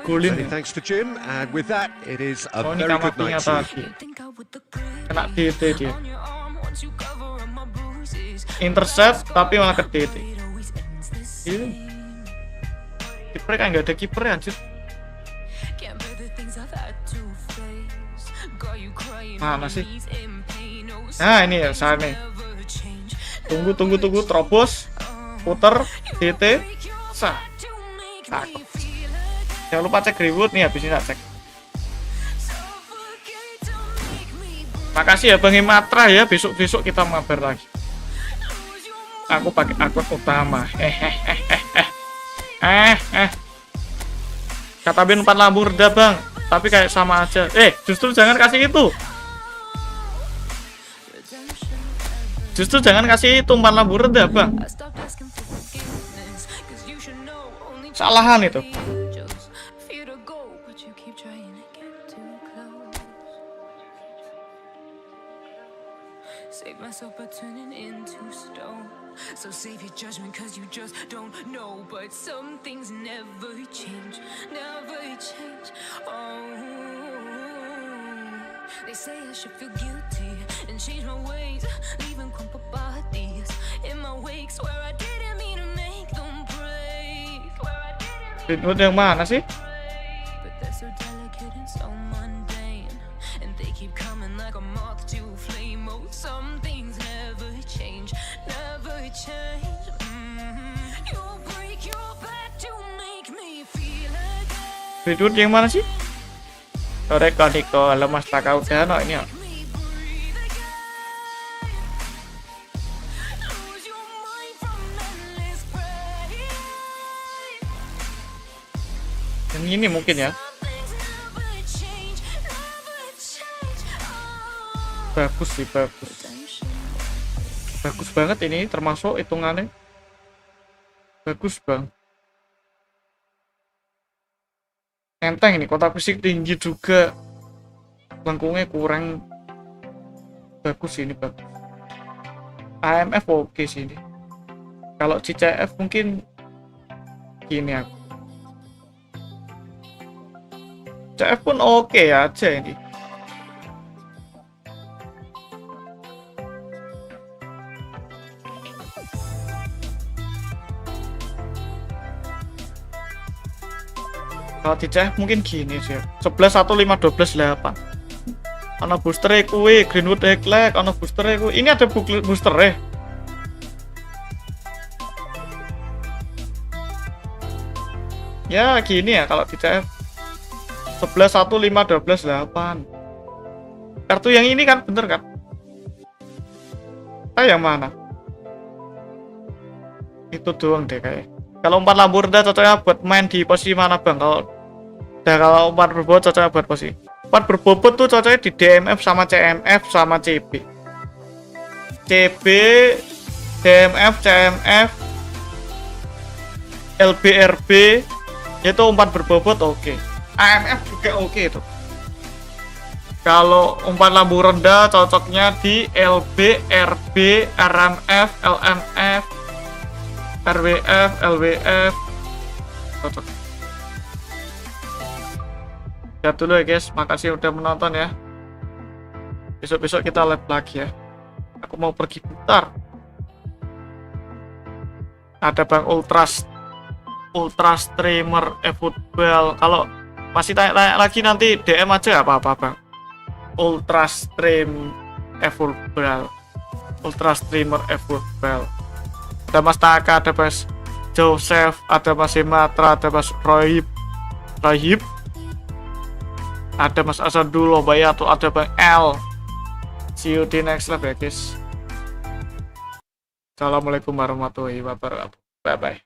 Golin. Many thanks to Jim, and with that, it is a Oh ini very good kamatinya night to you. tadi. Kena DT dia. Intercept tapi malah ke DT. Ini. Kiper kan nggak ada kiper ya anjir. Mana sih? Nah ini ya sana. Tunggu terobos, puter, DT, sah. Cakep. Jangan lupa cek reward nih habis ini tak cek. Makasih ya Bang Himatra ya, besok kita mabar lagi. Aku pakai akun utama. Kata Ben 4 lambung reda Bang, tapi kayak sama aja. Justru jangan kasih itu. Justru jangan kasih itu 4 lambung reda Bang. Salahan itu. Save myself by turning into stone. So save your judgment cause you just don't know. But some things never change. Oh, they say I should feel guilty and change my ways, leaving crumpled bodies in my wake. Swear I didn't mean to make them break. Reward yang mana sih? But they're so delicate and so mundane, and they keep coming like a moth to a flame. Greenwood yang mana sih? Sore Niko, lemas tak kau udah no ini ya. Yang ini mungkin ya. Bagus sih, bagus banget ini, termasuk hitungannya bagus bang. Enteng ini, kotak fisik tinggi juga, lengkungnya kurang bagus ini, bagus. AMF oke sih ini. Kalau CCF mungkin gini aku. CF pun oke aja ini. Kalau di CF mungkin gini sih, 11 1 5 12 8. Ono booster kuwi Greenwood Eggleg, ono booster kuwi. Ini ada booster ya gini ya kalau di CF 11 1 5 12 8. Kartu yang ini kan bener kan? Yang mana? Itu doang deh kayak. Kalau umpan lambung rendah cocoknya buat main di posisi mana bang? Kalau umpan berbobot cocoknya buat posisi. Umpan berbobot tuh cocoknya di DMF sama CMF sama CB. CB, DMF, CMF, LBRB itu umpan berbobot oke. AMF juga oke itu. Kalau umpan lambung rendah cocoknya di LB, RB, RMF, LMF, RWF, LWF cocok. Ya dulu ya guys, makasih udah menonton ya. Besok-besok kita live lagi ya. Aku mau pergi bentar. Ada Bang Ultra Streamer eFootball. Kalau masih tanya-tanya lagi nanti DM aja apa-apa Bang. Ultra eFootball. Ultra Streamer eFootball. Ada Mas Taka, ada Mas Joseph, ada Mas Himatra, ada Mas Rohib, ada Mas Asadul, Bayatu, ada Bang L. See you di next live ya guys. Assalamualaikum warahmatullahi wabarakatuh. Bye bye.